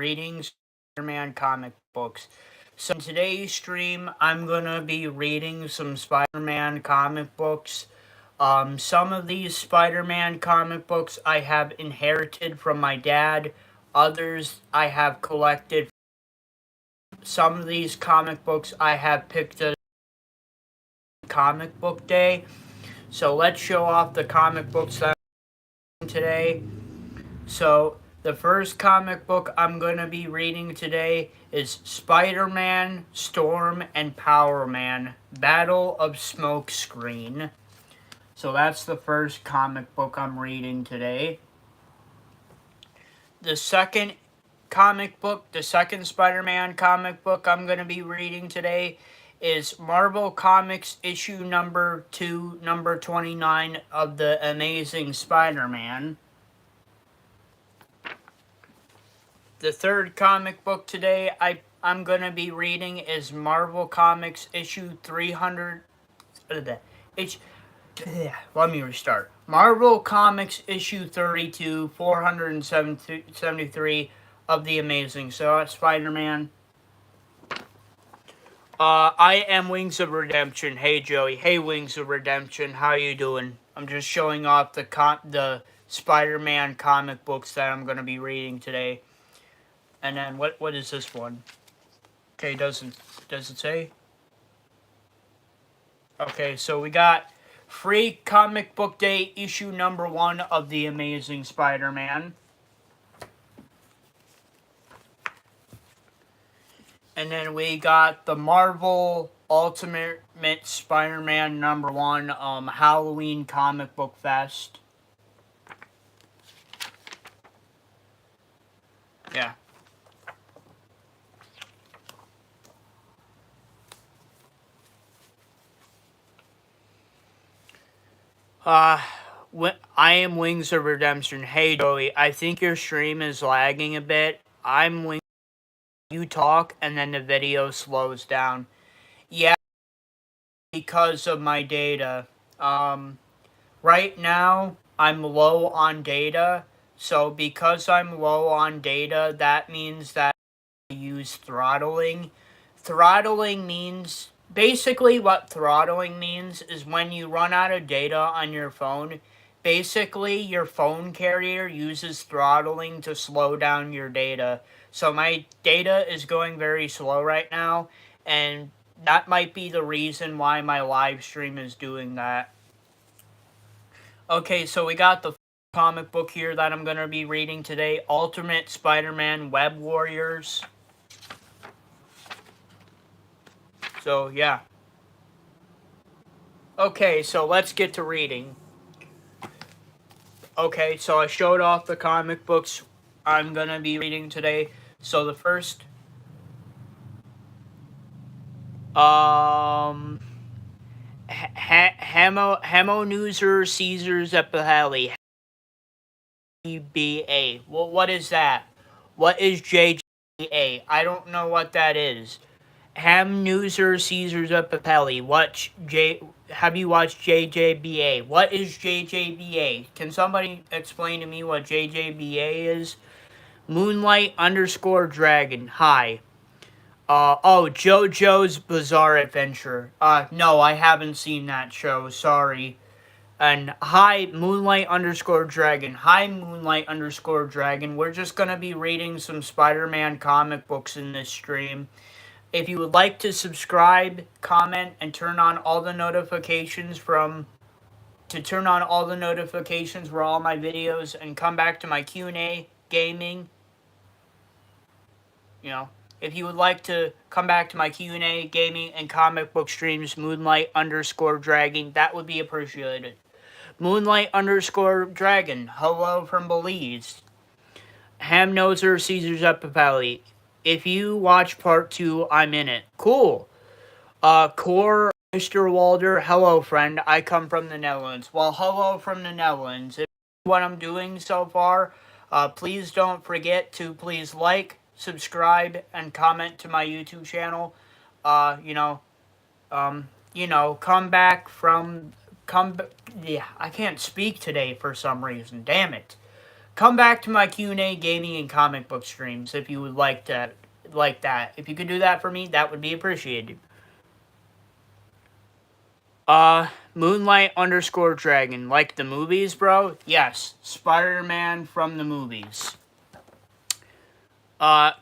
reading Spider-Man comic books. So in today's stream, I'm going to be reading some Spider-Man comic books. Some of these Spider-Man comic books I have inherited from my dad. Others I have collected. Some of these comic books I have picked up comic book day. So let's show off the comic books that I'm reading today. So the first comic book I'm going to be reading today is Spider-Man, Storm, and Power Man, Battle of Smokescreen. So that's the first comic book I'm reading today. The second Spider-Man comic book I'm going to be reading today is Marvel Comics issue number 2, number 29 of The Amazing Spider-Man. The third comic book today I'm going to be reading is Marvel Comics issue 300... Let me restart. Marvel Comics issue 32, 473 of The Amazing Spider-Man. I am Wings of Redemption. Hey, Joey. Hey, Wings of Redemption. How you doing? I'm just showing off the Spider-Man comic books that I'm going to be reading today. And then, what is this one? Okay, does it say? Okay, so we got Free Comic Book Day issue number 1 of The Amazing Spider-Man. And then we got the Marvel Ultimate Spider-Man number 1 Halloween Comic Book Fest. Yeah. I am Wings of Redemption. Hey, Joey, I think your stream is lagging a bit. I'm Wings. You talk, and then the video slows down. Yeah, because of my data. Right now, I'm low on data. So because I'm low on data, that means that I use throttling. Throttling means... Basically, what throttling means is when you run out of data on your phone, basically your phone carrier uses throttling to slow down your data. So my data is going very slow right now, and that might be the reason why my live stream is doing that. Okay, so we got the comic book here that I'm going to be reading today, Ultimate Spider-Man Web Warriors. So, yeah. Okay, so let's get to reading. Okay, so I showed off the comic books I'm gonna be reading today. So the first... Hemo Caesar's Epitheli. JJBA. Well, what is that? What is JJBA? I don't know what that is. Ham Newser Caesar's Epitheli. Have you watched JJBA? What is JJBA? Can somebody explain to me what JJBA is? Moonlight _ Dragon. Hi. JoJo's Bizarre Adventure. No, I haven't seen that show. Sorry. And hi, Moonlight _ Dragon. Hi, Moonlight _ Dragon. We're just gonna be reading some Spider-Man comic books in this stream. If you would like to subscribe, comment, and turn on all the notifications for all my videos and come back to my Q&A, gaming, if you would like to come back to my Q&A, gaming, and comic book streams, Moonlight _ Dragon, that would be appreciated. Moonlight _ Dragon, hello from Belize. Hamnoser Caesar's Epitheli. If you watch part 2, I'm in it. Cool. Core Mr. Walder, hello friend, I come from the Netherlands. Well, hello from the Netherlands. If you know what I'm doing so far, please don't forget to please like, subscribe, and comment to my YouTube channel. Yeah, I can't speak today for some reason, damn it. Come back to my Q&A gaming and comic book streams if you would like that. If you could do that for me, that would be appreciated. Moonlight underscore dragon. Like the movies, bro? Yes. Spider-Man from the movies.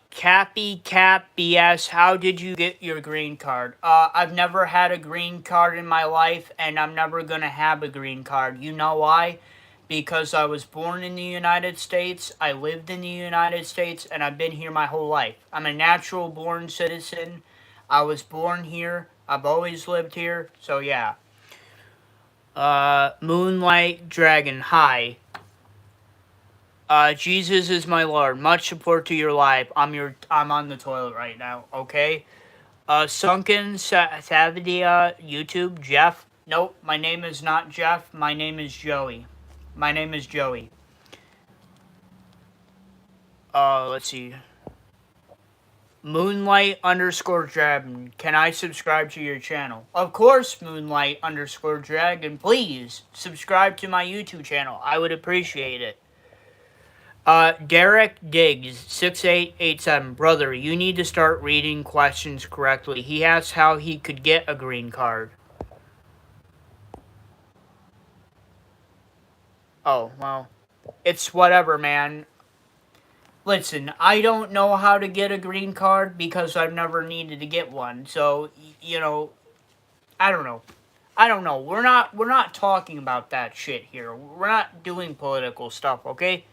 Cappy Cap BS, how did you get your green card? I've never had a green card in my life, and I'm never gonna have a green card. You know why? Because I was born in the United States, I lived in the United States, and I've been here my whole life. I'm a natural born citizen. I was born here. I've always lived here, so yeah. Moonlight Dragon, hi. Jesus is my Lord. Much support to your life. I'm on the toilet right now, okay? Sunken Savadia, YouTube, Jeff. Nope, my name is not Jeff. My name is Joey. My name is Joey. Let's see. Moonlight underscore Dragon. Can I subscribe to your channel? Of course, Moonlight underscore Dragon. Please subscribe to my YouTube channel. I would appreciate it. Derek Diggs, 6887. Brother, you need to start reading questions correctly. He asked how he could get a green card. Oh, well, it's whatever, man. Listen, I don't know how to get a green card because I've never needed to get one. So, you know, I don't know. We're not talking about that shit here. We're not doing political stuff, okay?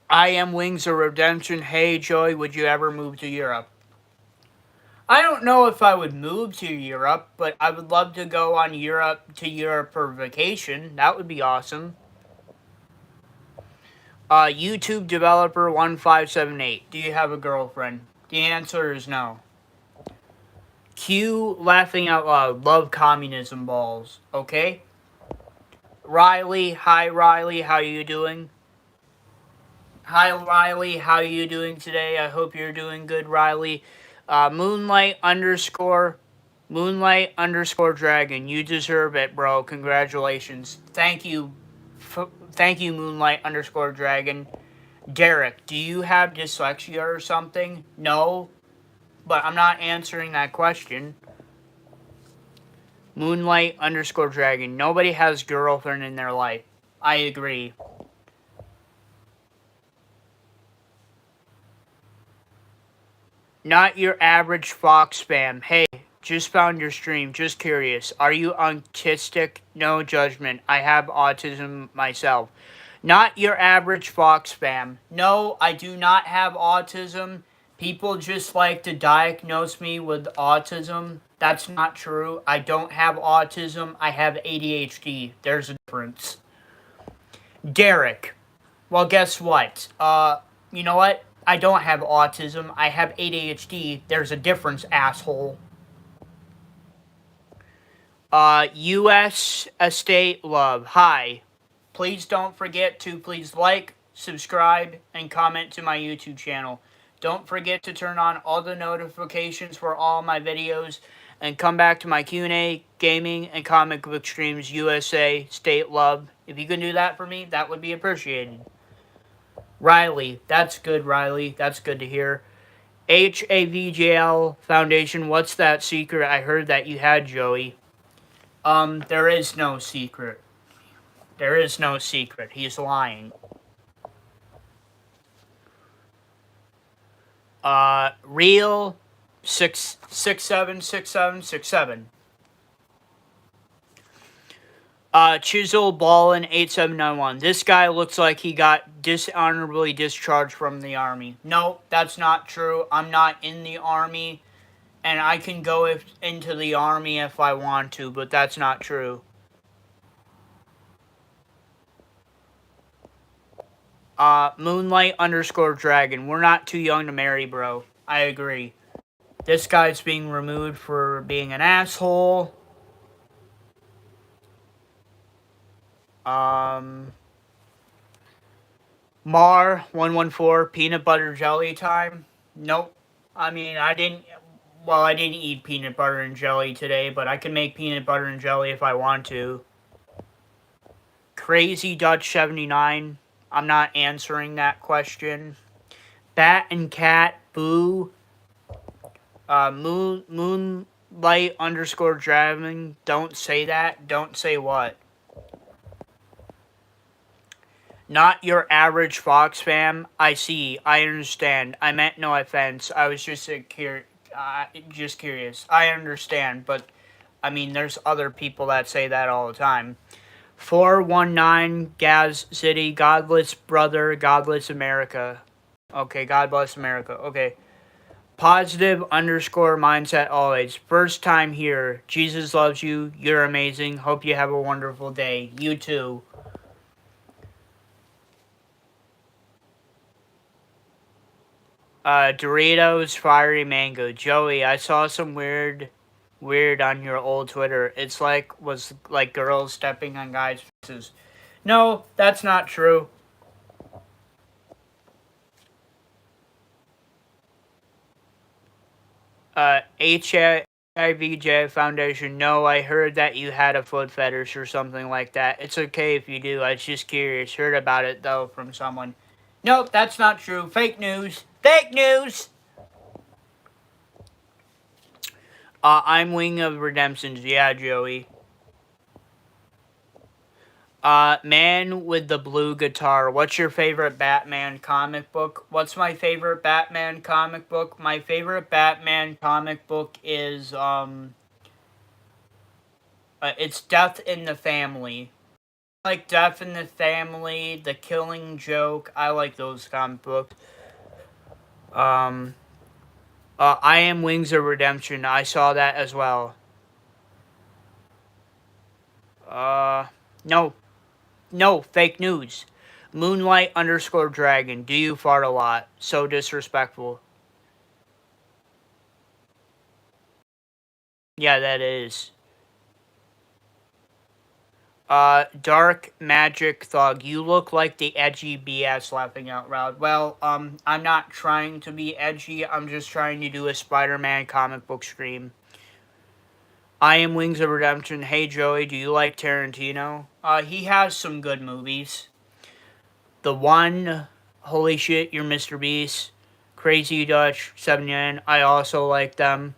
I am Wings of Redemption. Hey, Joey, would you ever move to Europe? I don't know if I would move to Europe, but I would love to go on Europe for vacation. That would be awesome. YouTube developer 1578. Do you have a girlfriend? The answer is no. Q laughing out loud. Love communism balls. Okay? Riley. Hi, Riley. How are you doing? Hi, Riley. How are you doing today? I hope you're doing good, Riley. Moonlight underscore Dragon. You deserve it, bro. Congratulations. Thank you. Thank you, Moonlight underscore Dragon. Derek, do you have dyslexia or something? No, but I'm not answering that question. Moonlight underscore Dragon. Nobody has girlfriend in their life. I agree. Not your average Fox spam. Hey, just found your stream. Just curious. Are you autistic? No judgment. I have autism myself. Not your average Fox spam. No, I do not have autism. People just like to diagnose me with autism. That's not true. I don't have autism. I have ADHD. There's a difference. Derek. Well, guess what? You know what? I don't have autism. I have ADHD. There's a difference, asshole. U.S. Estate Love. Hi. Please don't forget to please like, subscribe, and comment to my YouTube channel. Don't forget to turn on all the notifications for all my videos and come back to my Q&A, gaming, and comic book streams, USA, State Love. If you can do that for me, that would be appreciated. Riley, that's good, Riley. That's good to hear. HAVJL Foundation, what's that secret I heard that you had, Joey? There is no secret. There is no secret. He's lying. Real 676767. Chisel Ballin 8791. This guy looks like he got dishonorably discharged from the army. No, that's not true. I'm not in the army, and I can go into the army if I want to, but that's not true. Moonlight underscore Dragon. We're not too young to marry, bro. I agree. This guy's being removed for being an asshole. Mar114, peanut butter jelly time. Nope. I mean, I didn't eat peanut butter and jelly today, but I can make peanut butter and jelly if I want to. Crazy Dutch 79. I'm not answering that question. Bat and Cat Boo. Moonlight underscore driving. Don't say that. Don't say what? Not your average Fox fam. I see. I understand. I meant no offense. I was just just curious. I understand, but I mean, there's other people that say that all the time. 419 Gaz City. Godless brother. Godless America. Okay. God bless America. Okay. Positive underscore mindset always. First time here. Jesus loves you. You're amazing. Hope you have a wonderful day. You too. Doritos Fiery Mango. Joey, I saw some weird on your old Twitter. It's was like girls stepping on guys' faces. No, that's not true. HIVJ Foundation. No, I heard that you had a foot fetish or something like that. It's okay if you do. I was just curious. Heard about it though from someone. Nope, that's not true. Fake news. Fake news. I'm Wing of Redemptions. Yeah, Joey. Man with the blue guitar. What's your favorite Batman comic book? What's my favorite Batman comic book? My favorite Batman comic book is, it's Death in the Family. I like Death in the Family, The Killing Joke. I like those comic books. I Am Wings of Redemption. I saw that as well. No. No, fake news. Moonlight underscore dragon. Do you fart a lot? So disrespectful. Yeah, that is. Dark Magic Thug. You look like the edgy BS laughing out loud. Well, I'm not trying to be edgy. I'm just trying to do a Spider-Man comic book stream. I Am Wings of Redemption. Hey, Joey, do you like Tarantino? He has some good movies. The One. Holy shit, you're Mr. Beast. Crazy Dutch 79. I also like them.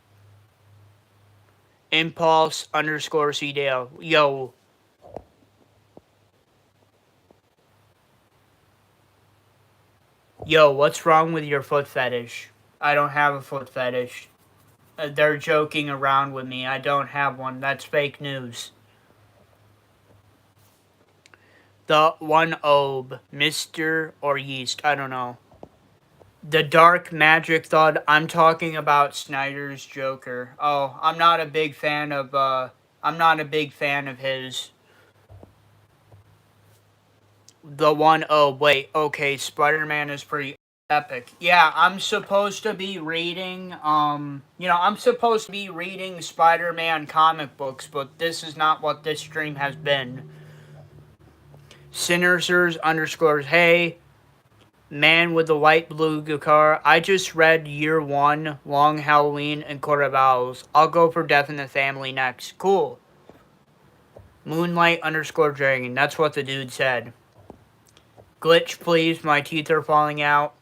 Impulse underscore CDL. Yo. Yo, what's wrong with your foot fetish? I don't have a foot fetish. They're joking around with me. I don't have one. That's fake news. The One Obe. Mr. or Yeast. I don't know. The Dark Magic Thud. I'm talking about Snyder's Joker. Oh, I'm not a big fan of, I'm not a big fan of his. The One Oh, wait, okay, Spider-Man is pretty epic. Yeah, I'm supposed to be reading, I'm supposed to be reading Spider-Man comic books, but this is not what this stream has been. Sinners underscores, hey, man with the white blue guitar. I just read Year One, Long Halloween, and Court of Owls. I'll go for Death in the Family next. Cool. Moonlight underscore dragon. That's what the dude said. Glitch, please. My teeth are falling out.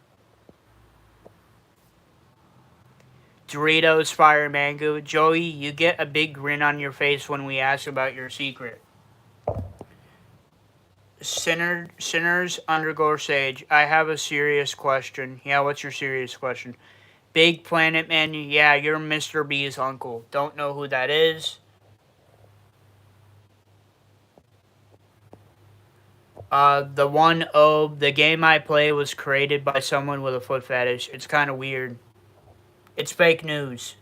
Doritos Fire Mango. Joey, you get a big grin on your face when we ask about your secret. Sinners underscore Sage. I have a serious question. Yeah, what's your serious question? Big Planet Man. Yeah, you're Mr. B's uncle. Don't know who that is. The One Obe. The game I play was created by someone with a foot fetish. It's kind of weird. It's fake news.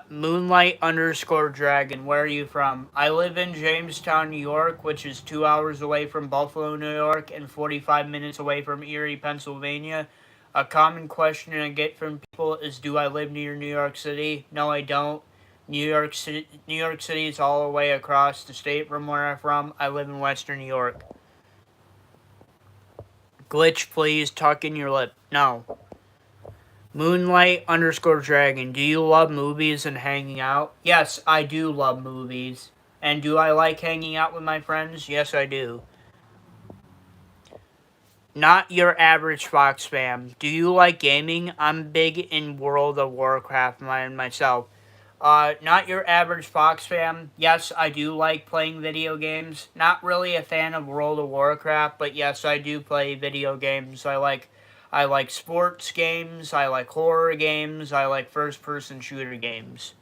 Moonlight underscore dragon. Where are you from? I live in Jamestown, New York, which is 2 hours away from Buffalo, New York, and 45 minutes away from Erie, Pennsylvania. A common question I get from people is, do I live near New York City? No, I don't. New York City is all the way across the state from where I'm from. I live in Western New York. Glitch, please tuck in your lip. No. Moonlight underscore dragon. Do you love movies and hanging out? Yes, I do love movies. And do I like hanging out with my friends? Yes, I do. Not your average Fox fam. Do you like gaming? I'm big in World of Warcraft myself. Not your average Fox fam. Yes, I do like playing video games. Not really a fan of World of Warcraft, but yes, I do play video games. I like sports games, I like horror games, I like first person shooter games.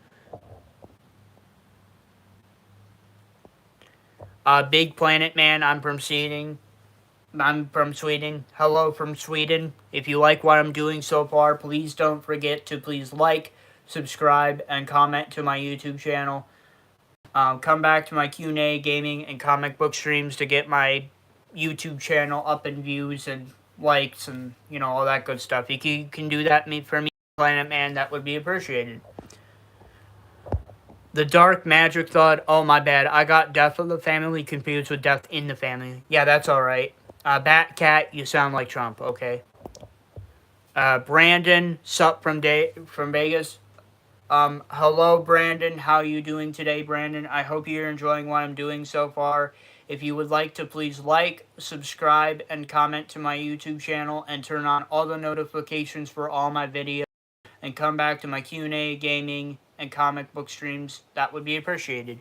Big Planet Man, I'm from Sweden. Hello from Sweden. If you like what I'm doing so far, please don't forget to please like, subscribe, and comment to my YouTube channel. Come back to my Q&A gaming and comic book streams to get my YouTube channel up in views and likes and, all that good stuff. If you can do that for me, Planet Man, that would be appreciated. The Dark Magic thought, oh my bad, I got Death of the Family confused with Death in the Family. Yeah, that's alright. Bat Cat, you sound like Trump, okay. Brandon, sup from Vegas. Hello, Brandon. How are you doing today, Brandon? I hope you're enjoying what I'm doing so far. If you would like to please like, subscribe, and comment to my YouTube channel and turn on all the notifications for all my videos and come back to my Q&A, gaming, and comic book streams, that would be appreciated.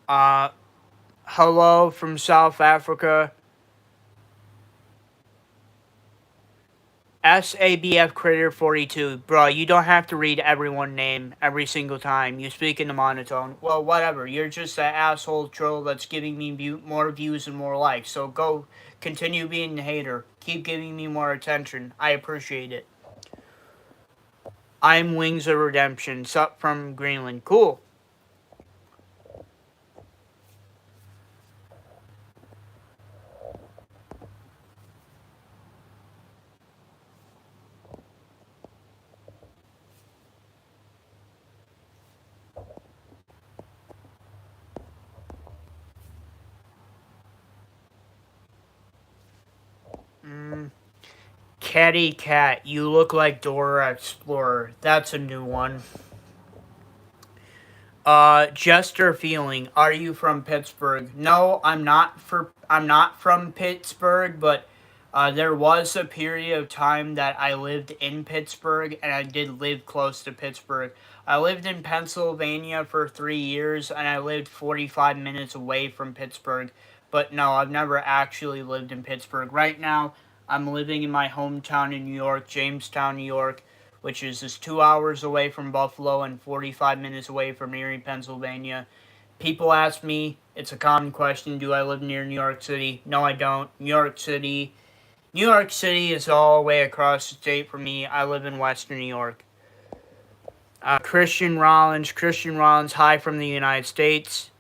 Hello from South Africa. SABF Critter 42. Bro, you don't have to read everyone's name every single time. You speak in a monotone. Well, whatever. You're just an asshole troll that's giving me more views and more likes. So go continue being a hater. Keep giving me more attention. I appreciate it. I'm Wings of Redemption. Sup from Greenland. Cool. Catty Cat, you look like Dora Explorer. That's a new one. Jester Feeling, are you from Pittsburgh? No, I'm not from Pittsburgh, but there was a period of time that I lived in Pittsburgh, and I did live close to Pittsburgh. I lived in Pennsylvania for 3 years, and I lived 45 minutes away from Pittsburgh. But no, I've never actually lived in Pittsburgh. Right now, I'm living in my hometown in New York, Jamestown, New York, which is just 2 hours away from Buffalo and 45 minutes away from Erie, Pennsylvania. People ask me, it's a common question, do I live near New York City? No, I don't. New York City is all the way across the state from me. I live in Western New York. Christian Rollins, hi from the United States.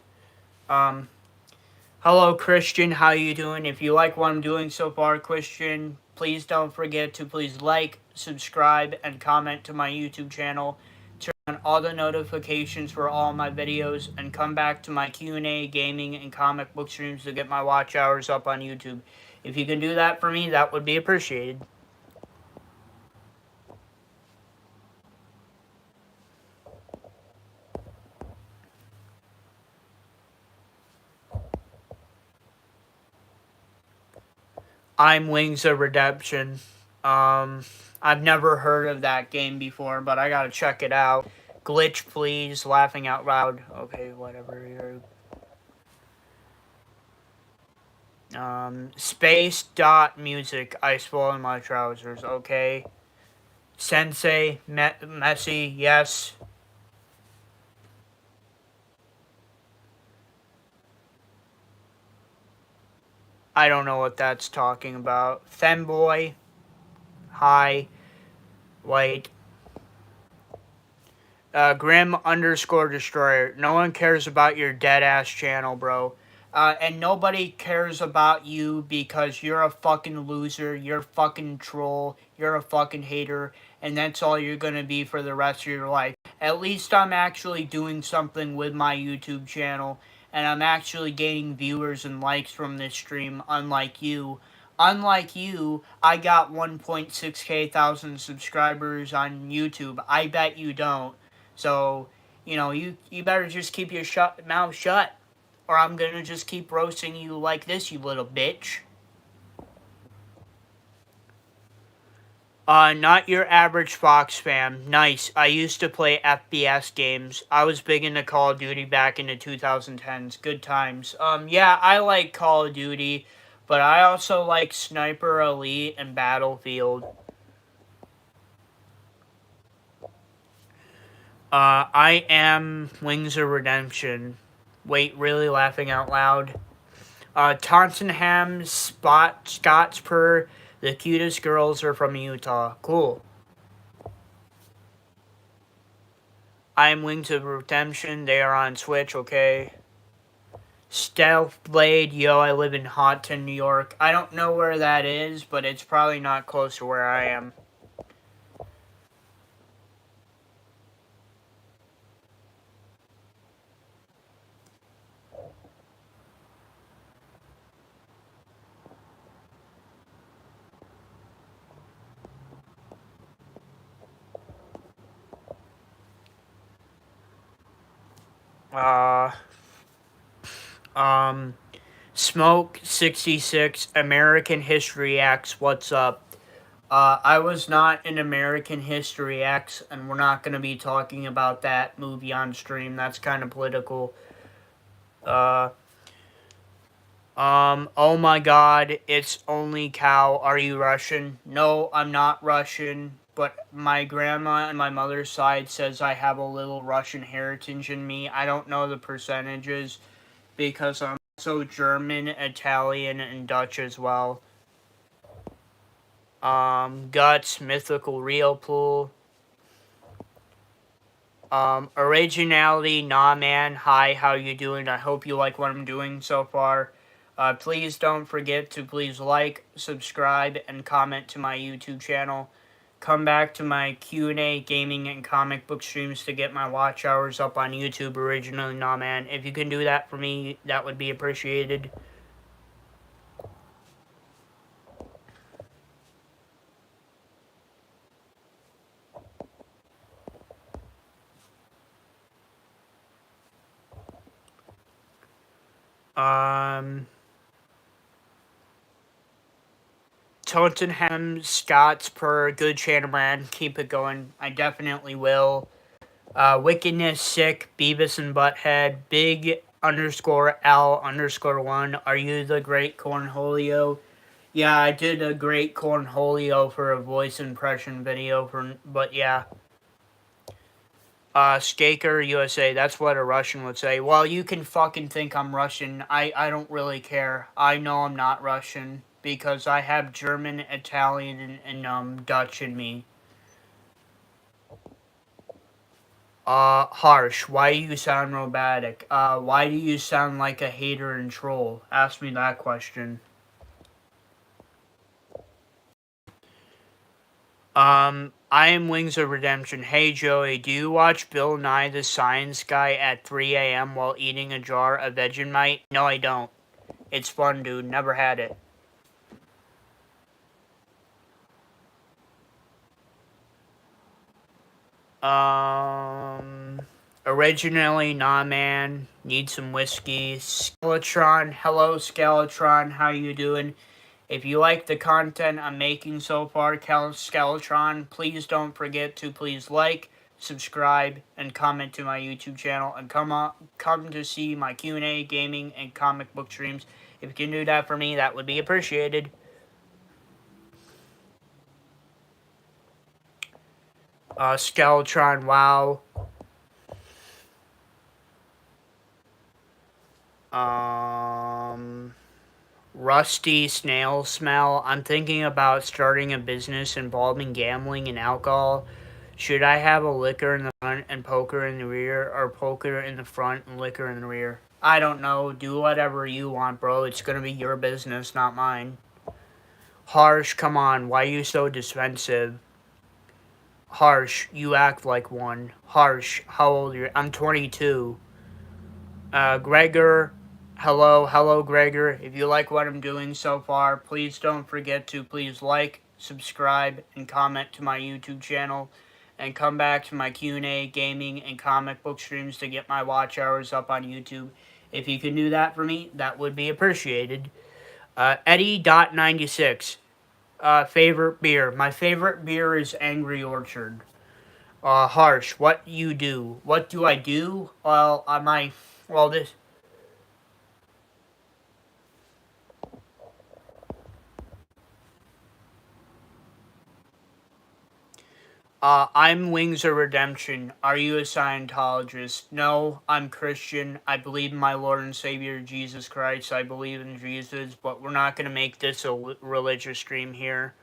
Hello, Christian. How you doing? If you like what I'm doing so far, Christian, please don't forget to please like, subscribe, and comment to my YouTube channel. Turn on all the notifications for all my videos, and come back to my Q&A, gaming, and comic book streams to get my watch hours up on YouTube. If you can do that for me, that would be appreciated. I'm Wings of Redemption. I've never heard of that game before, but I gotta check it out. Glitch, please. Laughing out loud. Okay, whatever. Space dot music. I swallow my trousers. Okay. Sensei, messy. Yes. I don't know what that's talking about. Femboy. Hi. Wait. Grim underscore destroyer. No one cares about your dead ass channel, bro. And nobody cares about you because you're a fucking loser. You're a fucking troll. You're a fucking hater. And that's all you're gonna be for the rest of your life. At least I'm actually doing something with my YouTube channel. And I'm actually gaining viewers and likes from this stream, unlike you. Unlike you, I got 1.6k thousand subscribers on YouTube. I bet you don't. So, you better just keep your mouth shut, or I'm gonna just keep roasting you like this, you little bitch. Not your average Fox fam. Nice. I used to play FPS games. I was big into Call of Duty back in the 2010s. Good times. Yeah, I like Call of Duty, but I also like Sniper Elite and Battlefield. I am Wings of Redemption. Wait, really laughing out loud? Tottenham, Scottspur, the cutest girls are from Utah. Cool. I am Wings of Redemption. They are on Switch, okay? Stealth Blade, yo, I live in Houghton, New York. I don't know where that is, but it's probably not close to where I am. Uh, um, Smoke 66, American History X, what's up? I was not in American History X, and we're not going to be talking about that movie on stream. That's kind of political. Uh, oh my god, it's only cow. Are you Russian? No, I'm not Russian, but my grandma and my mother's side says I have a little Russian heritage in me. I don't know the percentages because I'm also German, Italian, and Dutch as well. Guts, mythical real pool. Originality, nah man, hi, how you doing? I hope you like what I'm doing so far. Please don't forget to please like, subscribe, and comment to my YouTube channel. Come back to my Q&A, gaming, and comic book streams to get my watch hours up on YouTube originally, nah man. If you can do that for me, that would be appreciated. Tottenham, Scottspur, good channel, man. Keep it going. I definitely will. Wickedness, sick, Beavis and Butthead, big underscore L underscore 1. Are you the great Cornholio? Yeah, I did a great Cornholio for a voice impression video, but yeah. Skaker USA, that's what a Russian would say. Well, you can fucking think I'm Russian. I don't really care. I know I'm not Russian because I have German, Italian, and Dutch in me. Harsh, why do you sound robotic? Why do you sound like a hater and troll? Ask me that question. I am Wings of Redemption. Hey Joey, do you watch Bill Nye the Science Guy at 3 a.m. while eating a jar of Vegemite? No, I don't. It's fun, dude. Never had it. Originally, nah man. Need some whiskey. Skeletron, hello Skeletron, how you doing? If you like the content I'm making so far, Skeletron, please don't forget to please like, subscribe, and comment to my YouTube channel, and come to see my Q&A, gaming, and comic book streams. If you can do that for me, that would be appreciated. Skeletron, wow. Rusty snail smell. I'm thinking about starting a business involving gambling and alcohol. Should I have a liquor in the front and poker in the rear, or poker in the front and liquor in the rear? I don't know. Do whatever you want, bro. It's gonna be your business, not mine. Harsh, come on. Why are you so defensive? Harsh, you act like one. Harsh, how old are you? I'm 22. Gregor, hello, Gregor. If you like what I'm doing so far, please don't forget to please like, subscribe, and comment to my YouTube channel. and come back to my Q&A, gaming, and comic book streams to get my watch hours up on YouTube. If you can do that for me, that would be appreciated. Eddie.96. Favorite beer. My favorite beer is Angry Orchard. Harsh. What you do? What do I do? Well, this. I'm Wings of Redemption. Are you a Scientologist? No, I'm Christian. I believe in my Lord and Savior Jesus Christ. I believe in Jesus, but we're not going to make this a religious stream here.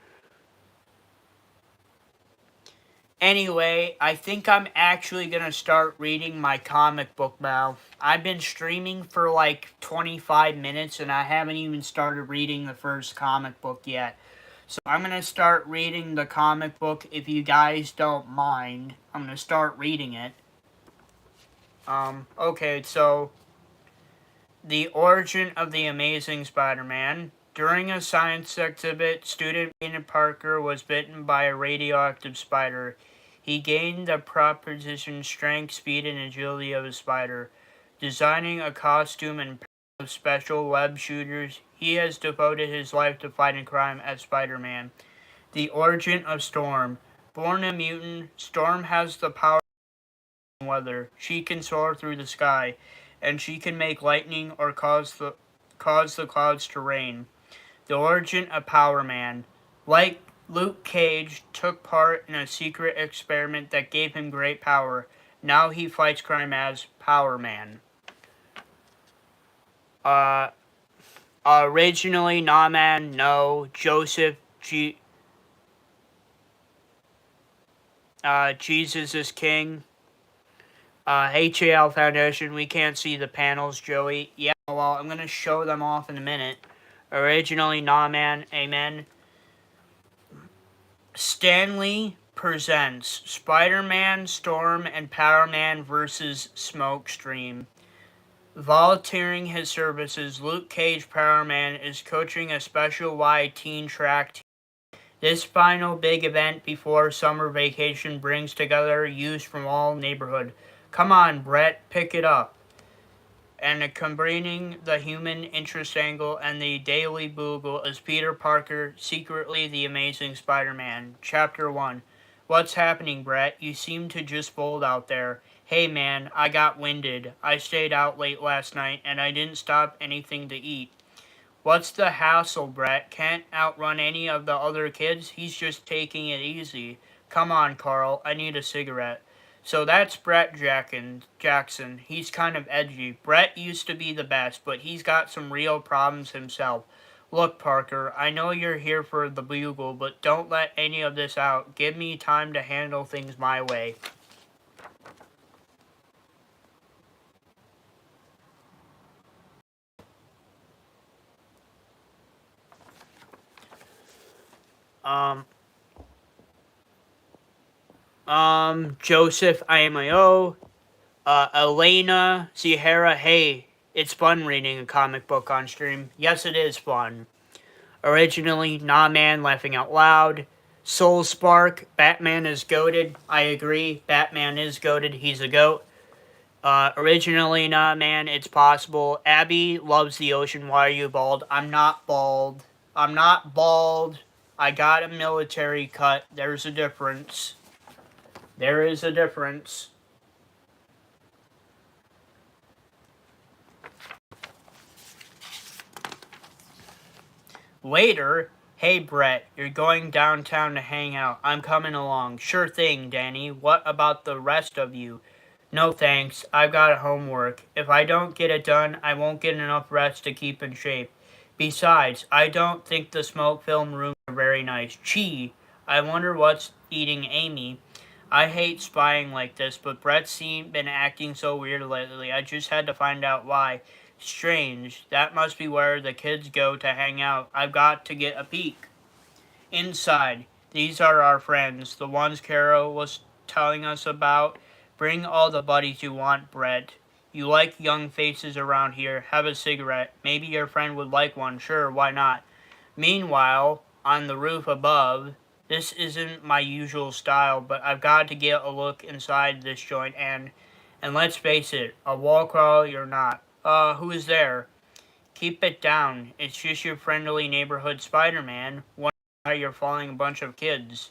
Anyway, I think I'm actually going to start reading my comic book now. I've been streaming for like 25 minutes and I haven't even started reading the first comic book yet. So I'm going to start reading the comic book if you guys don't mind. I'm going to start reading it. Okay, so the origin of the Amazing Spider-Man. During a science exhibit, student Peter Parker was bitten by a radioactive spider. He gained the proposition strength, speed, and agility of a spider. Designing a costume and pair of special web shooters, he has devoted his life to fighting crime as Spider-Man. The origin of Storm. Born a mutant, Storm has the power of weather. She can soar through the sky, and she can make lightning or cause the clouds to rain. The origin of Power Man. Like Luke Cage took part in a secret experiment that gave him great power. Now he fights crime as Power Man. Originally Naaman, no. Joseph, Jesus is King. HAL Foundation, we can't see the panels, Joey. Yeah, well, I'm going to show them off in a minute. Originally Naaman, amen. Stanley presents Spider-Man, Storm, and Power Man vs. Smokescreen. Volunteering his services, Luke Cage Power Man is coaching a special Y teen track team. This final big event before summer vacation brings together youths from all neighborhood. Come on, Brett, pick it up. And combining the human interest angle and the Daily Bugle is Peter Parker, secretly the Amazing Spider-Man. Chapter 1. What's happening, Brett? You seem to just fold out there. Hey man, I got winded. I stayed out late last night and I didn't stop anything to eat. What's the hassle, Brett? Can't outrun any of the other kids? He's just taking it easy. Come on, Carl. I need a cigarette. So that's Brett Jackson. He's kind of edgy. Brett used to be the best, but he's got some real problems himself. Look, Parker, I know you're here for the Bugle, but don't let any of this out. Give me time to handle things my way. Joseph IMIO, Elena Sierra, hey, it's fun reading a comic book on stream. Yes, it is fun. Originally, Nah Man laughing out loud. Soul Spark, Batman is goated. I agree, Batman is goated. He's a goat. Originally, Nah Man, it's possible. Abby loves the ocean. Why are you bald? I'm not bald. I'm not bald. I got a military cut. There's a difference. There is a difference. Later, hey Brett, you're going downtown to hang out. I'm coming along. Sure thing, Danny. What about the rest of you? No thanks. I've got homework. If I don't get it done, I won't get enough rest to keep in shape. Besides, I don't think the smoke film rooms are very nice. Gee, I wonder what's eating Amy. I hate spying like this, but Brett's been acting so weird lately. I just had to find out why. Strange. That must be where the kids go to hang out. I've got to get a peek. Inside. These are our friends, the ones Carol was telling us about. Bring all the buddies you want, Brett. You like young faces around here. Have a cigarette. Maybe your friend would like one. Sure, why not? Meanwhile, on the roof above, This isn't my usual style, but I've got to get a look inside this joint and let's face it, a wall crawl you're not. Who is there? Keep it down. It's just your friendly neighborhood Spider-Man. Wondering why you're following a bunch of kids.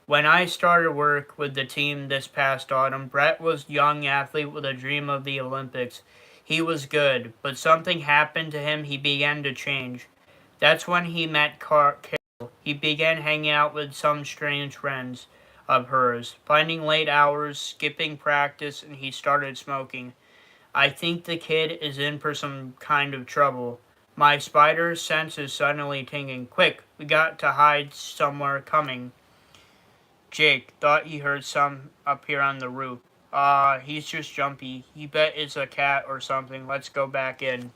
When I started work with the team this past autumn, Brett was a young athlete with a dream of the Olympics. He was good, but something happened to him. He began to change. That's when he met Carol. He began hanging out with some strange friends of hers, finding late hours, skipping practice, and he started smoking. I think the kid is in for some kind of trouble. My spider sense is suddenly tingling. Quick, we got to hide somewhere coming. Jake thought he heard some up here on the roof. He's just jumpy. He bet it's a cat or something. Let's go back in.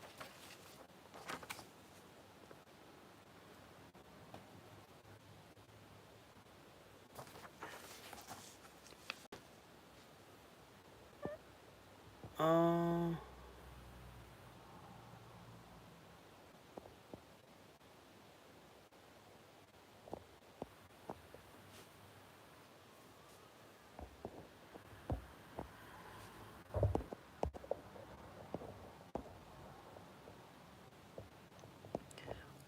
Uh...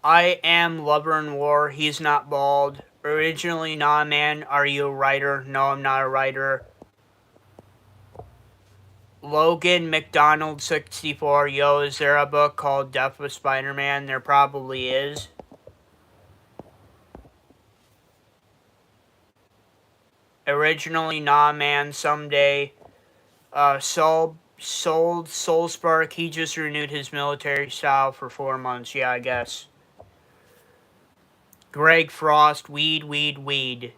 I am Lover in War. He's not bald. Originally not a man. Are you a writer? No, I'm not a writer. Logan McDonald 64. Yo, is there a book called Death of Spider-Man? There probably is. Originally not a man. Someday. Soul Spark. He just renewed his military style for 4 months. Yeah, I guess. Greg Frost. Weed.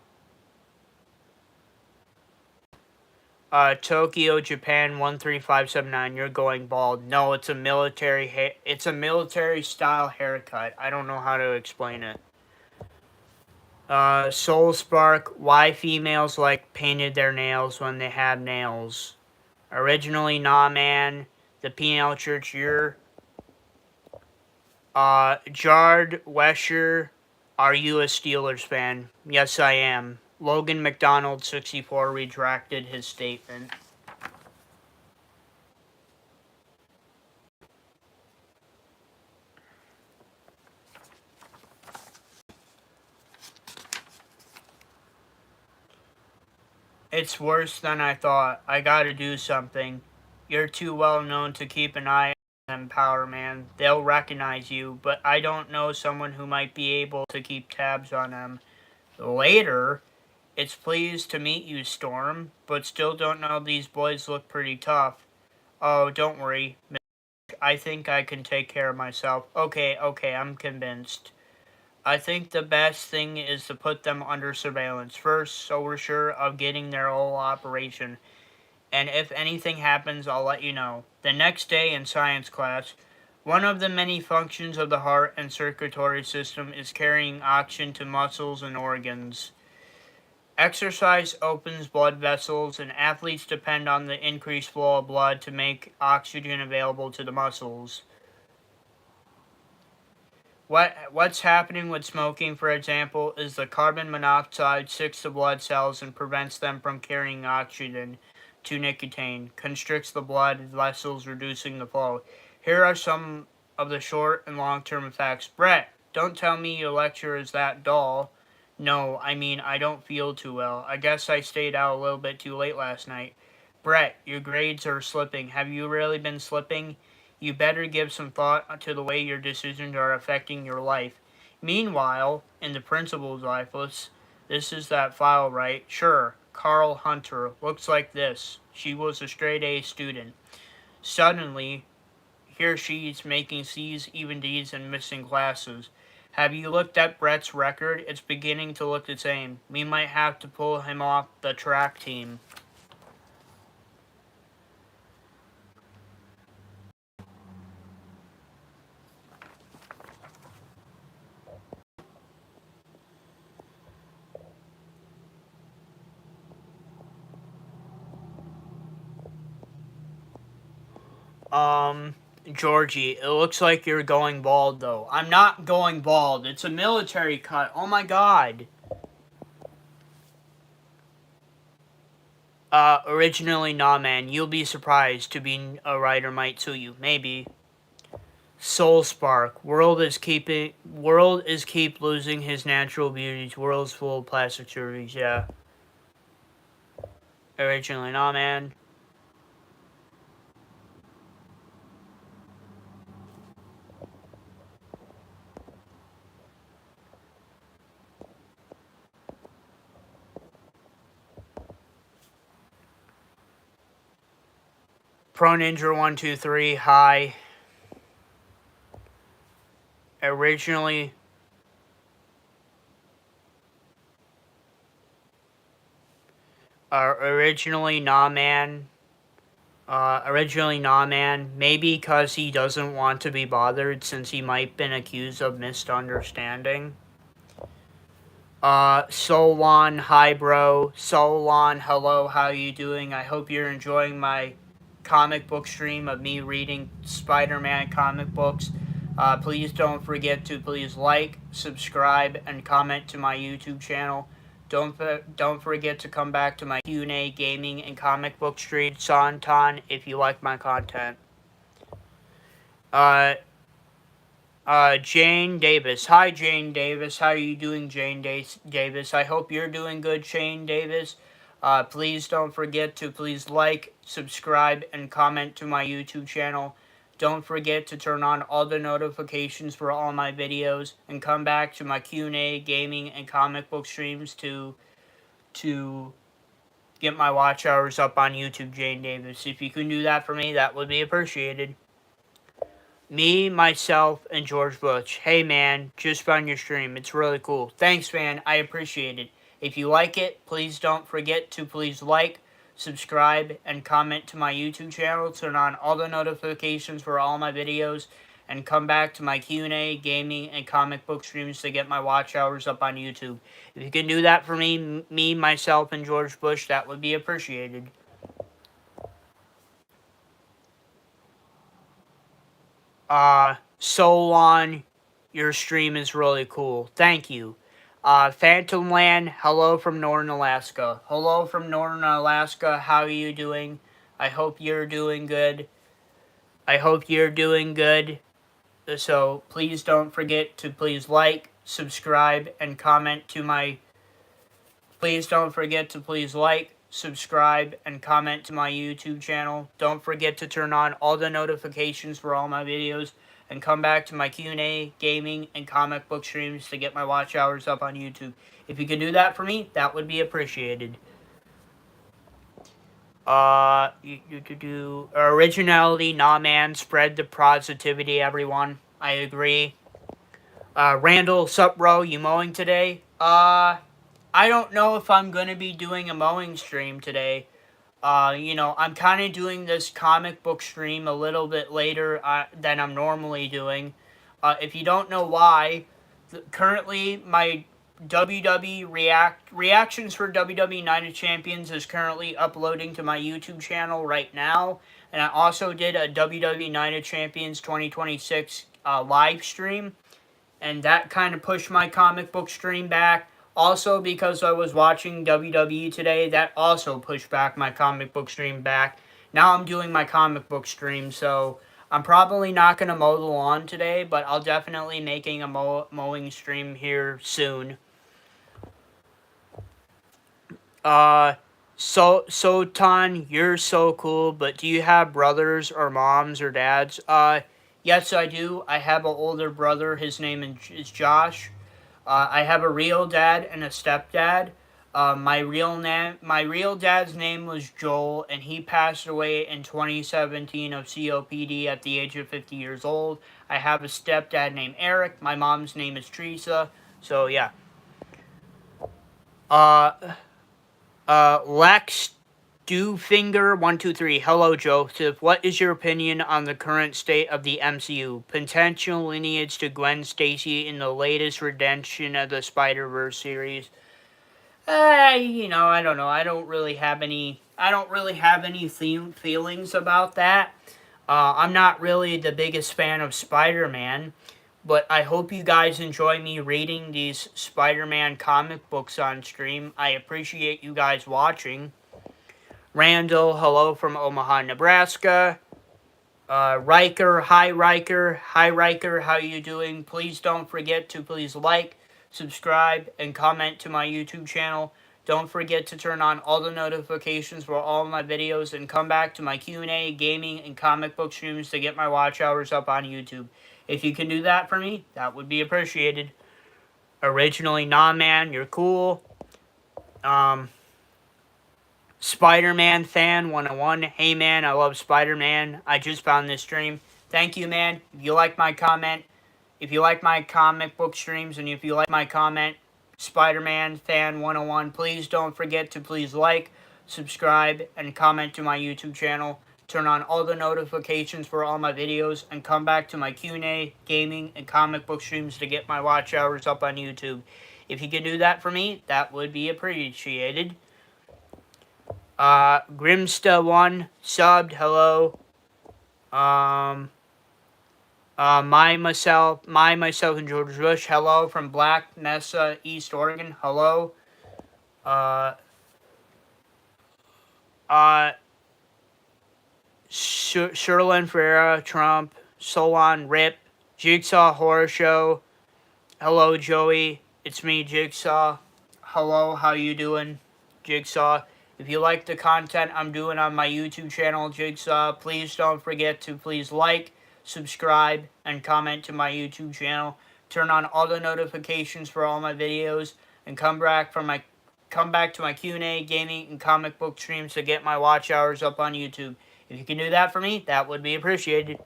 Tokyo, Japan 13579. You're going bald. No, it's a military style haircut. I don't know how to explain it. Soul Spark. Why females like painted their nails when they have nails. Originally Nah Man. The P&L Church. You're Jard Wesher. Are you a Steelers fan? Yes, I am. Logan McDonald 64 retracted his statement. It's worse than I thought. I gotta do something. You're too well known to keep an eye on them, Power Man. They'll recognize you, but I don't know someone who might be able to keep tabs on them. Later, it's pleased to meet you, Storm, but still don't know these boys look pretty tough. Oh, don't worry, Mick. I think I can take care of myself. Okay, I'm convinced. I think the best thing is to put them under surveillance first, so we're sure of getting their whole operation. And if anything happens, I'll let you know. The next day in science class, one of the many functions of the heart and circulatory system is carrying oxygen to muscles and organs. Exercise opens blood vessels, and athletes depend on the increased flow of blood to make oxygen available to the muscles. What's happening with smoking, for example, is the carbon monoxide sticks to blood cells and prevents them from carrying oxygen to nicotine, constricts the blood vessels, reducing the flow. Here are some of the short and long-term effects. Brett, don't tell me your lecture is that dull. No, I mean, I don't feel too well. I guess I stayed out a little bit too late last night. Brett, your grades are slipping. Have you really been slipping? You better give some thought to the way your decisions are affecting your life. Meanwhile, in the principal's office, this is that file, right? Sure. Carl Hunter. Looks like this. She was a straight A student. Suddenly, here she's making C's, even D's, and missing classes. Have you looked at Brett's record? It's beginning to look the same. We might have to pull him off the track team. Georgie, it looks like you're going bald, though. I'm not going bald. It's a military cut. Oh my god. Originally, nah, man. You'll be surprised to be a writer might sue you. Maybe. Soul Spark. World is keep losing his natural beauties. World's full of plastic surgeries. Yeah. Originally, nah, man. Pro Ninja 123. Hi. Originally, nah, man. Originally, nah, man. Maybe because he doesn't want to be bothered since he might been accused of misunderstanding. Solon, hi, bro. Solon, hello, how you doing? I hope you're enjoying my comic book stream of me reading Spider-Man comic books. Please don't forget to please like, subscribe, and comment to my YouTube channel. Don't forget to come back to my Q&A gaming and comic book stream, Santan, if you like my content. Jane Davis. Hi, Jane Davis. How are you doing, Jane Davis? I hope you're doing good, Jane Davis. Please don't forget to please like, subscribe, and comment to my YouTube channel. Don't forget to turn on all the notifications for all my videos and come back to my Q&A, gaming, and comic book streams to get my watch hours up on YouTube, Jane Davis. If you can do that for me, that would be appreciated. Me, myself, and George Bush. Hey, man, just found your stream. It's really cool. Thanks, man. I appreciate it. If you like it, please don't forget to please like, subscribe, and comment to my YouTube channel. Turn on all the notifications for all my videos, and come back to my Q&A, gaming, and comic book streams to get my watch hours up on YouTube. If you can do that for me, myself, and George Bush, that would be appreciated. Solon, your stream is really cool. Thank you. Phantom Land, hello from Northern Alaska. Hello from Northern Alaska, how are you doing? I hope you're doing good. So please don't forget to please like, subscribe, and comment to my... Please don't forget to please like, subscribe, and comment to my YouTube channel. Don't forget to turn on all the notifications for all my videos and come back to my Q&A, gaming, and comic book streams to get my watch hours up on YouTube. If you could do that for me, that would be appreciated. Originality, nah, man. Spread the positivity, everyone. I agree. Randall, sup, bro? You mowing today? I don't know if I'm going to be doing a mowing stream today. I'm kind of doing this comic book stream a little bit later than I'm normally doing. If you don't know why, currently my WWE reactions for WWE Night of Champions is currently uploading to my YouTube channel right now. And I also did a WWE Night of Champions 2026 live stream. And that kind of pushed my comic book stream back. Also, because I was watching WWE today, that also pushed back my comic book stream back. Now I'm doing my comic book stream, so I'm probably not going to mow the lawn today, but I'll definitely making a mowing stream here soon. Sotan, you're so cool, but do you have brothers or moms or dads? Yes, I do. I have an older brother. His name is Josh. I have a real dad and a stepdad. My real dad's name was Joel, and he passed away in 2017 of COPD at the age of 50 years old. I have a stepdad named Eric. My mom's name is Teresa. So yeah. Lex Dewfinger123. Hello, Joseph. What is your opinion on the current state of the MCU? Potential lineage to Gwen Stacy in the latest redemption of the Spider-Verse series. I don't know. I don't really have any feelings about that. I'm not really the biggest fan of Spider-Man, but I hope you guys enjoy me reading these Spider-Man comic books on stream. I appreciate you guys watching. Randall, hello from Omaha, Nebraska. Riker, hi Riker, how you doing? Please don't forget to please like, subscribe, and comment to my YouTube channel. Don't forget to turn on all the notifications for all of my videos and come back to my Q&A, gaming, and comic book streams to get my watch hours up on YouTube. If you can do that for me, that would be appreciated. Originally, nah man, you're cool. Spider-Man fan 101. Hey man, I love Spider-Man. I just found this stream. Thank you, man. If you like my comment, if you like my comic book streams, and if you like my comment, Spider-Man fan 101, please don't forget to please like, subscribe, and comment to my YouTube channel. Turn on all the notifications for all my videos, and come back to my Q&A, gaming, and comic book streams to get my watch hours up on YouTube. If you can do that for me, that would be appreciated. Grimsta1 subbed, hello. Myself, and George Bush, hello from Black Mesa, East Oregon, hello. Sherlyn Ferreira, Trump, Solon, Rip, Jigsaw Horror Show, hello Joey, it's me Jigsaw, hello, how you doing, Jigsaw? If you like the content I'm doing on my YouTube channel, Jigsaw, please don't forget to please like, subscribe, and comment to my YouTube channel. Turn on all the notifications for all my videos, and come back to my Q&A, gaming, and comic book streams to get my watch hours up on YouTube. If you can do that for me, that would be appreciated.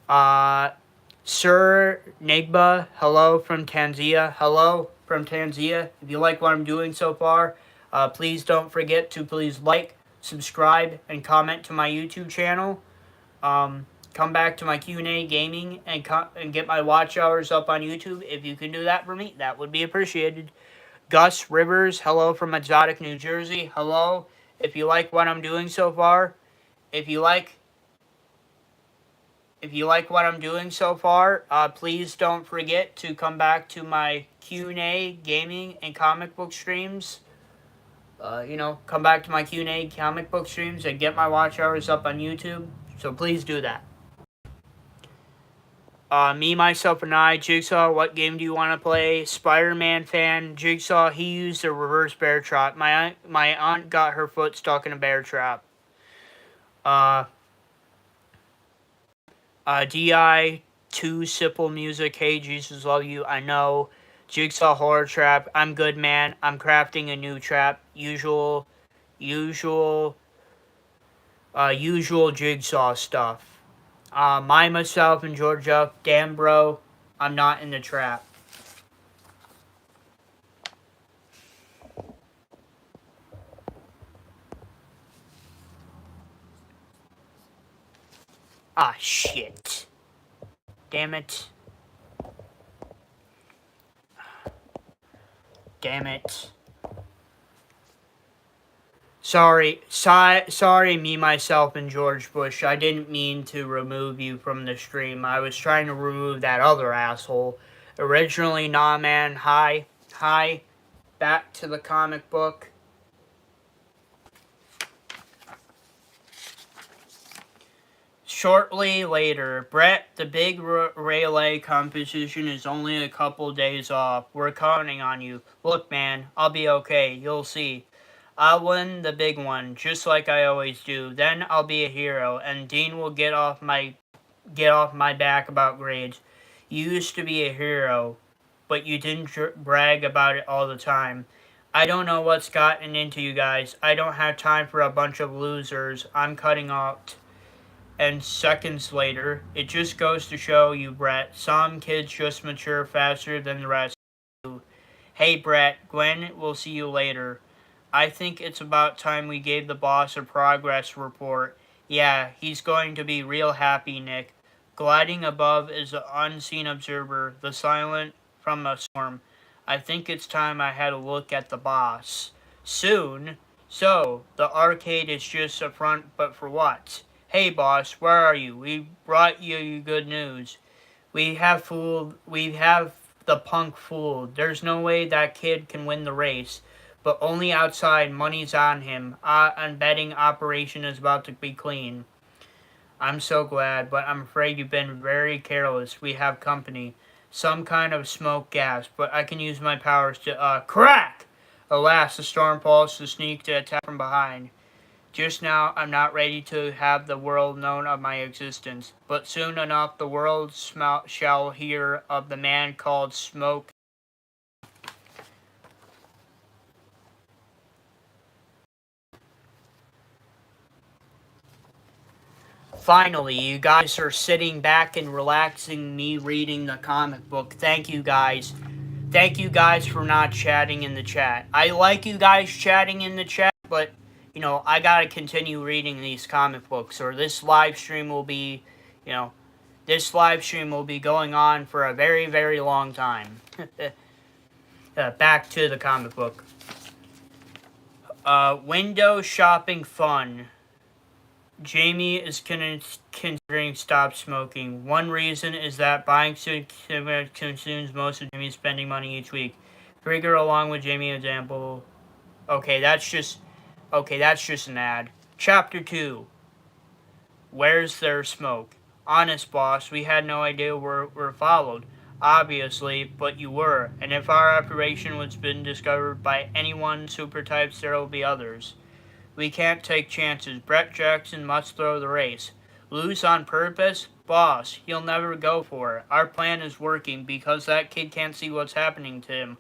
Sir Nigba, hello from Tanzania. Hello from Tanzania. If you like what I'm doing so far, please don't forget to please like, subscribe, and comment to my YouTube channel. Come back to my Q&A, gaming, and get my watch hours up on YouTube. If you can do that for me, that would be appreciated. Gus Rivers, hello from Exotic, New Jersey. Hello. If you like what I'm doing so far, if you like what I'm doing so far, please don't forget to come back to my Q&A, gaming, and comic book streams. Come back to my Q&A, comic book streams, and get my watch hours up on YouTube. So please do that. Me, myself, and I, Jigsaw, what game do you want to play? Spider-Man fan, Jigsaw, he used a reverse bear trap. My aunt got her foot stuck in a bear trap. DI, 2 Simple Music, hey Jesus love you, I know. Jigsaw Horror Trap, I'm good man, I'm crafting a new trap. Usual Jigsaw stuff. Myself, and Georgia, damn bro, I'm not in the trap. Ah, shit. Damn it. Damn it. Sorry, me, myself, and George Bush. I didn't mean to remove you from the stream. I was trying to remove that other asshole. Originally, nah man, hi. Back to the comic book. Shortly later, Brett, the big relay competition is only a couple days off. We're counting on you. Look man, I'll be okay, you'll see. I'll win the big one, just like I always do. Then I'll be a hero, and Dean will get off my back about grades. You used to be a hero, but you didn't brag about it all the time. I don't know what's gotten into you guys. I don't have time for a bunch of losers. I'm cutting out. And seconds later, it just goes to show you, Brett, some kids just mature faster than the rest. Hey, Brett, Gwen, we'll see you later. I think it's about time we gave the boss a progress report. Yeah, he's going to be real happy, Nick. Gliding above is an unseen observer, the silent from a storm. I think it's time I had a look at the boss. Soon? So, the arcade is just a front, but for what? Hey boss, where are you? We brought you good news. We have the punk fooled. There's no way that kid can win the race. but only outside. Money's on him. And betting operation is about to be clean. I'm so glad, but I'm afraid you've been very careless. We have company. Some kind of smoke gas, but I can use my powers to, crack! Alas, the storm falls to sneak to attack from behind. Just now, I'm not ready to have the world known of my existence, but soon enough the world shall hear of the man called Smoke. Finally, you guys are sitting back and relaxing me reading the comic book. Thank you guys. Thank you guys for not chatting in the chat. I like you guys chatting in the chat, but I gotta continue reading these comic books, or this live stream will be, this live stream will be going on for a very, very long time. Back to the comic book. Window shopping fun. Jamie is considering stop smoking. One reason is that buying consumes most of Jamie's spending money each week. Figure along with Jamie example. Okay, that's just an ad. Chapter 2. Where's their smoke? Honest, boss, we had no idea we're followed. Obviously, but you were. And if our operation was been discovered by anyone super types, there will be others. We can't take chances. Brett Jackson must throw the race. Lose on purpose? Boss, he'll never go for it. Our plan is working because that kid can't see what's happening to him.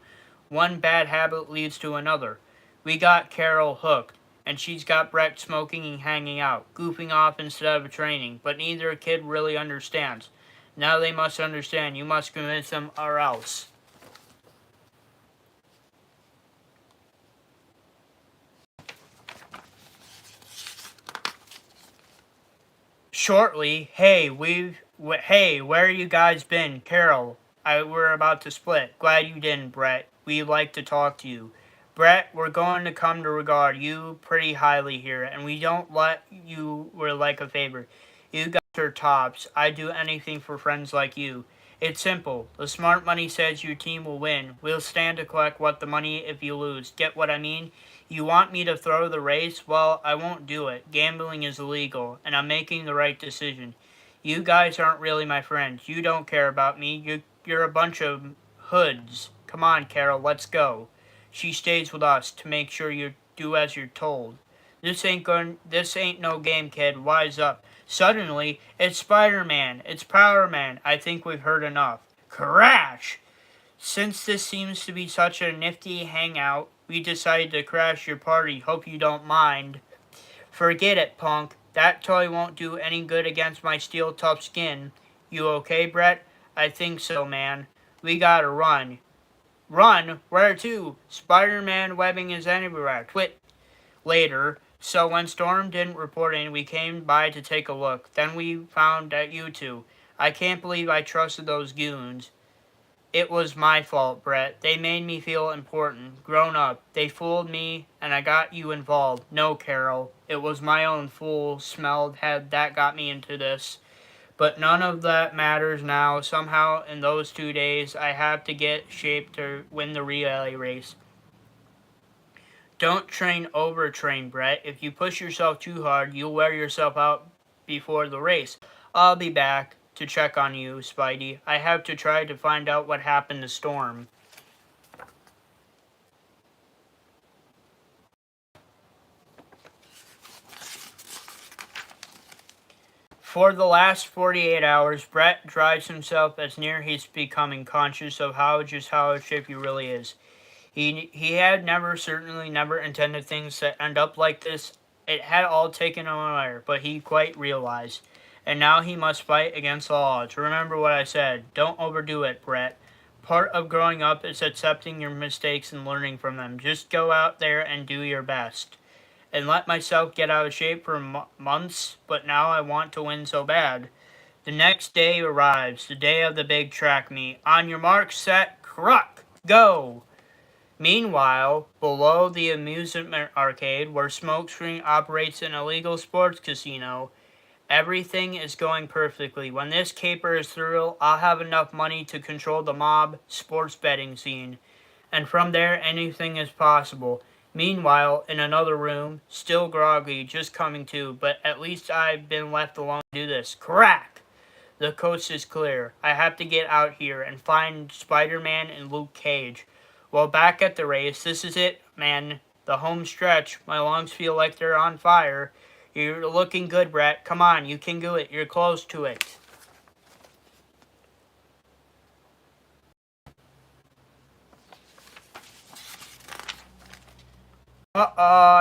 One bad habit leads to another. We got Carol hooked, and she's got Brett smoking and hanging out, goofing off instead of training, but neither kid really understands. Now they must understand. You must convince them or else. Shortly, hey, where you guys been? Carol, we're about to split. Glad you didn't, Brett. We'd like to talk to you. Brett, we're going to come to regard you pretty highly here, and we don't let you we're like a favor. You guys are tops. I'd do anything for friends like you. It's simple. The smart money says your team will win. We'll stand to collect what the money if you lose. Get what I mean? You want me to throw the race? Well, I won't do it. Gambling is illegal, and I'm making the right decision. You guys aren't really my friends. You don't care about me. You're a bunch of hoods. Come on, Carol, let's go. She stays with us to make sure you do as you're told. This ain't no game, kid. Wise up. Suddenly, it's Spider-Man. It's Power Man. I think we've heard enough. Crash! Since this seems to be such a nifty hangout, we decided to crash your party. Hope you don't mind. Forget it, punk. That toy won't do any good against my steel tough skin. You okay, Brett? I think so, man. We gotta run. Run? Where to? Spider-Man webbing is everywhere. Twit. Later. So when Storm didn't report in, we came by to take a look. Then we found that you two. I can't believe I trusted those goons. It was my fault, Brett. They made me feel important, grown up. They fooled me, and I got you involved. No, Carol. It was my own fool-smelled head that got me into this. But none of that matters now. Somehow, in those 2 days, I have to get shape to win the relay race. Don't overtrain, Brett. If you push yourself too hard, you'll wear yourself out before the race. I'll be back to check on you, Spidey. I have to try to find out what happened to Storm. For the last 48 hours, Brett drives himself as near he's becoming conscious of how shape he really is. He had certainly never intended things to end up like this. It had all taken him away, but he quite realized. And now he must fight against the odds. Remember what I said. Don't overdo it, Brett. Part of growing up is accepting your mistakes and learning from them. Just go out there and do your best. And let myself get out of shape for months, but now I want to win so bad. The next day arrives, the day of the big track meet. On your mark, set, cruck, go! Meanwhile, below the amusement arcade, where Smokescreen operates an illegal sports casino, everything is going perfectly. When this caper is through, I'll have enough money to control the mob sports betting scene. And from there, anything is possible. Meanwhile, in another room, still groggy, just coming to, but at least I've been left alone to do this. Crack! The coast is clear. I have to get out here and find Spider-Man and Luke Cage. Well, back at the race, this is it, man. The home stretch. My lungs feel like they're on fire. You're looking good, Brett. Come on, you can do it. You're close to it.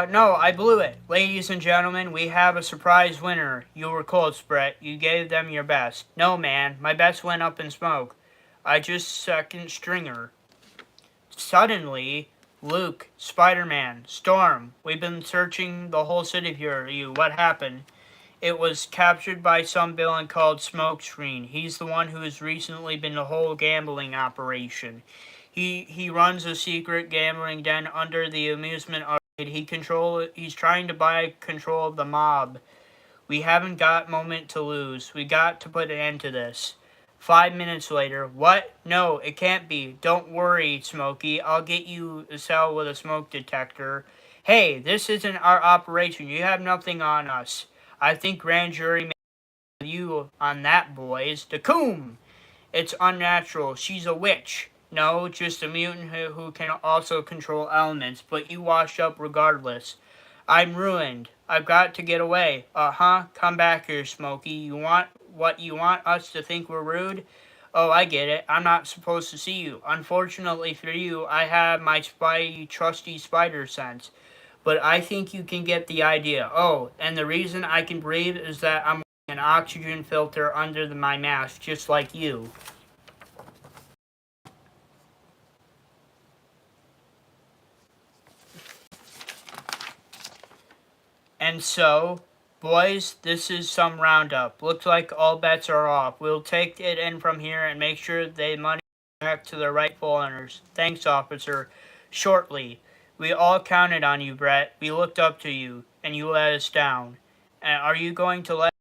No, I blew it. Ladies and gentlemen, we have a surprise winner. You were close, Brett. You gave them your best. No, man, my best went up in smoke. I just second stringer. Suddenly, Luke, Spider-Man, Storm, we've been searching the whole city for you. What happened? It was captured by some villain called Smokescreen. He's the one who has recently been the whole gambling operation. He runs a secret gambling den under the amusement arcade. He's trying to buy control of the mob. We haven't got a moment to lose. We got to put an end to this. 5 minutes later. What? No, it can't be. Don't worry, Smokey. I'll get you a cell with a smoke detector. Hey, this isn't our operation. You have nothing on us. I think grand jury may have you on that, boys. Dacoom! It's unnatural. She's a witch. No, just a mutant who can also control elements, but you washed up regardless. I'm ruined. I've got to get away. Come back here, Smokey. You want us to think we're rude? Oh, I get it. I'm not supposed to see you. Unfortunately for you, I have my trusty spider sense. But I think you can get the idea. Oh, and the reason I can breathe is that I'm wearing an oxygen filter under my mask, just like you. And so, boys, this is some roundup. Looks like all bets are off. We'll take it in from here and make sure they money back to the rightful owners. Thanks, officer. Shortly. We all counted on you, Brett. We looked up to you, and you let us down. And are you going to let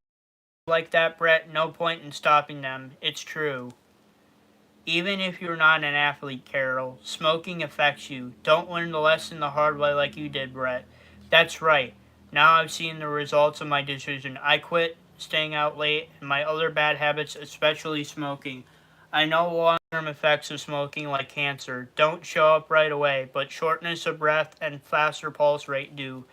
like that, Brett? No point in stopping them. It's true. Even if you're not an athlete, Carol, smoking affects you. Don't learn the lesson the hard way like you did, Brett. That's right. Now I've seen the results of my decision. I quit staying out late and my other bad habits, especially smoking. I know long-term effects of smoking, like cancer, don't show up right away, but shortness of breath and faster pulse rate do.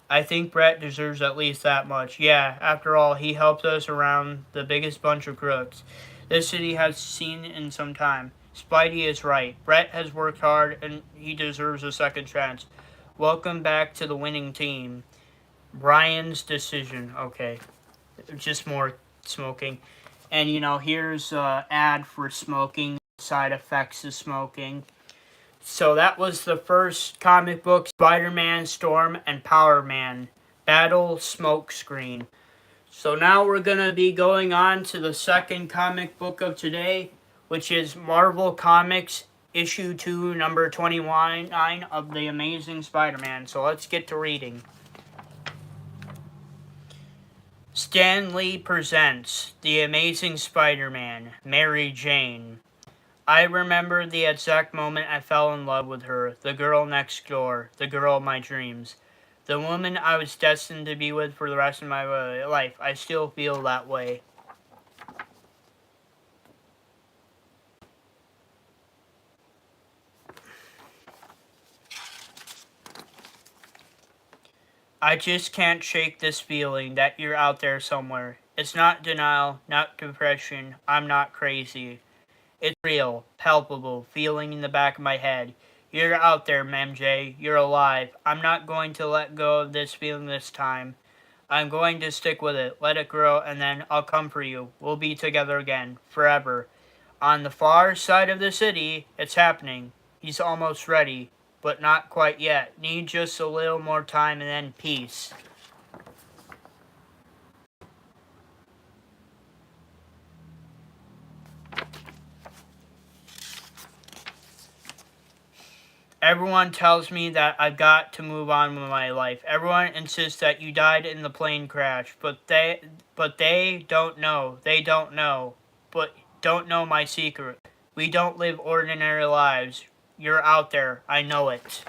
I think Brett deserves at least that much. Yeah, after all, he helped us around the biggest bunch of crooks this city has seen in some time. Spidey is right. Brett has worked hard and he deserves a second chance. Welcome back to the winning team. Brian's decision. Okay, just more smoking. And here's an ad for smoking, side effects of smoking. So that was the first comic book, Spider-Man, Storm, and Power Man. Battle Smokescreen. So now we're going to be going on to the second comic book of today, which is Marvel Comics Issue 2, number 29 of The Amazing Spider-Man. So let's get to reading. Stan Lee presents The Amazing Spider-Man, Mary Jane. I remember the exact moment I fell in love with her, the girl next door, the girl of my dreams. The woman I was destined to be with for the rest of my life. I still feel that way. I just can't shake this feeling that you're out there somewhere. It's not denial, not depression. I'm not crazy. It's real, palpable, feeling in the back of my head. You're out there, MJ. You're alive. I'm not going to let go of this feeling this time. I'm going to stick with it, let it grow, and then I'll come for you. We'll be together again, forever. On the far side of the city, it's happening. He's almost ready, but not quite yet. Need just a little more time and then peace. Everyone tells me that I've got to move on with my life. Everyone insists that you died in the plane crash, but they don't know. They don't know. But don't know my secret. We don't live ordinary lives. You're out there. I know it.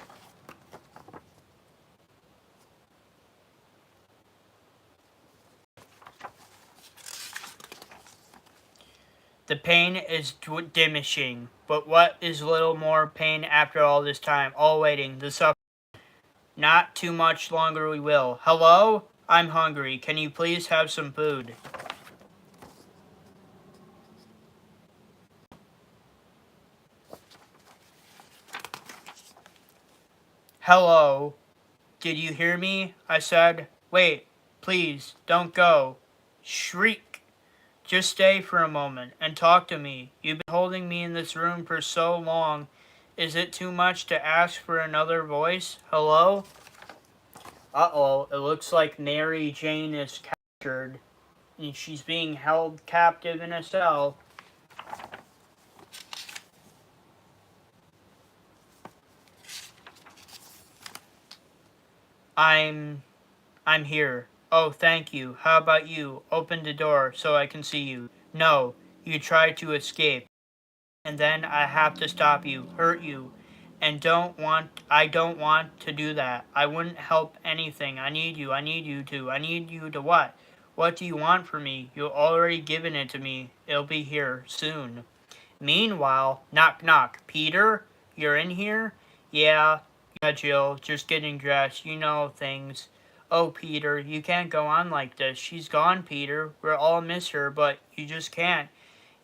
The pain is diminishing, but what is little more pain after all this time? All waiting, the suffering. Not too much longer we will. Hello? I'm hungry. Can you please have some food? Hello? Did you hear me? I said. Wait, please, don't go. Shriek. Just stay for a moment and talk to me. You've been holding me in this room for so long. Is it too much to ask for another voice? Hello? Uh-oh, it looks like Mary Jane is captured, and she's being held captive in a cell. I'm here. Oh, thank you. How about you? Open the door so I can see you. No, you tried to escape, and then I have to stop you, hurt you, and I don't want to do that. I wouldn't help anything. I need you. I need you to what? What do you want from me? You've already given it to me. It'll be here soon. Meanwhile, knock knock. Peter, you're in here? Yeah, yeah, Jill, just getting dressed. You know things. Oh, Peter, you can't go on like this. She's gone, Peter. We'll all miss her, but you just can't.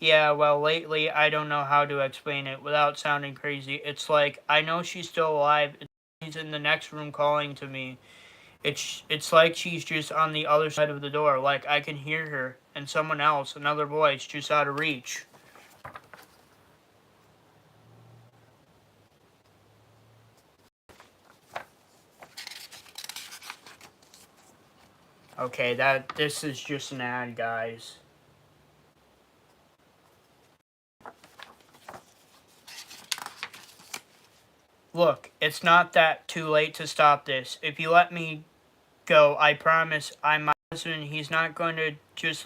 Yeah, well, lately, I don't know how to explain it without sounding crazy. It's like, I know she's still alive. She's in the next room calling to me. It's like she's just on the other side of the door. Like, I can hear her. And someone else, another voice, just out of reach. Okay, this is just an ad, guys. Look, it's not that too late to stop this. If you let me go, I promise I'm my husband. He's not going to just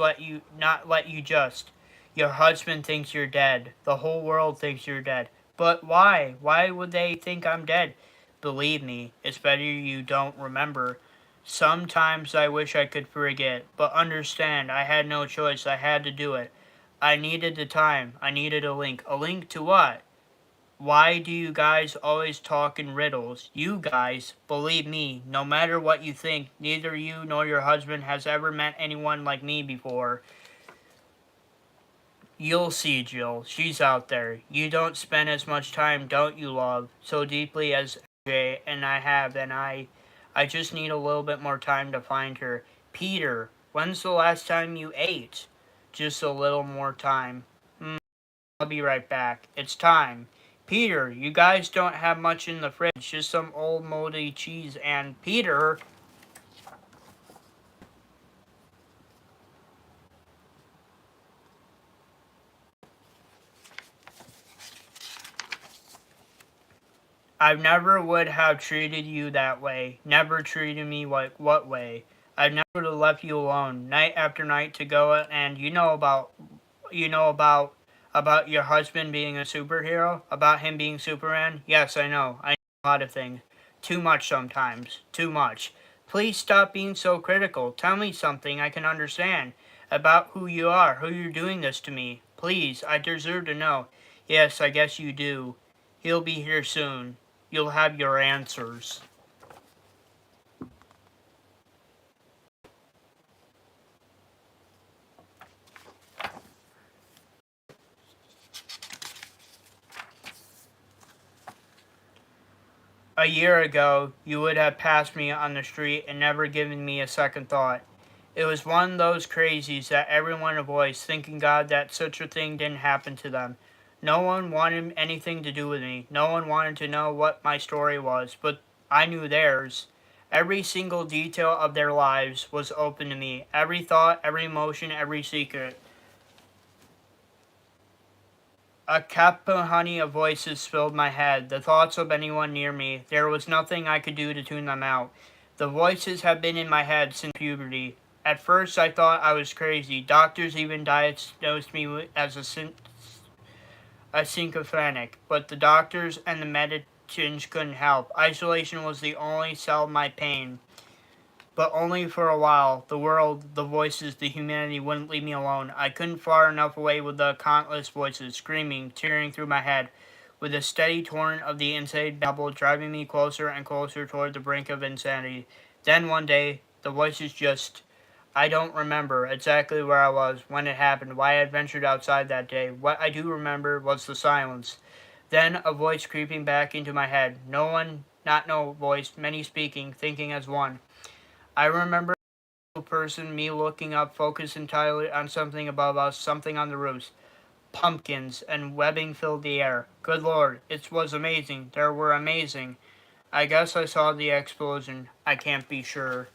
not let you just. Your husband thinks you're dead. The whole world thinks you're dead. But why? Why would they think I'm dead? Believe me, it's better you don't remember. Sometimes I wish I could forget, but understand, I had no choice. I had to do it. I needed the time. I needed a link. A link to what? Why do you guys always talk in riddles? You guys, believe me, no matter what you think, neither you nor your husband has ever met anyone like me before. You'll see, Jill. She's out there. You don't spend as much time, don't you, love, so deeply as Jay and I have, and I just need a little bit more time to find her. Peter, when's the last time you ate? Just a little more time. I'll be right back. It's time. Peter, you guys don't have much in the fridge, just some old moldy cheese, and Peter... I never would have treated you that way. Never treated me like what way? I never would have left you alone, night after night to go and you know about your husband being a superhero? About him being Superman? Yes, I know. I know a lot of things. Too much sometimes. Too much. Please stop being so critical. Tell me something I can understand. About who you are, who you're doing this to me. Please, I deserve to know. Yes, I guess you do. He'll be here soon. You'll have your answers. A year ago, you would have passed me on the street and never given me a second thought. It was one of those crazies that everyone avoids, thanking God that such a thing didn't happen to them. No one wanted anything to do with me. No one wanted to know what my story was, but I knew theirs. Every single detail of their lives was open to me. Every thought, every emotion, every secret. A cacophony of voices filled my head, the thoughts of anyone near me. There was nothing I could do to tune them out. The voices had been in my head since puberty. At first I thought I was crazy. Doctors even diagnosed me as a schizophrenic, but the doctors and the medicines couldn't help. Isolation was the only solve my pain. But only for a while. The world, the voices, the humanity wouldn't leave me alone. I couldn't far enough away with the countless voices, screaming, tearing through my head, with a steady torrent of the insane babble driving me closer and closer toward the brink of insanity. Then one day, the voices just... I don't remember exactly where I was, when it happened, why I had ventured outside that day. What I do remember was the silence. Then a voice creeping back into my head. No one, not no voice, many speaking, thinking as one. I remember a person, me looking up, focused entirely on something above us, something on the roofs. Pumpkins and webbing filled the air. Good Lord, it was amazing. They were amazing. I guess I saw the explosion. I can't be sure.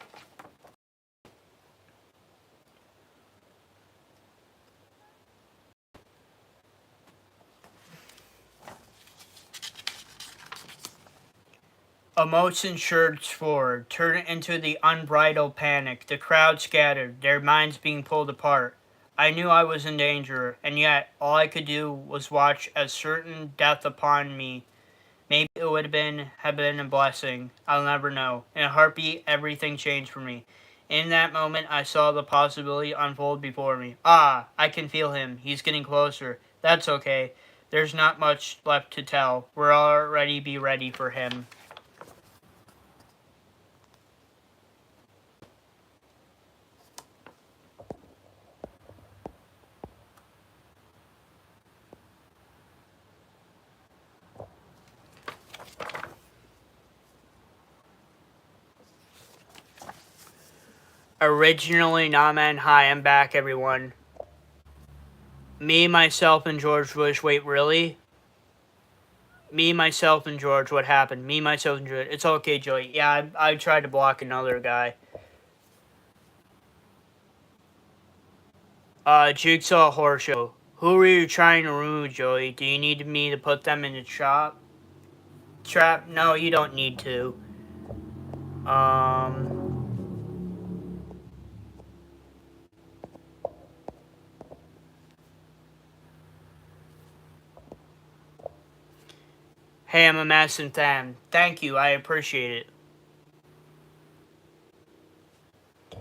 Emotion surged forward, turned into the unbridled panic. The crowd scattered, their minds being pulled apart. I knew I was in danger, and yet all I could do was watch as certain death upon me. Maybe it would have been a blessing. I'll never know. In a heartbeat, everything changed for me. In that moment, I saw the possibility unfold before me. Ah, I can feel him. He's getting closer. That's okay. There's not much left to tell. We're already be ready for him. Originally, Naman, hi, I'm back, everyone. Me, myself, and George Bush. Wait, really? Me, myself, and George. What happened? Me, myself, and George. It's okay, Joey. Yeah, I tried to block another guy. Jigsaw Horror Show. Who are you trying to remove, Joey? Do you need me to put them in the trap? No, you don't need to. Hey, I'm a Madison fan. Thank you, I appreciate it.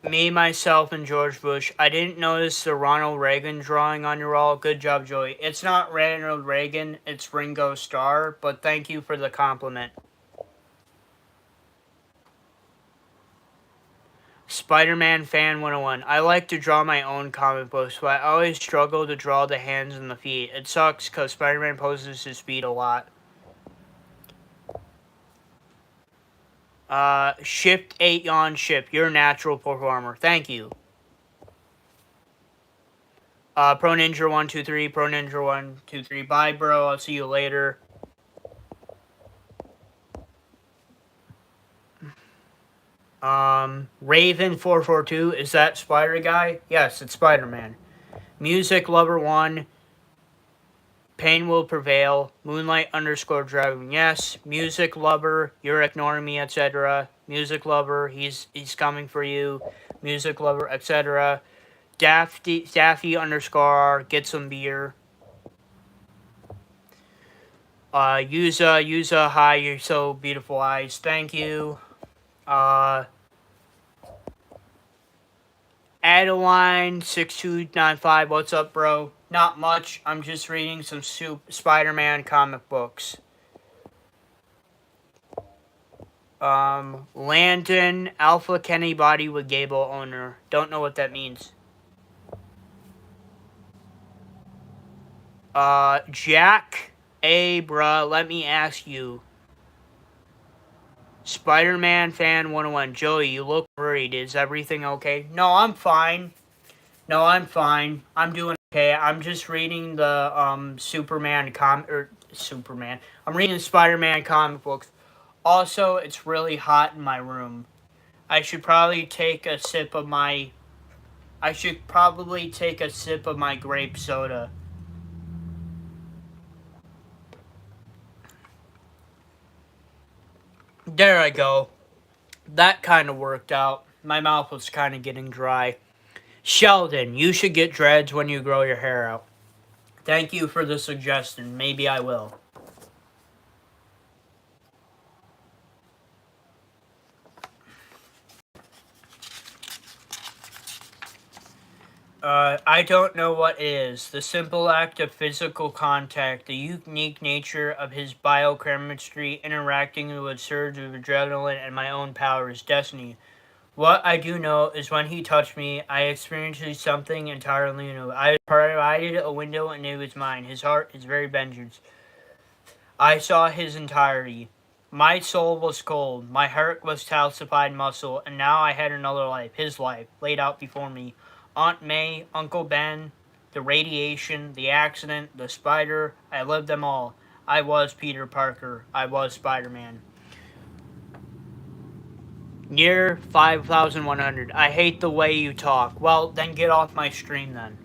Me, myself, and George Bush. I didn't notice the Ronald Reagan drawing on your wall. Good job, Joey. It's not Ronald Reagan, it's Ringo Starr, but thank you for the compliment. Spider-Man Fan 101. I like to draw my own comic books, but I always struggle to draw the hands and the feet. It sucks because Spider-Man poses his feet a lot. Shift 8 Yawn Ship. You're a natural performer. Thank you. Pro Ninja 123. Pro Ninja 123. Bye, bro. I'll see you later. Raven 442. Is that Spider Guy? Yes, it's Spider-Man. Music Lover 1. Pain Will Prevail. Moonlight _ driving. Yes. Music Lover. You're ignoring me, etc. Music Lover. He's coming for you. Music Lover, etc. Daffy _ get some beer. Yuza, hi, you're so beautiful eyes. Thank you. Adeline6295, what's up, bro? Not much. I'm just reading some Spider-Man comic books. Landon Alpha Kenny Body with Gable owner. Don't know what that means. Jack. Hey, bruh, let me ask you. Spider-Man Fan 101. Joey, you look worried. Is everything okay? No, I'm fine. I'm doing okay. I'm just reading the, Superman. I'm reading Spider-Man comic books. Also, it's really hot in my room. I should probably take a sip of my grape soda. There I go. That kind of worked out. My mouth was kind of getting dry. Sheldon, you should get dreads when you grow your hair out. Thank you for the suggestion. Maybe I will. I don't know what is. The simple act of physical contact, the unique nature of his biochemistry interacting with a surge of adrenaline and my own powers, destiny. What I do know is when he touched me, I experienced something entirely new. I provided a window and it was mine. His heart is very vengeance. I saw his entirety. My soul was cold, my heart was calcified muscle, and now I had another life, his life, laid out before me. Aunt May, Uncle Ben, the radiation, the accident, the spider, I lived them all. I was Peter Parker. I was Spider-Man. Year 5100. I hate the way you talk. Well, then get off my stream then.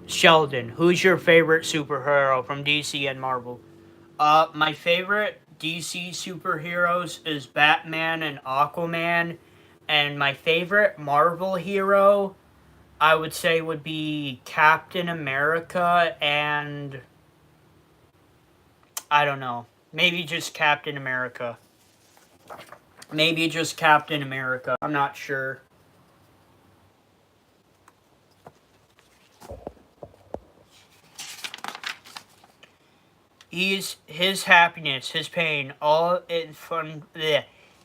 Sheldon, who's your favorite superhero from DC and Marvel? My favorite DC superheroes is Batman and Aquaman, and my favorite Marvel hero, I would say, would be Captain America, and I don't know, maybe just Captain America. Maybe just Captain America. I'm not sure. His happiness, his pain, all it from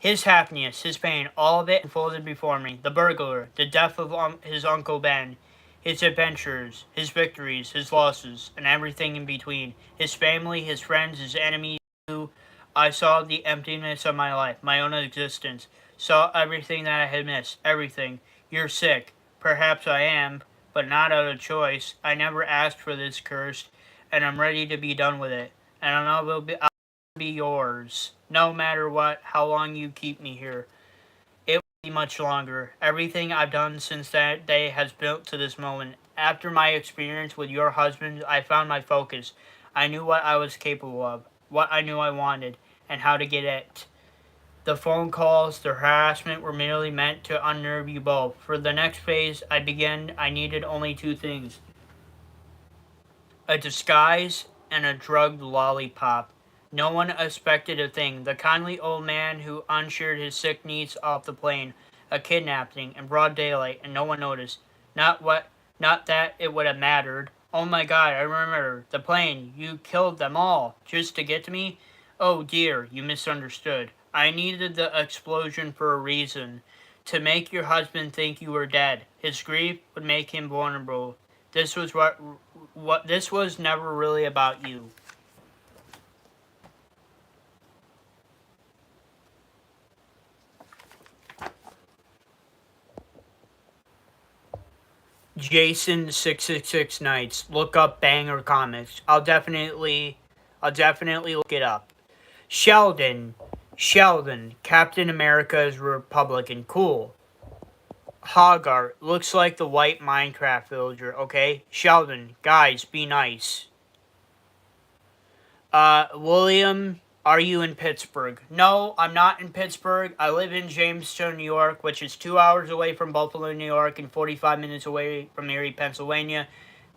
his happiness, his pain, all of it unfolded before me. The burglar, the death of his Uncle Ben, his adventures, his victories, his losses, and everything in between. His family, his friends, his enemies. I saw the emptiness of my life, my own existence. Saw everything that I had missed. Everything. You're sick. Perhaps I am, but not out of choice. I never asked for this curse, and I'm ready to be done with it. And I'll be yours, no matter what, how long you keep me here. It won't be much longer. Everything I've done since that day has built to this moment. After my experience with your husband, I found my focus. I knew what I was capable of, what I knew I wanted, and how to get it. The phone calls, the harassment were merely meant to unnerve you both. For the next phase I needed only two things: a disguise and a drugged lollipop. No one expected a thing. The kindly old man who unsheared his sick niece off the plane. A kidnapping in broad daylight, and no one noticed. Not that it would have mattered. Oh my god, I remember. The plane. You killed them all. Just to get to me? Oh dear, you misunderstood. I needed the explosion for a reason. To make your husband think you were dead. His grief would make him vulnerable. This was what this was never really about you. Jason 666 Nights. Look up Banger Comics. I'll definitely look it up. Sheldon. Sheldon. Captain America is Republican. Cool. Hogarth. Looks like the white Minecraft villager. Okay. Sheldon. Guys, be nice. William, are you in Pittsburgh? No, I'm not in Pittsburgh. I live in Jamestown, New York, which is 2 hours away from Buffalo, New York, and 45 minutes away from Erie, Pennsylvania.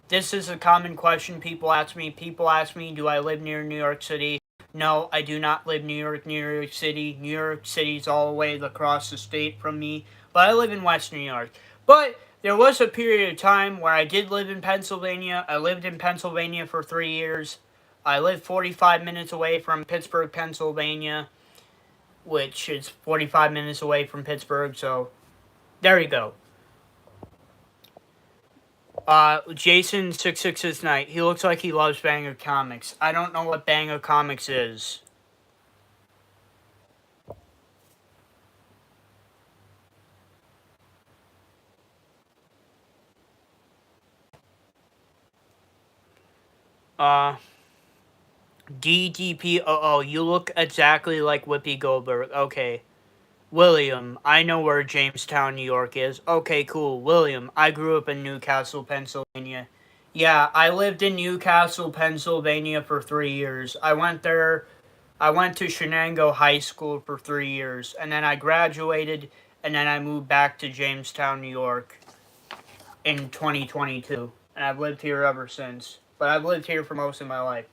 This is a common question people ask me. People ask me, do I live near New York City? No, I do not live New York City. New York City's all the way across the state from me, but I live in Western New York. But there was a period of time where I did live in Pennsylvania. I lived in Pennsylvania for 3 years. I live 45 minutes away from Pittsburgh, Pennsylvania, which is 45 minutes away from Pittsburgh, so there you go. Jason 666 Night. He looks like he loves Banger Comics. I don't know what Banger Comics is. Uh, DDPOO. You look exactly like Whoopi Goldberg. Okay. William, I know where Jamestown, New York is. Okay, cool. William, I grew up in Newcastle, Pennsylvania. Yeah, I lived in Newcastle, Pennsylvania for 3 years. I went to Shenango High School for 3 years, and then I graduated, and then I moved back to Jamestown, New York in 2022. And I've lived here ever since. But I've lived here for most of my life.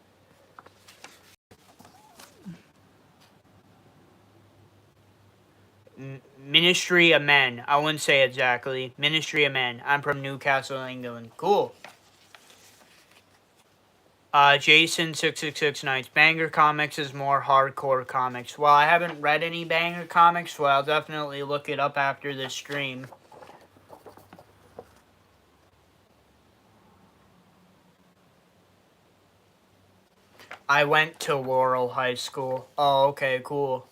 Ministry of Men. I wouldn't say exactly. Ministry of Men. I'm from Newcastle, England. Cool. Jason666 Nights. Banger Comics is more hardcore comics. Well, I haven't read any Banger Comics, so I'll definitely look it up after this stream. I went to Laurel High School. Oh, okay, cool.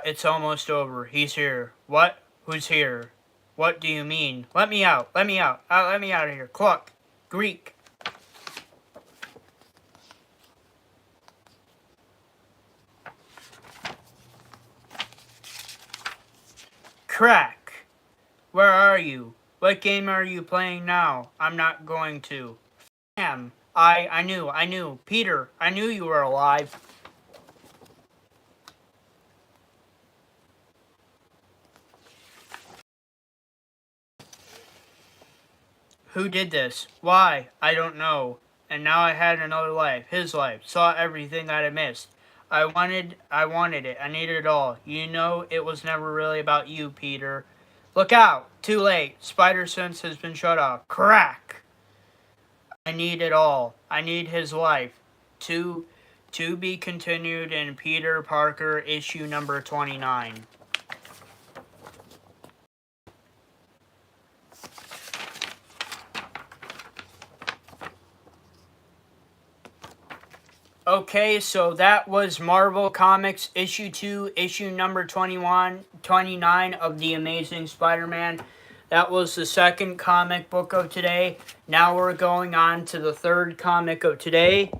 It's almost over. He's here. What? Who's here? What do you mean? Let me out. Let me out. Let me out of here. Cluck. Greek. Crack. Where are you? What game are you playing now? I'm not going to. Damn. I knew. Peter, I knew you were alive. Who did this? Why? I don't know. And now I had another life. His life. Saw everything that I missed. I wanted it. I needed it all. You know, it was never really about you, Peter. Look out! Too late. Spider sense has been shut off. Crack! I need it all. I need his life. To be continued in Peter Parker issue number 29. Okay, so that was Marvel Comics issue 2, issue number 29 of The Amazing Spider-Man. That was the second comic book of today. Now we're going on to the third comic of today,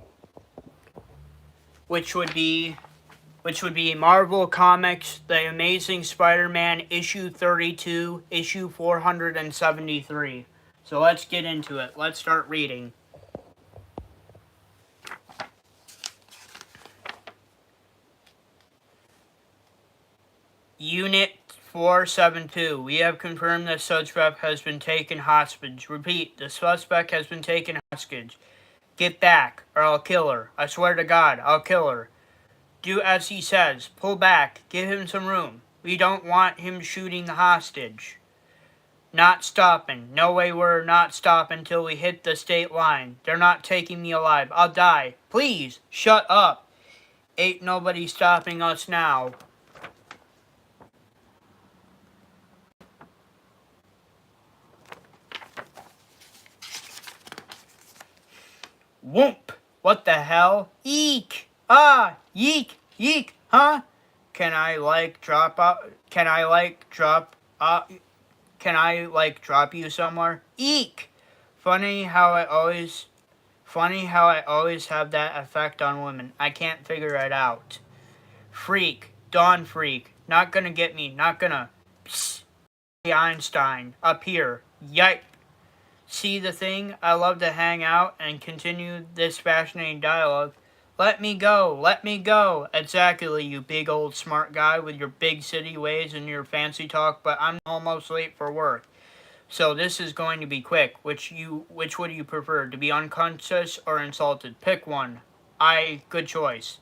which would be Marvel Comics The Amazing Spider-Man issue 32, issue 473. So let's get into it. Let's start reading. Unit 472. We have confirmed that suspect has been taken hostage. Repeat, the suspect has been taken hostage. Get back, or I'll kill her. I swear to God, I'll kill her. Do as he says. Pull back. Give him some room. We don't want him shooting the hostage. Not stopping. No way we're not stopping until we hit the state line. They're not taking me alive. I'll die. Please, shut up. Ain't nobody stopping us now. Whoomp! What the hell? Eek! Ah! Yeek! Yeek! Huh? Can I drop you somewhere? Eek! Funny how I always have that effect on women. I can't figure it out. Freak. Dawn freak. Not gonna get me. Not gonna. Psst. Einstein. Up here. Yipe. See the thing? I love to hang out and continue this fascinating dialogue. Let me go, let me go. Exactly, you big old smart guy with your big city ways and your fancy talk, but I'm almost late for work. So this is going to be quick. Which would you prefer, to be unconscious or insulted? Pick one. Good choice.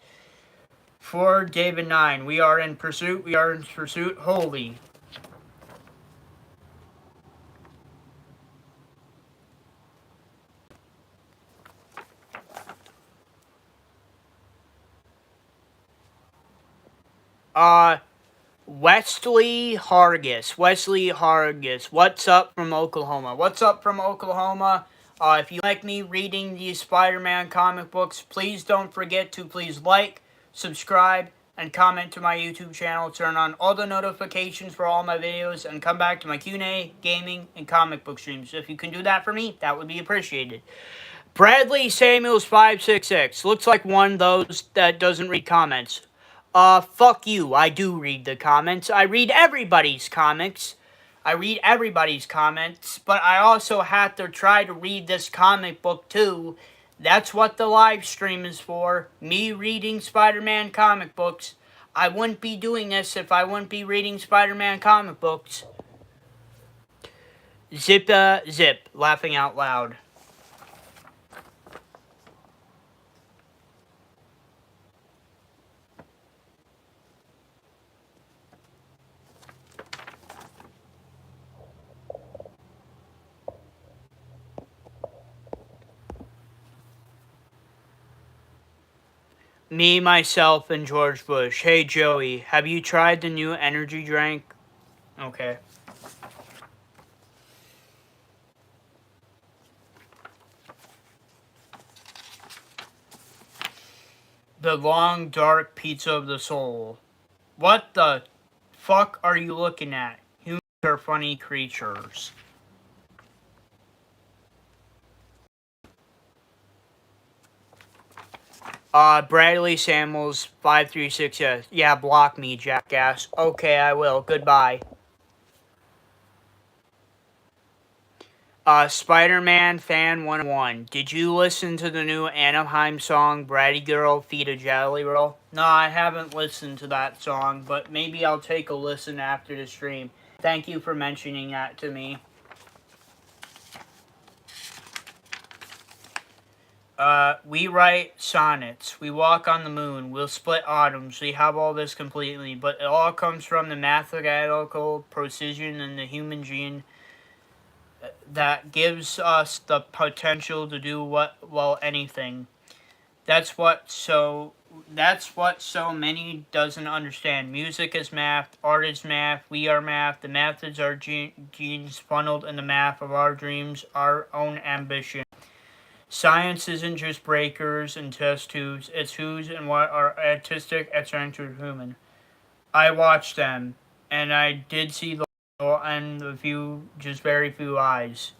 For David 9, we are in pursuit, Holy. Wesley Hargis. What's up from Oklahoma? If you like me reading these Spider-Man comic books, please don't forget to like, subscribe, and comment to my YouTube channel. Turn on all the notifications for all my videos, and come back to my Q&A, gaming, and comic book streams. If you can do that for me, that would be appreciated. Bradley Samuels 566. Looks like one of those that doesn't read comments. Fuck you. I do read the comments. I read everybody's comments. but I also have to try to read this comic book too. That's what the live stream is for. Me reading Spider-Man comic books. I wouldn't be doing this if I wouldn't be reading Spider-Man comic books. Zip, laughing out loud. Me, myself, and George Bush. Hey, Joey, have you tried the new energy drink? Okay. The long, dark pizza of the soul. What the fuck are you looking at? Humans are funny creatures. Bradley Samuels, 536, yes. Yeah, block me, jackass. Okay, I will. Goodbye. Spider-Man Fan 101. Did you listen to the new Anaheim song, Bratty Girl, Feed a Jelly Roll? No, I haven't listened to that song, but maybe I'll take a listen after the stream. Thank you for mentioning that to me. We write sonnets. We walk on the moon. We'll split autumns. We have all this completely, but it all comes from the mathematical precision in the human gene that gives us the potential to do anything. That's what so many doesn't understand. Music is math, art is math, we are math. The math is our genes funneled in the math of our dreams, our own ambition. Science isn't just breakers and test tubes, it's who's and what are artistic, eccentric human. I watched them, and I did see the and the few, just very few eyes.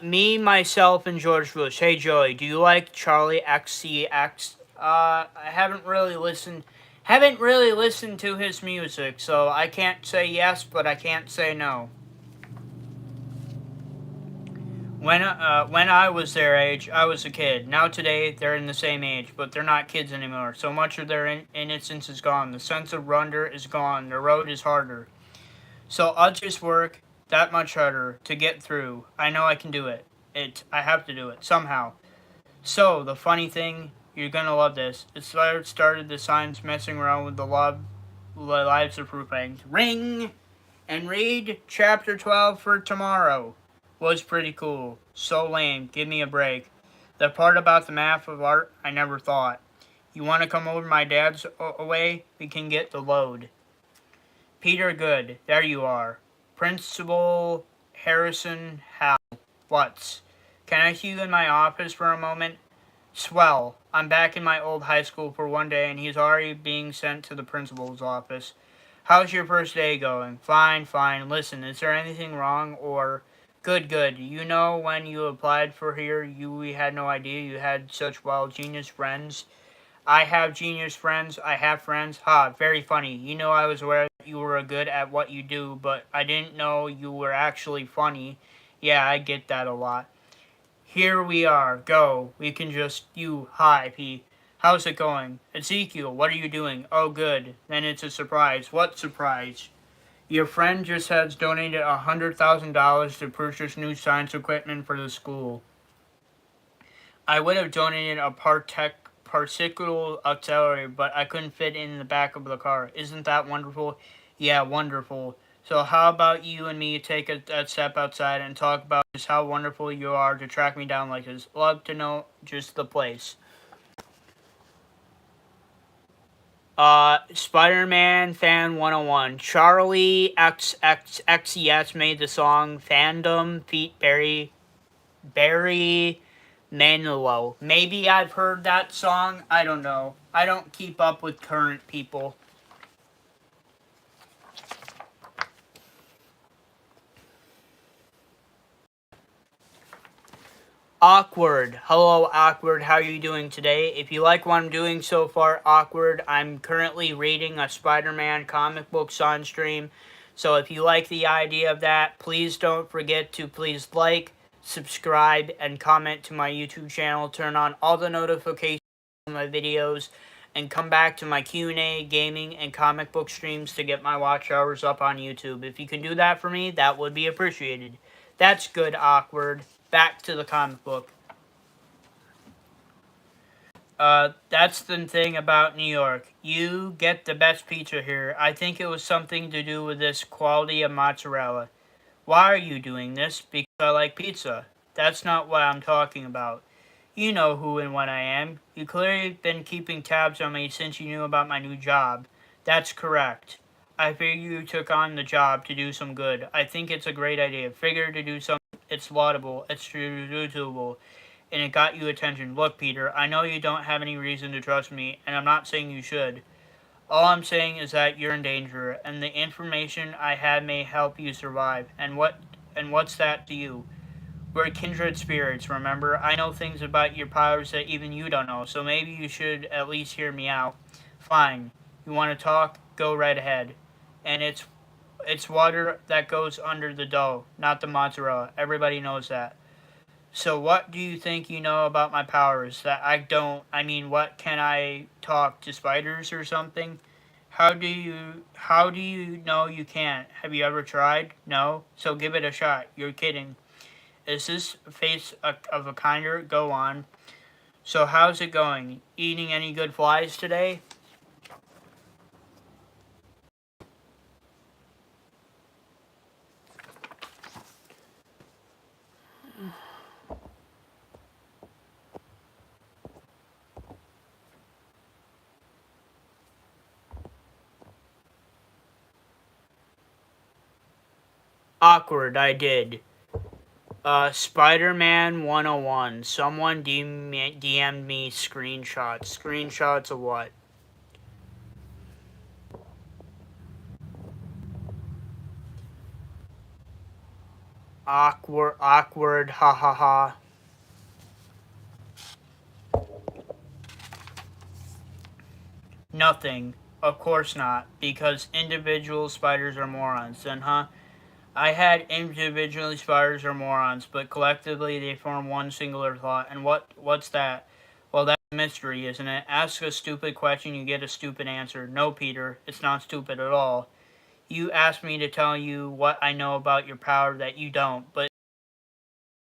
Me, myself, and George Bush. Hey, Joey, do you like Charlie XCX? I haven't really listened to his music, so I can't say yes, but I can't say no. When I was their age, I was a kid. Now today, they're in the same age, but they're not kids anymore. So much of their innocence is gone. The sense of wonder is gone. The road is harder. So I'll just work that much harder to get through. I know I can do it. I have to do it somehow. So the funny thing, you're gonna love this. It started the signs messing around with the lives of proof things. Ring and read chapter 12 for tomorrow. Was pretty cool. So lame. Give me a break. The part about the math of art, I never thought. You want to come over my dad's away? We can get the load. Peter Good, there you are. Principal Harrison Howe. What's? Can I see you in my office for a moment? Swell. I'm back in my old high school for one day and he's already being sent to the principal's office. How's your first day going? Fine, fine. Listen, is there anything wrong or... Good. You know when you applied for here, we had no idea you had such wild genius friends. I have genius friends. I have friends. Ha, very funny. You know I was aware that you were good at what you do, but I didn't know you were actually funny. Yeah, I get that a lot. Here we are. Go. We can just... Hi, P. How's it going? Ezekiel, what are you doing? Oh, good. Then it's a surprise. What surprise? Your friend just has donated $100,000 to purchase new science equipment for the school. I would have donated a particle accelerator, but I couldn't fit in the back of the car. Isn't that wonderful? Yeah, wonderful. So how about you and me take a step outside and talk about just how wonderful you are to track me down like this. Love to know just the place. Spider-Man Fan 101. Charlie XXXES made the song Fandom feat Barry Manilow. Maybe I've heard that song. I don't know. I don't keep up with current people. Awkward. Hello, Awkward. How are you doing today? If you like what I'm doing so far, Awkward, I'm currently reading a Spider-Man comic book on stream. So if you like the idea of that, please don't forget to please like, subscribe, and comment to my YouTube channel. Turn on all the notifications on my videos, and come back to my Q&A, gaming, and comic book streams to get my watch hours up on YouTube. If you can do that for me, that would be appreciated. That's good, Awkward. Back to the comic book. That's the thing about New York. You get the best pizza here. I think it was something to do with this quality of mozzarella. Why are you doing this? Because I like pizza. That's not what I'm talking about. You know who and what I am. You clearly been keeping tabs on me since you knew about my new job. That's correct. I figure you took on the job to do some good. I think it's a great idea. Figure to do something. It's laudable. It's doable. And it got you attention. Look, Peter, I know you don't have any reason to trust me, and I'm not saying you should. All I'm saying is that you're in danger, and the information I have may help you survive. And what's that to you? We're kindred spirits, remember? I know things about your powers that even you don't know, so maybe you should at least hear me out. Fine. You want to talk? Go right ahead. And it's water that goes under the dough, not the mozzarella. Everybody knows that. So what do you think you know about my powers that I don't? I mean, what can I talk to spiders or something? How do you know you can't? Have you ever tried? No. So give it a shot. You're kidding. Is this face of a kinder? Go on. So how's it going? Eating any good flies today? Awkward, I did. Spider-Man 101. Someone DM'd me screenshots. Screenshots of what? Awkward, ha ha ha. Nothing. Of course not, because individual spiders are morons, then, huh? I had individually spiders are morons, but collectively they form one singular thought. And what's that? Well, that's a mystery, isn't it? Ask a stupid question, you get a stupid answer. No, Peter, it's not stupid at all. You asked me to tell you what I know about your power that you don't, but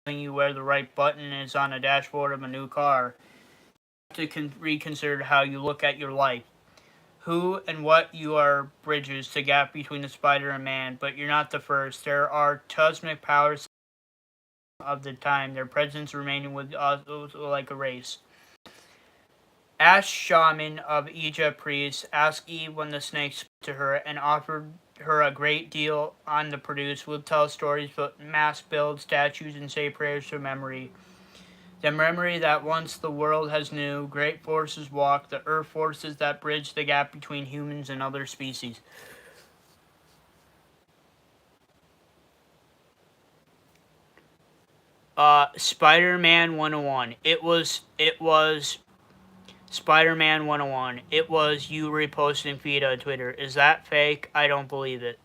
telling you where the right button is on a dashboard of a new car. You have to reconsider how you look at your life. Who and what you are bridges the gap between the spider and man, but you're not the first. There are cosmic powers of the time, their presence remaining with us like a race. Ash shaman of Egypt priest asked Eve when the snake spoke to her and offered her a great deal on the produce. We'll tell stories, but mass build statues and say prayers to memory. The memory that once the world has knew, great forces walk, the earth forces that bridge the gap between humans and other species. Spider-Man 101. It was Spider-Man 101. It was you reposting feed on Twitter. Is that fake? I don't believe it.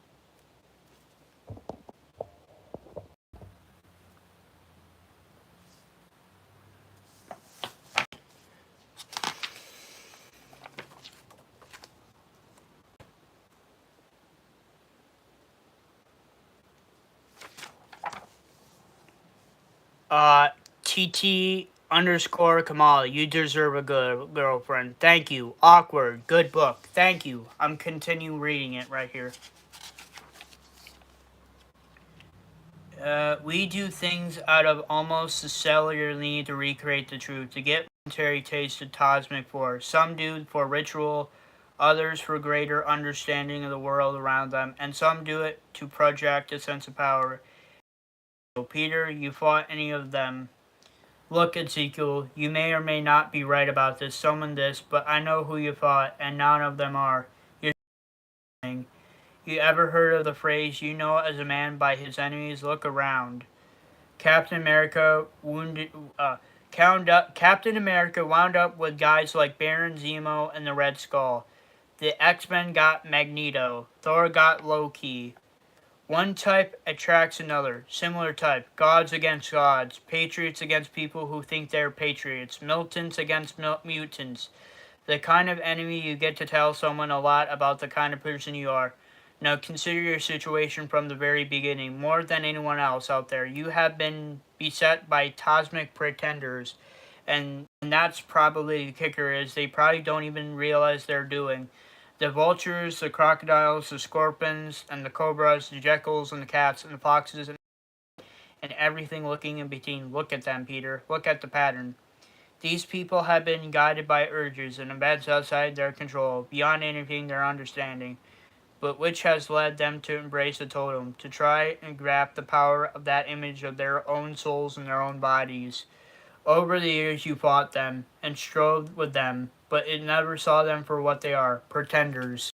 Uh, TT underscore Kamal. You deserve a good girlfriend. Thank you. Awkward. Good book. Thank you. I'm continuing reading it right here. We do things out of almost a cellular need to recreate the truth, to get momentary taste of cosmic force. Some do for ritual, others for greater understanding of the world around them, and some do it to project a sense of power. So, Peter, you fought any of them. Look, Ezekiel, you may or may not be right about this, someone this, but I know who you fought, and none of them are. You're saying. You ever heard of the phrase, you know as a man by his enemies? Look around. Captain America wounded. Captain America wound up with guys like Baron Zemo and the Red Skull. The X-Men got Magneto. Thor got Loki. One type attracts another. Similar type. Gods against gods. Patriots against people who think they're patriots. Militants against mutants. The kind of enemy you get to tell someone a lot about the kind of person you are. Now consider your situation from the very beginning. More than anyone else out there, you have been beset by cosmic pretenders, and that's probably the kicker is they probably don't even realize they're doing. The vultures, the crocodiles, the scorpions, and the cobras, the jackals, and the cats, and the foxes, and everything looking in between. Look at them, Peter. Look at the pattern. These people have been guided by urges and events outside their control, beyond anything their understanding, but which has led them to embrace a totem, to try and grasp the power of that image of their own souls and their own bodies. Over the years you fought them, and strove with them, but it never saw them for what they are, pretenders.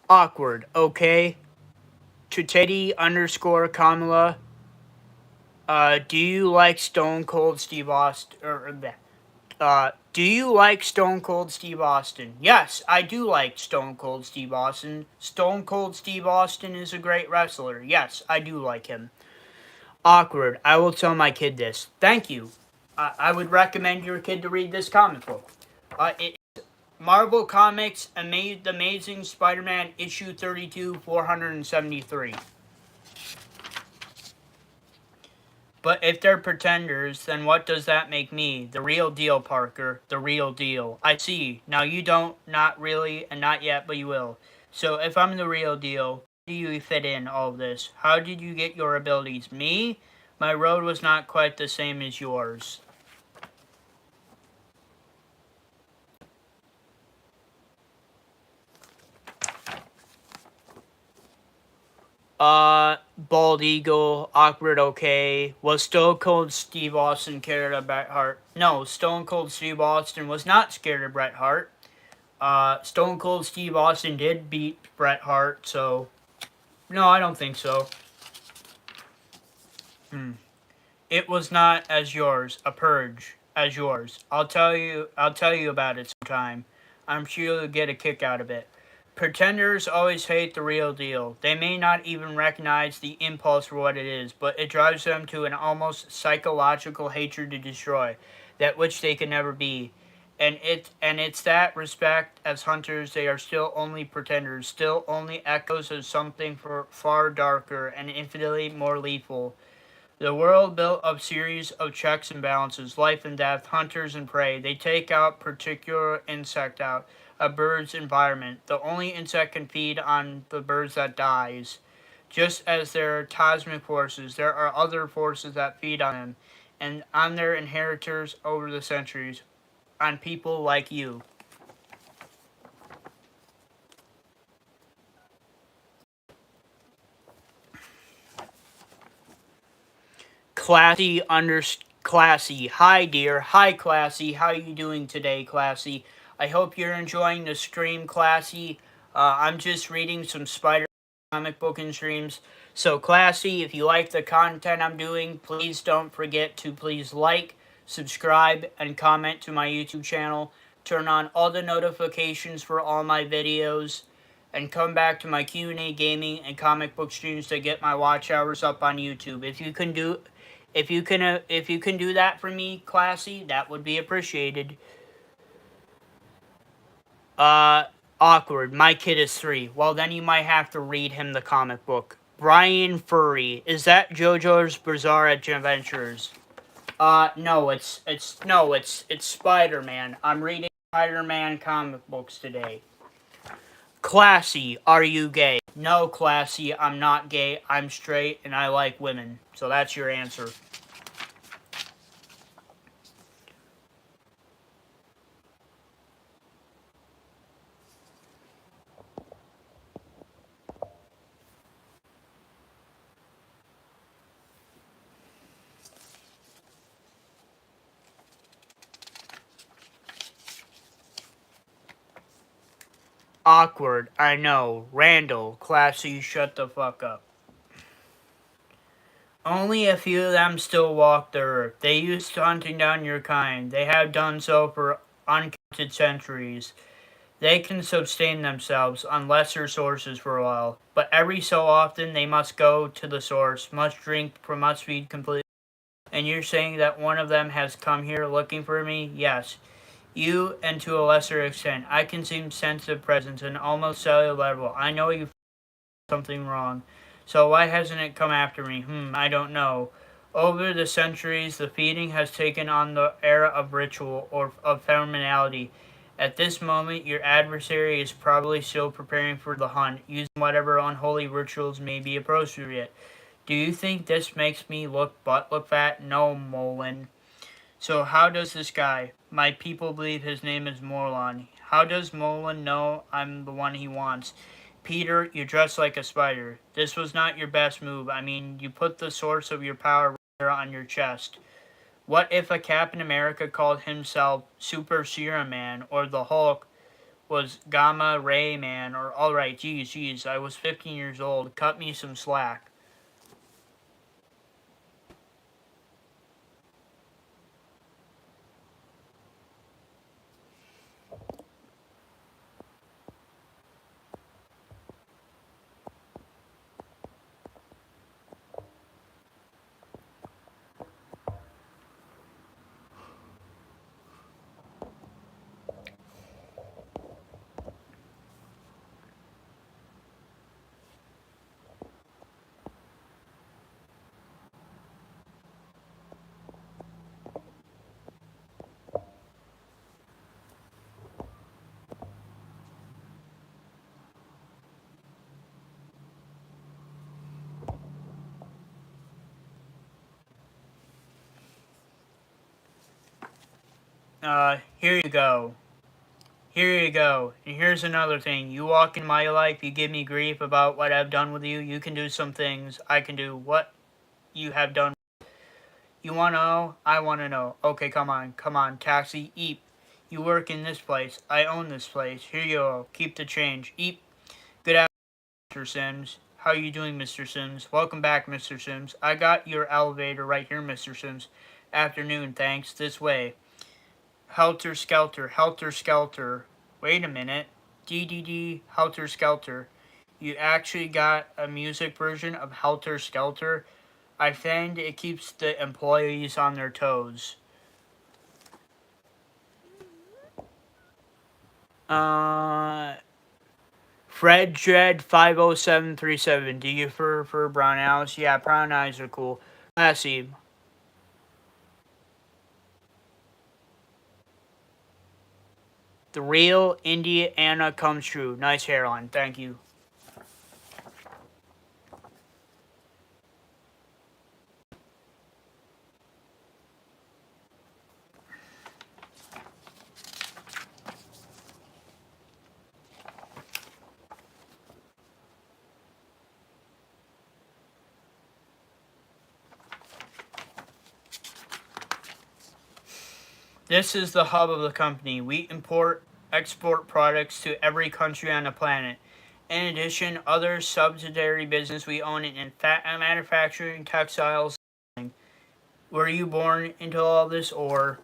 Awkward, okay? To Teddy underscore Kamala, do you like Stone Cold Steve Austin? Do you like Stone Cold Steve Austin? Yes, I do like Stone Cold Steve Austin. Stone Cold Steve Austin is a great wrestler. Yes, I do like him. Awkward. I will tell my kid this. Thank you. I would recommend your kid to read this comic book. It's Marvel Comics The Amazing Spider-Man issue 32, 473. But if they're pretenders, then what does that make me? The real deal, Parker. The real deal. I see. Now you don't, not really, and not yet, but you will. So if I'm the real deal, how do you fit in all of this? How did you get your abilities? Me? My road was not quite the same as yours. Bald Eagle, Awkward okay. Was Stone Cold Steve Austin scared of Bret Hart? No, Stone Cold Steve Austin was not scared of Bret Hart. Stone Cold Steve Austin did beat Bret Hart, so... No, I don't think so. It was not as yours, a purge, as yours. I'll tell you about it sometime. I'm sure you'll get a kick out of it. Pretenders always hate the real deal. They may not even recognize the impulse for what it is, but it drives them to an almost psychological hatred to destroy that which they can never be. And it's that respect as hunters they are still only pretenders, still only echoes of something far darker and infinitely more lethal. The world built of series of checks and balances, life and death, hunters and prey. They take out particular insect out, a bird's environment. The only insect can feed on the birds that dies. Just as there are cosmic forces, there are other forces that feed on them, and on their inheritors over the centuries, on people like you. Classy. Hi dear. Hi Classy. How are you doing today, Classy? I hope you're enjoying the stream, Classy. I'm just reading some Spider comic book and streams. So Classy, if you like the content I'm doing, please don't forget to please like, subscribe, and comment to my YouTube channel. Turn on all the notifications for all my videos, and come back to my Q&A gaming and comic book streams to get my watch hours up on YouTube. If you can do that for me, Classy, that would be appreciated. Awkward. My kid is 3. Well, then you might have to read him the comic book. Brian Furry. Is that JoJo's Bizarre Adventures? No, it's Spider-Man. I'm reading Spider-Man comic books today. Classy, are you gay? No, Classy, I'm not gay. I'm straight and I like women. So that's your answer. Awkward, I know. Randall, Classy, shut the fuck up. Only a few of them still walk the earth. They used to hunting down your kind. They have done so for uncounted centuries. They can sustain themselves on lesser sources for a while, but every so often they must go to the source, must drink, must feed completely. And you're saying that one of them has come here looking for me? Yes. You, and to a lesser extent. I can seem sensitive presence and almost cellular level. I know you something wrong. So why hasn't it come after me? I don't know. Over the centuries, the feeding has taken on the era of ritual or of formality, At this moment, your adversary is probably still preparing for the hunt, using whatever unholy rituals may be appropriate. Do you think this makes me look fat? No, Molin. So how does this guy? My people believe his name is Morlon. How does Molin know I'm the one he wants? Peter, you dress like a spider. This was not your best move. I mean, you put the source of your power right there on your chest. What if a Captain America called himself Super Serum Man, or the Hulk was Gamma Ray Man, or alright, geez, I was 15 years old. Cut me some slack. Here you go. Here you go. And here's another thing. You walk in my life, you give me grief about what I've done with you. You can do some things. I can do what you have done. You want to know? I want to know. Okay, come on. Taxi, eat. You work in this place. I own this place. Here you go. Keep the change. Eat. Good afternoon, Mr. Sims. How are you doing, Mr. Sims? Welcome back, Mr. Sims. I got your elevator right here, Mr. Sims. Afternoon, thanks. This way. Helter Skelter, Helter Skelter. Wait a minute. DDD, Helter Skelter. You actually got a music version of Helter Skelter? I find it keeps the employees on their toes. Fred Dread 50737. Do you prefer brown eyes? Yeah, brown eyes are cool. Classy. The real Indiana comes true. Nice hairline. Thank you. This is the hub of the company. We export products to every country on the planet. In addition, other subsidiary business we own in manufacturing, textiles. Were you born into all this, or?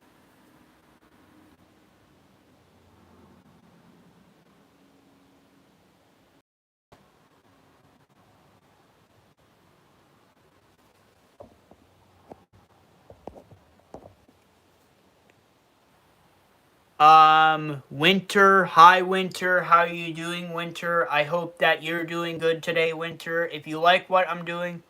Winter, hi Winter, how are you doing, Winter? I hope that you're doing good today, Winter. If you like what I'm doing,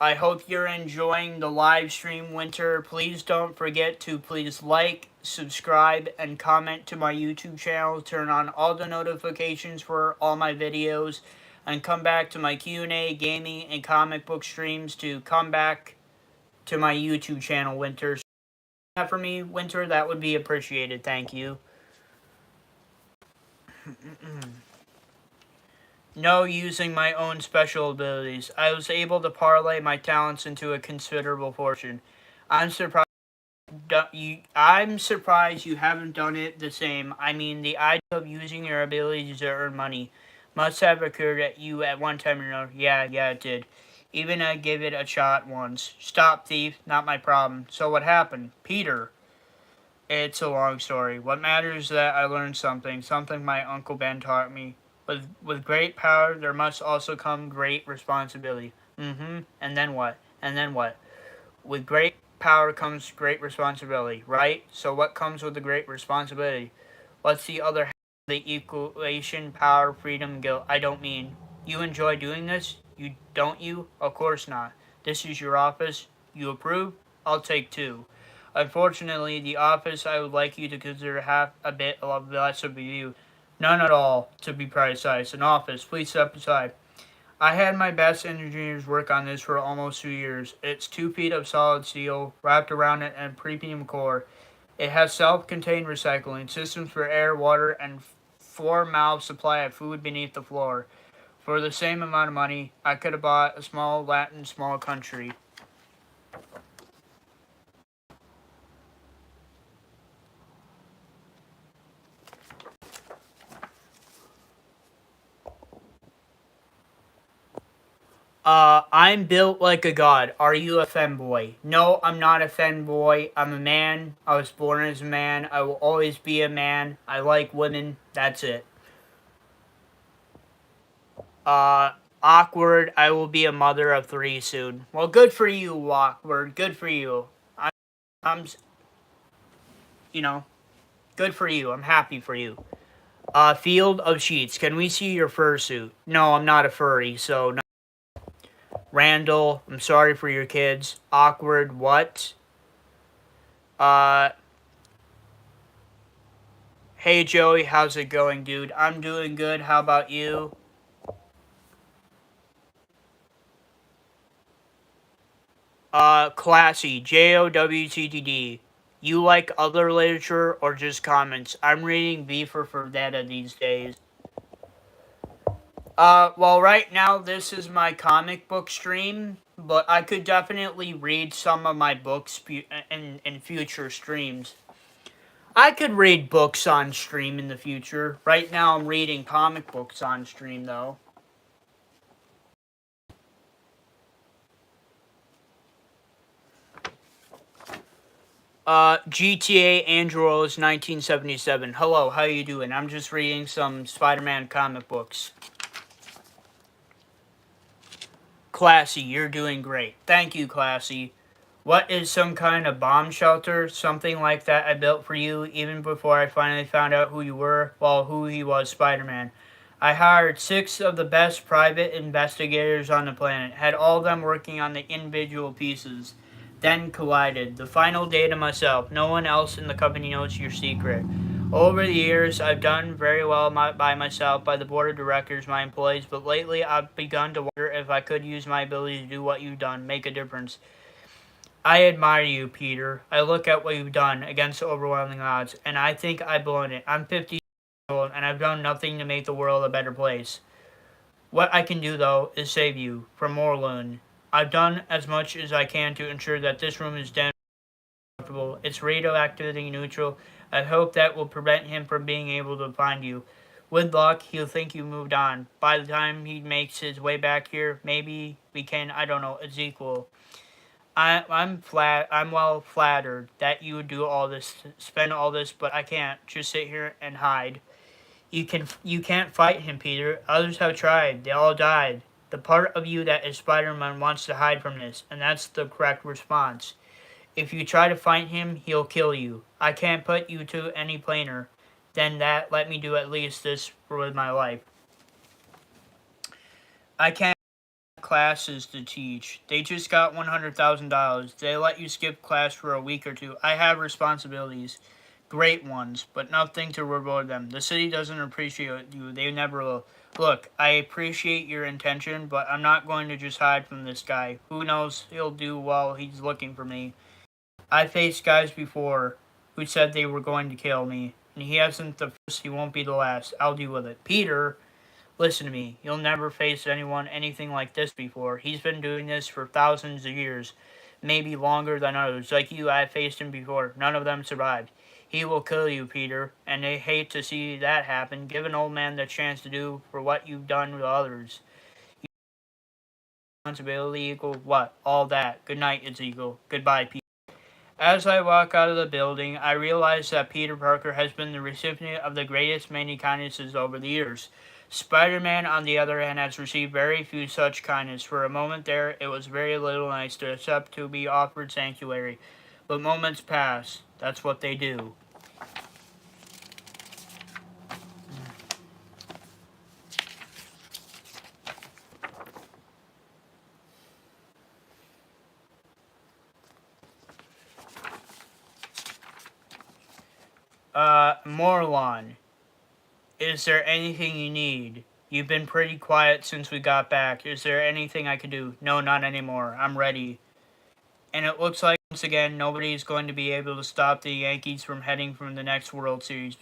I hope you're enjoying the live stream, Winter. Please don't forget to please like, subscribe, and comment to my YouTube channel. Turn on all the notifications for all my videos, and come back to my Q&A, gaming, and comic book streams to come back to my YouTube channel, Winter. That for me, Winter, that would be appreciated. Thank you. No using my own special abilities. I was able to parlay my talents into a considerable fortune. I'm surprised you haven't done it the same. I mean, the idea of using your abilities to earn money must have occurred at you at one time or another. Yeah, it did. Even I gave it a shot once. Stop, thief. Not my problem. So what happened? Peter. It's a long story. What matters is that I learned something my Uncle Ben taught me. With great power, there must also come great responsibility. And then what? With great power comes great responsibility, right? So what comes with the great responsibility? What's the other half of the equation? Power, freedom, guilt. I don't mean. You enjoy doing this? You don't you? Of course not. This is your office. You approve? I'll take two. Unfortunately, the office I would like you to consider half a bit of less of a view. None at all, to be precise. An office. Please step aside. I had my best engineers work on this for almost 2 years. It's 2 feet of solid steel wrapped around it and premium core. It has self-contained recycling, systems for air, water, and 4 mouth supply of food beneath the floor. For the same amount of money, I could have bought a small Latin small country. I'm built like a god. Are you a femboy? No, I'm not a femboy. I'm a man. I was born as a man. I will always be a man. I like women. That's it. Uh, Awkward. I will be a mother of 3 soon. Well, good for you, Awkward. Good for you. I'm, you know, good for you. I'm happy for you. Field of Sheets. Can we see your fursuit? No, I'm not a furry, so no. Randall, I'm sorry for your kids. Awkward, what? Uh, hey Joey, how's it going, dude? I'm doing good. How about you? Classy, JOWTTD. You like other literature or just comments? I'm reading V for Vendetta these days. Well, right now this is my comic book stream, but I could definitely read some of my books in future streams. I could read books on stream in the future. Right now I'm reading comic books on stream, though. GTA Andros 1977. Hello, how you doing? I'm just reading some Spider-Man comic books. Classy, you're doing great. Thank you, Classy. What is some kind of bomb shelter? Something like that I built for you even before I finally found out who you were, well, who he was, Spider-Man. I hired 6 of the best private investigators on the planet, had all of them working on the individual pieces, then collided. The final day to myself. No one else in the company knows your secret. Over the years, I've done very well by myself, by the board of directors, my employees, but lately I've begun to wonder if I could use my ability to do what you've done, make a difference. I admire you, Peter. I look at what you've done against overwhelming odds, and I think I've blown it. I'm 50 years old, and I've done nothing to make the world a better place. What I can do, though, is save you from Morlun. I've done as much as I can to ensure that this room is dead. It's radioactivity neutral. I hope that will prevent him from being able to find you. With luck, he'll think you moved on. By the time he makes his way back here, maybe we can, I don't know, Ezekiel. I'm well flattered that you would do all this, spend all this, but I can't just sit here and hide. You can't fight him, Peter. Others have tried. They all died. The part of you that is Spider-Man wants to hide from this, and that's the correct response. If you try to fight him, he'll kill you. I can't put you to any plainer than that. Let me do at least this with my life. I can't classes to teach. They just got $100,000. They let you skip class for a week or two. I have responsibilities. Great ones, but nothing to reward them. The city doesn't appreciate you. They never will. Look, I appreciate your intention, but I'm not going to just hide from this guy. Who knows he'll do while he's looking for me. I faced guys before who said they were going to kill me, and he hasn't the first, he won't be the last. I'll deal with it. Peter, listen to me. You'll never face anything like this before. He's been doing this for thousands of years, maybe longer than others. Like you, I faced him before. None of them survived. He will kill you, Peter, and they hate to see that happen. Give an old man the chance to do for what you've done with others. Responsibility equal what? All that. Good night, Ezekiel. Goodbye, Peter. As I walk out of the building, I realize that Peter Parker has been the recipient of the greatest many kindnesses over the years. Spider-Man, on the other hand, has received very few such kindness. For a moment there, it was very little nice to accept to be offered sanctuary. But moments pass. That's what they do. Morlon, is there anything you need? You've been pretty quiet since we got back. Is there anything I could do? No, not anymore. I'm ready. And it looks like, once again, nobody's going to be able to stop the Yankees from heading from the next World Series.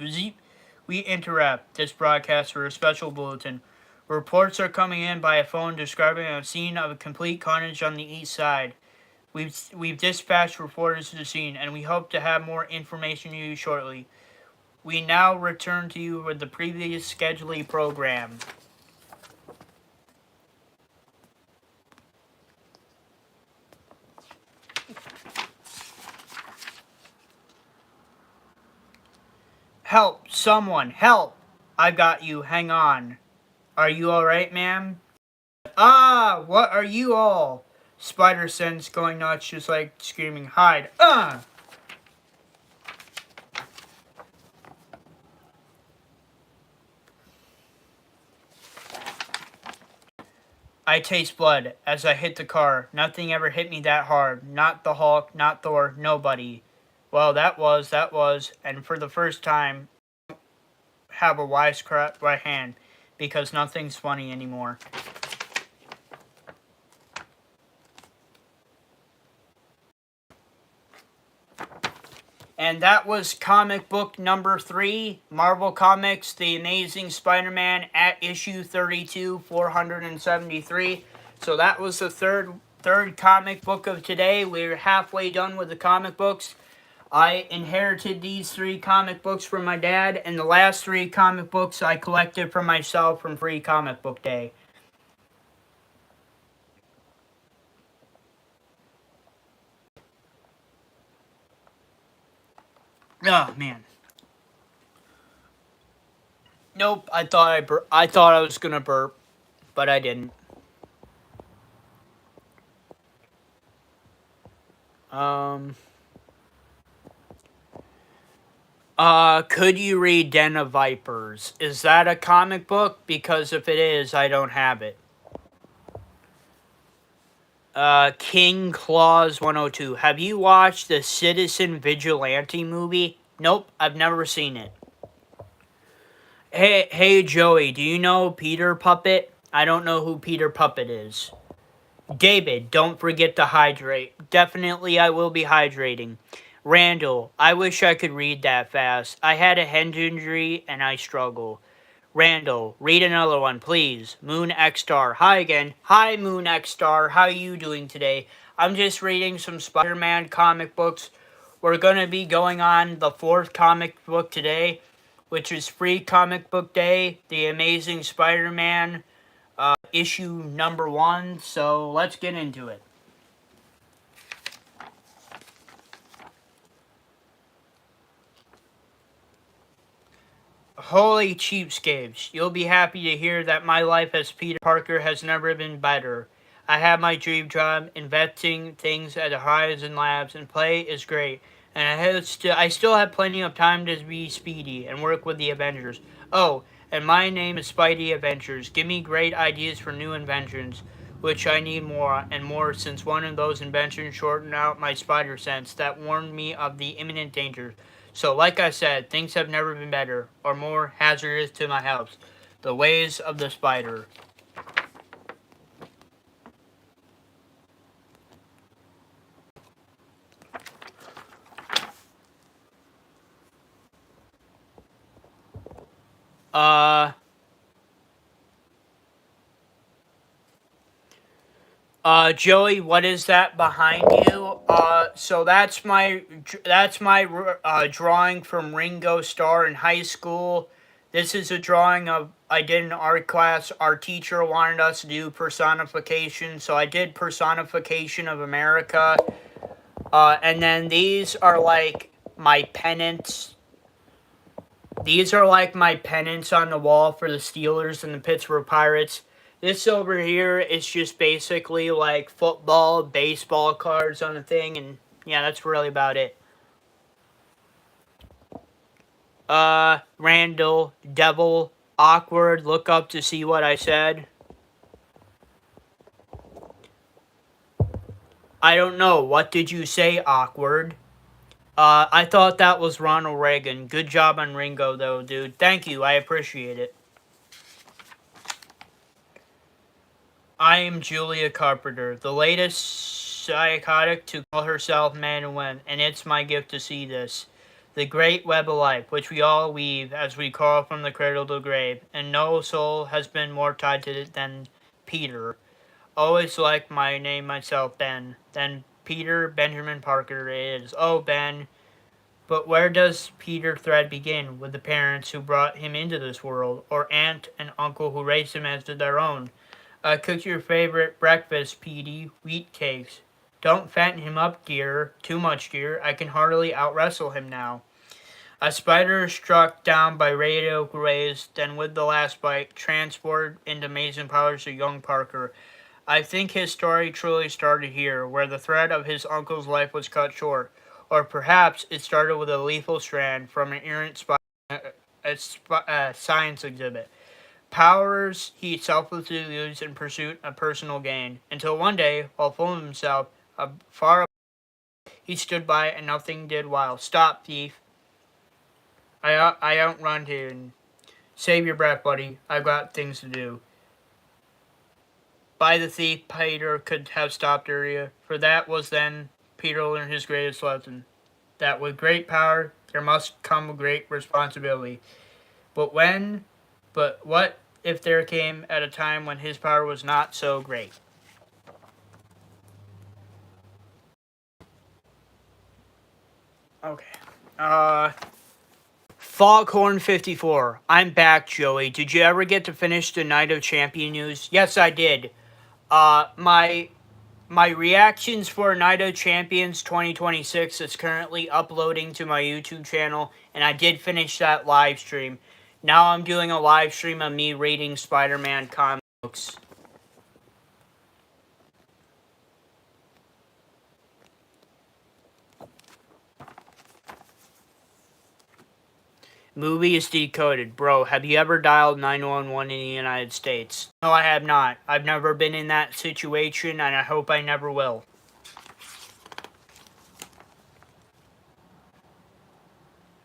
We interrupt this broadcast for a special bulletin. Reports are coming in by a phone describing a scene of a complete carnage on the east side. We've dispatched reporters to the scene, and we hope to have more information to you shortly. We now return to you with the previous scheduling program. Help! Someone! Help! I've got you. Hang on. Are you alright, ma'am? Ah! What are you all? Spider sense going nuts, just like screaming, hide. I taste blood as I hit the car. Nothing ever hit me that hard. Not the Hulk, not Thor, nobody. Well, that was, and for the first time, have a wisecrack right hand, because nothing's funny anymore. And that was comic book number 3, Marvel Comics, The Amazing Spider-Man at issue 32, 473. So that was the third comic book of today. We're halfway done with the comic books. I inherited these 3 comic books from my dad, and the last 3 comic books I collected for myself from Free Comic Book Day. Oh, man. Nope, I thought I was gonna burp, but I didn't. Could you read Den of Vipers? Is that a comic book? Because if it is, I don't have it. King Claus 102. Have you watched the Citizen Vigilante movie? Nope, I've never seen it. Hey Joey, do you know Peter Puppet? I don't know who Peter Puppet is. David, don't forget to hydrate. Definitely I will be hydrating. Randall, I wish I could read that fast. I had a head injury and I struggle. Randall, read another one, please. Moon X Star. Hi again. Hi, Moon X Star. How are you doing today? I'm just reading some Spider-Man comic books. We're going to be going on the 4th comic book today, which is Free Comic Book Day, The Amazing Spider-Man, issue number 1. So let's get into it. Holy cheapskates, you'll be happy to hear that my life as Peter Parker has never been better. I have my dream job, inventing things at the Horizon Labs, and play is great. And I still have plenty of time to be speedy and work with the Avengers. Oh, and my name is Spidey Adventures. Give me great ideas for new inventions, which I need more and more since one of those inventions shortened out my spider sense that warned me of the imminent danger. So, like I said, things have never been better or more hazardous to my health. The ways of the spider. Joey, what is that behind you? So that's my drawing from Ringo Starr in high school. This is a drawing of I did in art class. Our teacher wanted us to do personification, so I did personification of America. And then these are like my pennants. These are like my pennants on the wall for the Steelers and the Pittsburgh Pirates. This over here is just basically like football, baseball cards on a thing, and yeah, that's really about it. Randall, Devil, Awkward, look up to see what I said. I don't know, what did you say, Awkward? I thought that was Ronald Reagan. Good job on Ringo, though, dude. Thank you. I appreciate it. I am Julia Carpenter, the latest psychotic to call herself man and woman, and it's my gift to see this. The great web of life, which we all weave as we crawl from the cradle to the grave, and no soul has been more tied to it than Peter. Always like my name myself, Ben. Then Peter Benjamin Parker is. Oh, Ben. But where does Peter thread begin? With the parents who brought him into this world, or aunt and uncle who raised him as their own? Cook your favorite breakfast, Petey. Wheat cakes. Don't fatten him up, dear. Too much, dear. I can hardly out-wrestle him now. A spider struck down by radio rays, then with the last bite, transported into amazing powers of young Parker. I think his story truly started here, where the thread of his uncle's life was cut short. Or perhaps it started with a lethal strand from an errant science exhibit. Powers he selflessly used in pursuit of personal gain, until one day, while full of himself, far he stood by and nothing did while. Stop, thief. I outrun him. Save your breath, buddy. I've got things to do. By the thief, Peter could have stopped earlier, for that was then Peter learned his greatest lesson. That with great power there must come great responsibility. But what if there came at a time when his power was not so great? Okay. Foghorn 54. I'm back, Joey. Did you ever get to finish the Night of Champion news? Yes, I did. My reactions for Night of Champions 2026 is currently uploading to my YouTube channel, and I did finish that live stream. Now I'm doing a live stream of me reading Spider-Man comic books. Movie is decoded. Bro, have you ever dialed 911 in the United States? No, I have not. I've never been in that situation, and I hope I never will.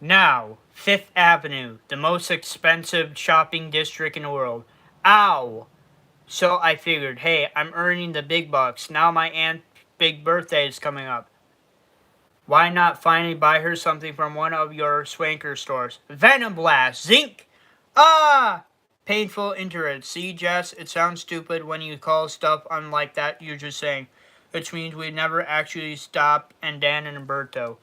Now, Fifth Avenue, the most expensive shopping district in the world. Ow! So I figured, hey, I'm earning the big bucks. Now my aunt's big birthday is coming up. Why not finally buy her something from one of your swanker stores? Venom Blast! Zinc! Ah! Painful interest. See, Jess, it sounds stupid when you call stuff unlike that you're just saying. Which means we never actually stopped and Dan and Umberto.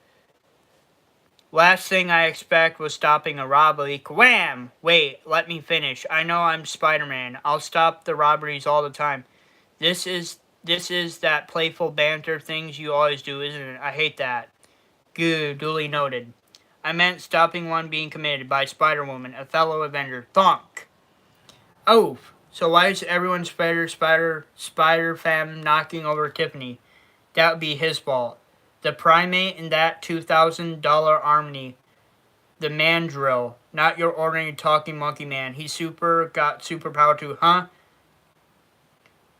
Last thing I expect was stopping a robbery. Wham! Wait, let me finish. I know I'm Spider-Man. I'll stop the robberies all the time. This is that playful banter things you always do, isn't it? I hate that. Good, duly noted. I meant stopping one being committed by Spider-Woman, a fellow Avenger. Thunk! Oh, so why is everyone Spider fam knocking over Tiffany? That would be his fault. The primate in that $2,000 army. The mandrill. Not your ordinary talking monkey man. He's got superpower too, huh?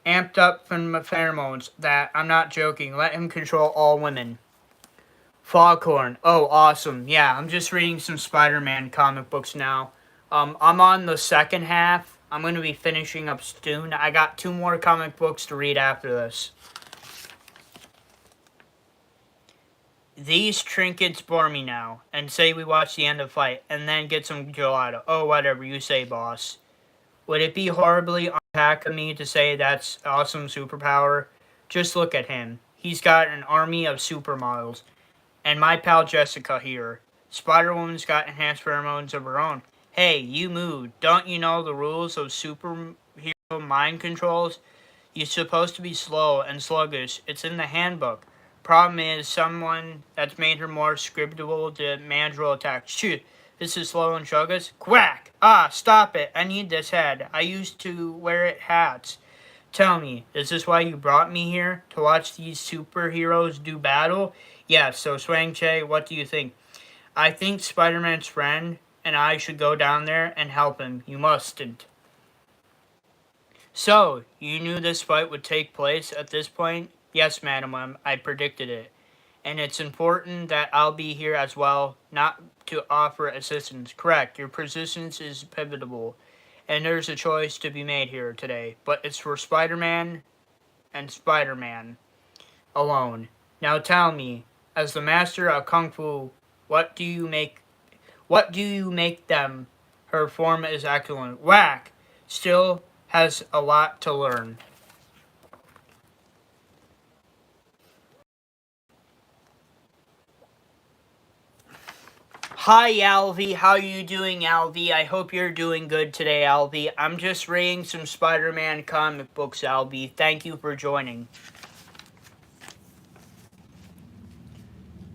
Amped up from pheromones. That, I'm not joking. Let him control all women. Foghorn. Oh, awesome. Yeah, I'm just reading some Spider-Man comic books now. I'm on the second half. I'm going to be finishing up soon. I got 2 more comic books to read after this. These trinkets bore me now, and say we watch the end of fight, and then get some gelato. Oh, whatever you say, boss. Would it be horribly unpack of me to say that's awesome superpower? Just look at him. He's got an army of supermodels. And my pal Jessica here. Spider-Woman's got enhanced pheromones of her own. Hey, you moved. Don't you know the rules of superhero mind controls? You're supposed to be slow and sluggish. It's in the handbook. Problem is, someone that's made her more scriptable to mandrill attack. Shoot, this is slow and sluggish. Quack! Ah, stop it. I need this head. I used to wear it hats. Tell me, is this why you brought me here? To watch these superheroes do battle? Yeah, so Swang-Che, what do you think? I think Spider-Man's friend and I should go down there and help him. You mustn't. So, you knew this fight would take place at this point? Yes, madam, I predicted it. And it's important that I'll be here as well, not to offer assistance. Correct, your persistence is pivotal. And there's a choice to be made here today. But it's for Spider-Man and Spider-Man alone. Now tell me, as the master of Kung Fu, what do you make them? Her form is excellent. Whack! Still has a lot to learn. Hi, Alvy. How are you doing, Alvy? I hope you're doing good today, Alvy. I'm just reading some Spider-Man comic books, Alvy. Thank you for joining.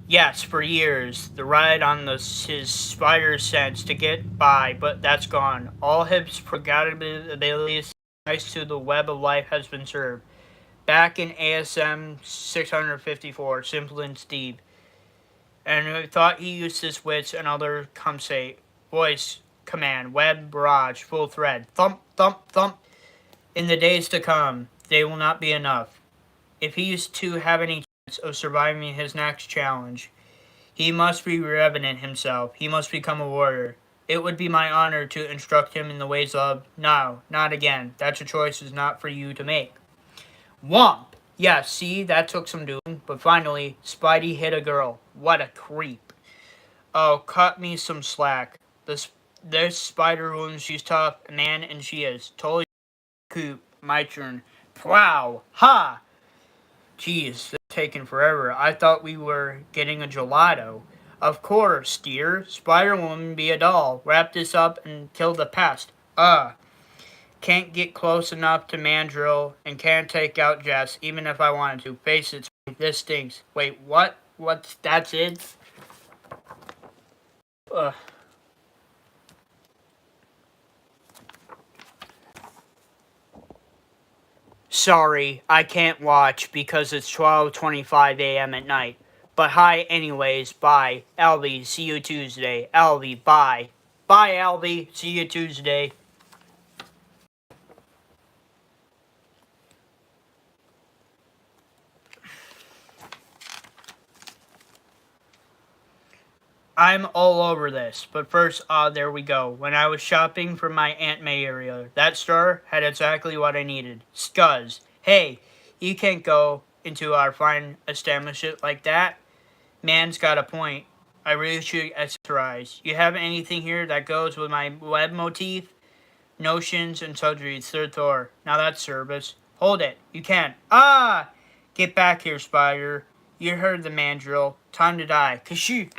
Yes, for years, the ride on his spider sense to get by, but that's gone. All his progressive abilities, thanks to the web of life, has been served. Back in ASM 654, Simple and Steve. And I thought he used his wits and other come say, voice, command, web, barrage, full thread, thump, thump, thump. In the days to come, they will not be enough. If he is to have any chance of surviving his next challenge, he must be revenant himself. He must become a warrior. It would be my honor to instruct him in the ways of, no, not again. That's a choice is not for you to make. Womp! Yeah, see, that took some doing, but finally, Spidey hit a girl. What a creep. Oh, cut me some slack. This spider woman, she's tough, man, and she is. Totally coop. My turn. Wow! Ha! Jeez, this is taking forever. I thought we were getting a gelato. Of course, dear. Spider-Woman be a doll. Wrap this up and kill the pest. Can't get close enough to Mandrill and can't take out Jess, even if I wanted to. Face it, this stinks. Wait, what? That's it? Ugh. Sorry, I can't watch because it's 12:25 a.m. at night. But hi anyways, bye. Albie, see you Tuesday. Albie, bye. Bye, Albie, see you Tuesday. I'm all over this, but first, there we go. When I was shopping for my Aunt May area, that store had exactly what I needed. Scuzz. Hey, you can't go into our fine establishment like that. Man's got a point. I really should accessorize. You have anything here that goes with my web motif? Notions and surgeries, third floor. Now that's service. Hold it. You can't. Ah! Get back here, Spider. You heard the mandrill. Time to die. Kashoo!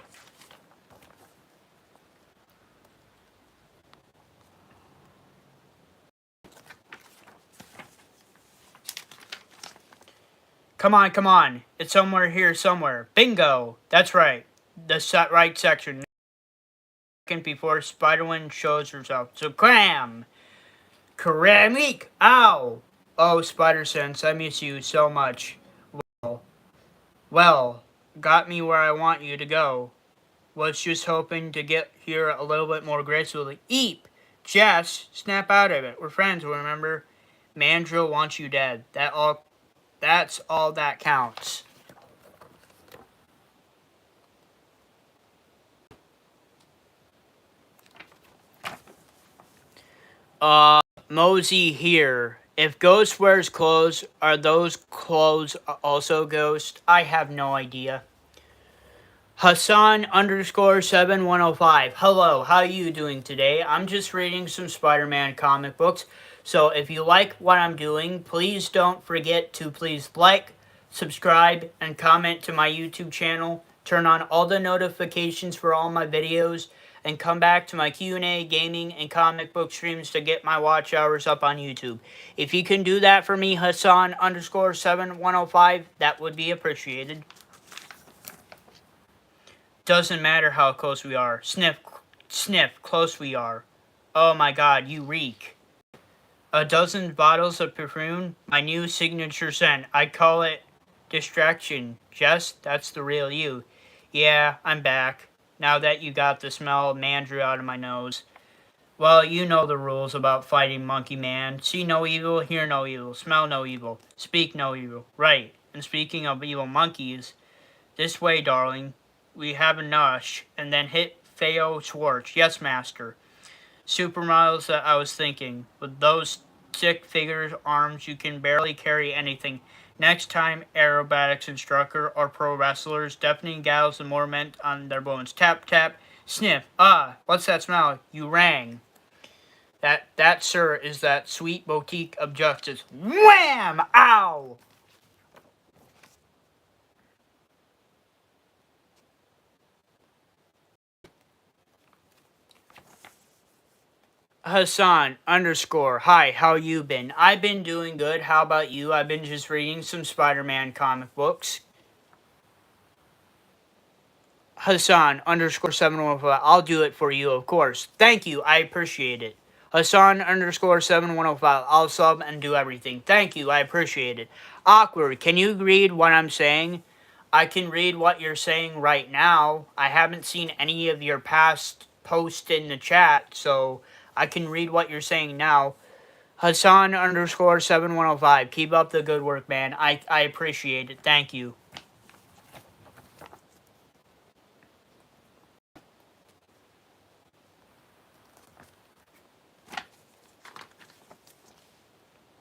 Come on, come on. It's somewhere here, somewhere. Bingo! That's right. The right section. Second before Spider-Woman shows herself. So cram! Karamik! Ow! Oh, Spider-Sense, I miss you so much. Well, got me where I want you to go. Was just hoping to get here a little bit more gracefully. Eep! Jess, snap out of it. We're friends, remember? Mandrill wants you dead. That's all that counts. Mosey here. If Ghost wears clothes, are those clothes also Ghost? I have no idea. Hassan underscore 7105. Hello, how are you doing today? I'm just reading some Spider-Man comic books. So if you like what I'm doing, please don't forget to please like, subscribe, and comment to my YouTube channel. Turn on all the notifications for all my videos. And come back to my Q&A, gaming, and comic book streams to get my watch hours up on YouTube. If you can do that for me, Hassan underscore 7105, that would be appreciated. Doesn't matter how close we are. Sniff, sniff, close we are. Oh my god, you reek. A dozen bottles of perfume, my new signature scent. I call it distraction. Jess, that's the real you. Yeah, I'm back. Now that you got the smell of mandrill out of my nose. Well, you know the rules about fighting Monkey Man. See no evil, hear no evil, smell no evil, speak no evil. Right. And speaking of evil monkeys, This way, darling. We have a nush. And then hit Theo Schwartz. Yes, master. Supermodels that I was thinking. With those stick figure arms, you can barely carry anything. Next time, aerobatics instructor or pro wrestlers, deafening gals and more meant on their bones. Tap, tap, sniff. Ah, what's that smell? You rang. That, sir, is that sweet boutique of justice. Wham! Ow! Hassan underscore. Hi, how you been? I've been doing good. How about you? I've been just reading some Spider-Man comic books. Hassan underscore 7105. I'll do it for you, of course. Thank you. I appreciate it. Hassan underscore 7105. I'll sub and do everything. Thank you. I appreciate it. Awkward. Can you read what I'm saying? I can read what you're saying right now. I haven't seen any of your past posts in the chat, so I can read what you're saying now. Hassan underscore 7105. Keep up the good work, man. I appreciate it. Thank you.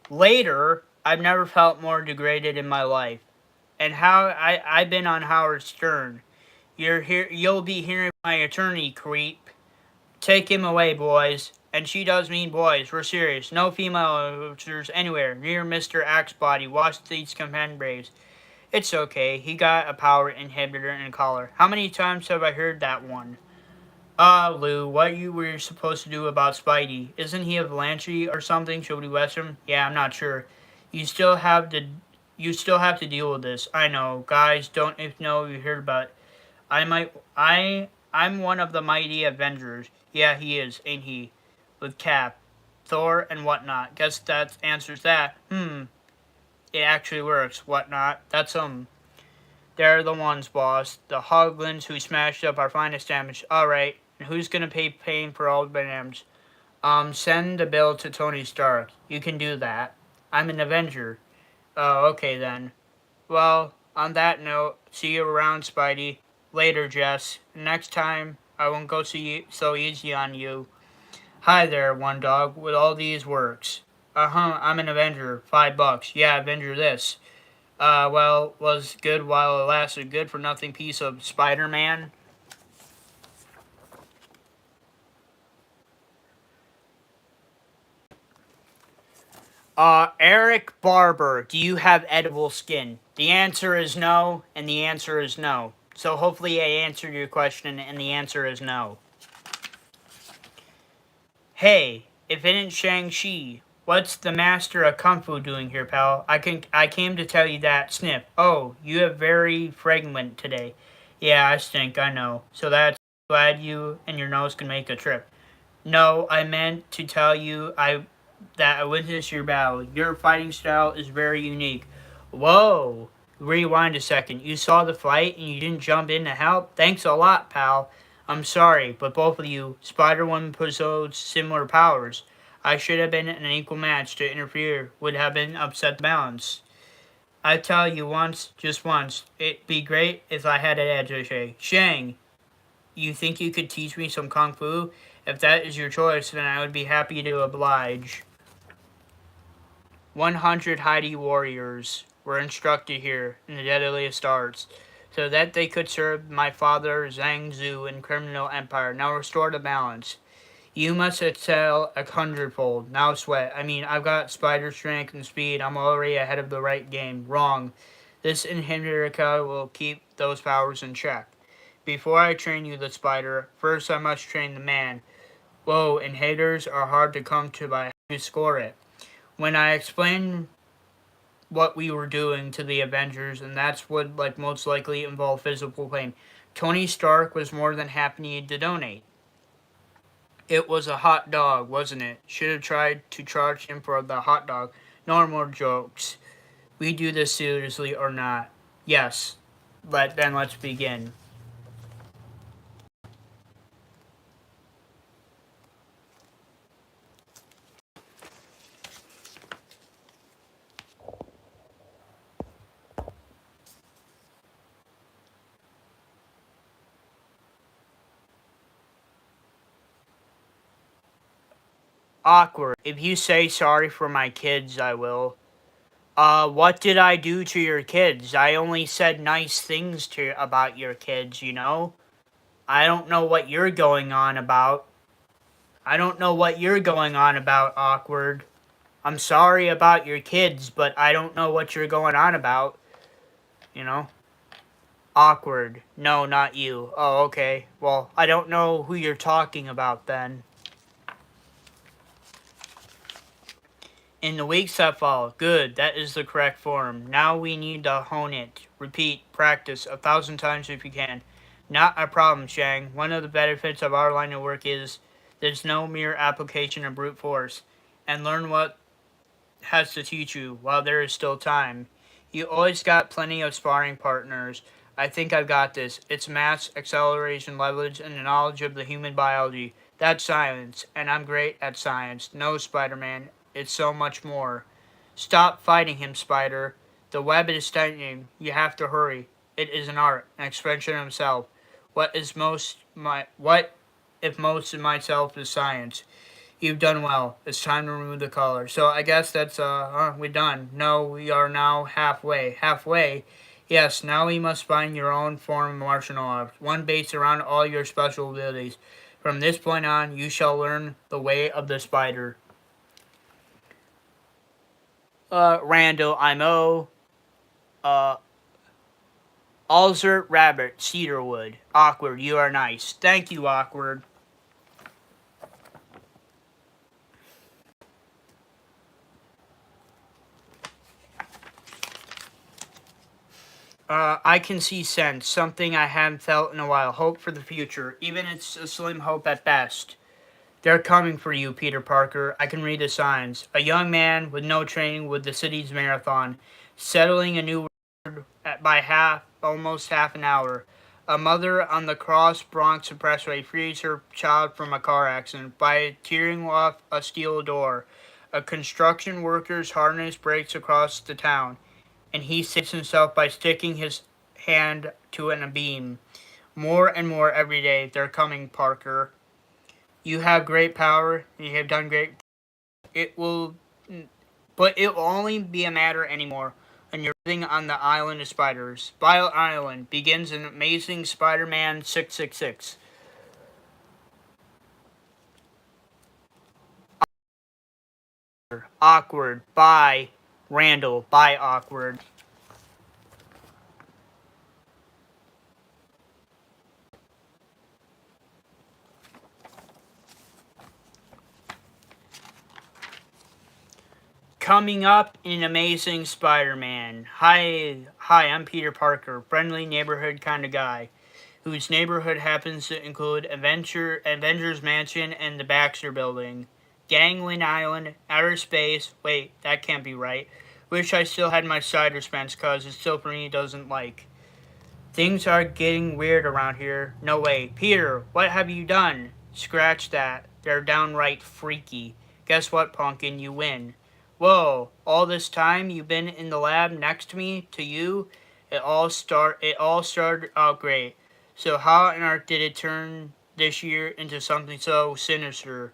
Later, I've never felt more degraded in my life. And I've been on Howard Stern. You'll be hearing my attorney, creep. Take him away, boys. And she does mean boys. We're serious. No female officers anywhere near Mr. Axe's body. Watch these companion braves. It's okay. He got a power inhibitor in a collar. How many times have I heard that one? Lou, what you were supposed to do about Spidey? Isn't he a Valanche or something? Should we West him? Yeah, I'm not sure. You still have to, you still have to deal with this. I know, guys. Don't if know you heard about it. I'm one of the mighty Avengers. Yeah, he is, ain't he? With Cap, Thor, and whatnot. Guess that answers that. It actually works. Whatnot. That's They're the ones, boss. The Hoglins who smashed up our finest damage. Alright, and who's gonna pay pain for all the damage? Send the bill to Tony Stark. You can do that. I'm an Avenger. Oh, okay then. Well, on that note, see you around, Spidey. Later, Jess. Next time, I won't go so easy on you. Hi there, one dog. With all these works. I'm an Avenger. $5. Yeah, Avenger this. Well, was good while it lasted. Good for nothing piece of Spider-Man. Eric Barber, do you have edible skin? The answer is no, and the answer is no. So hopefully I answered your question, and the answer is no. Hey, if it ain't Shang-Chi, what's the master of Kung Fu doing here, pal? I came to tell you that, Sniff. Oh, you have very fragrant today. Yeah, I stink, I know. So that's glad you and your nose can make a trip. No, I meant to tell you that I witnessed your battle. Your fighting style is very unique. Whoa! Rewind a second. You saw the fight and you didn't jump in to help? Thanks a lot, pal. I'm sorry, but both of you, Spider-Woman possessed similar powers. I should have been an equal match. To interfere would have been upset the balance. I tell you once, just once, it'd be great if I had an edge. Shang, you think you could teach me some Kung Fu? If that is your choice, then I would be happy to oblige. 100 Heidi warriors were instructed here in the deadliest arts, so that they could serve my father Zhang Zhu and criminal empire. Now restore the balance. You must excel 100-fold. Now sweat. I mean, I've got spider strength and speed. I'm already ahead of the right game. Wrong. This inhibitor will keep those powers in check. Before I train you, the spider, first I must train the man. Whoa, inhibitors are hard to come to by how you score it. When I explained what we were doing to the Avengers, and that's what most likely involve physical pain, Tony Stark was more than happy to donate. It was a hot dog, wasn't it? Should have tried to charge him for the hot dog. No more jokes. We do this seriously or not? Yes. Then let's begin. Awkward. If you say sorry for my kids, I will. What did I do to your kids? I only said nice things about your kids, you know? I don't know what you're going on about. I don't know what you're going on about, Awkward. I'm sorry about your kids, but I don't know what you're going on about, you know? Awkward. No, not you. Oh, okay. Well, I don't know who you're talking about then. In the weeks that follow. Good, that is the correct form. Now we need to hone it. Repeat, practice 1,000 times if you can. Not a problem, Shang. One of the benefits of our line of work is there's no mere application of brute force. And learn what has to teach you while there is still time. You always got plenty of sparring partners. I think I've got this. It's mass, acceleration, leverage, and the knowledge of the human biology. That's science, and I'm great at science. No, Spider-Man, it's so much more. Stop fighting him, Spider. The web is tightening. You have to hurry. It is an art, an expression of himself. What if most of myself is science? You've done well. It's time to remove the collar. So I guess that's, we're done. No, we are now halfway. Halfway? Yes, now we must find your own form of martial arts, one based around all your special abilities. From this point on, you shall learn the way of the spider. Randall, I'm O. Alzert Rabbit, Cedarwood. Awkward, you are nice. Thank you, Awkward. I can see sense, something I haven't felt in a while. Hope for the future, even it's a slim hope at best. They're coming for you, Peter Parker. I can read the signs. A young man with no training with the city's marathon, settling a new record by almost half an hour. A mother on the Cross Bronx Expressway frees her child from a car accident by tearing off a steel door. A construction worker's harness breaks across the town, and he saves himself by sticking his hand to a beam. More and more every day. They're coming, Parker. You have great power, and you have done great. It will, but it will only be a matter anymore. And you're living on the island of spiders. Spider Island begins an amazing Spider-Man 666. Awkward. Bye, Randall. Bye, Awkward. Coming up in Amazing Spider-Man. Hi, I'm Peter Parker, friendly neighborhood kind of guy, whose neighborhood happens to include Avengers Mansion and the Baxter Building, Gangland Island, outer space. Wait, that can't be right. Wish I still had my cider spence, cause it still for me doesn't like. Things are getting weird around here. No way. Peter, what have you done? Scratch that. They're downright freaky. Guess what, Pumpkin? You win. Whoa, all this time you've been in the lab next to me, to you? It all started out great. So how on earth did it turn this year into something so sinister?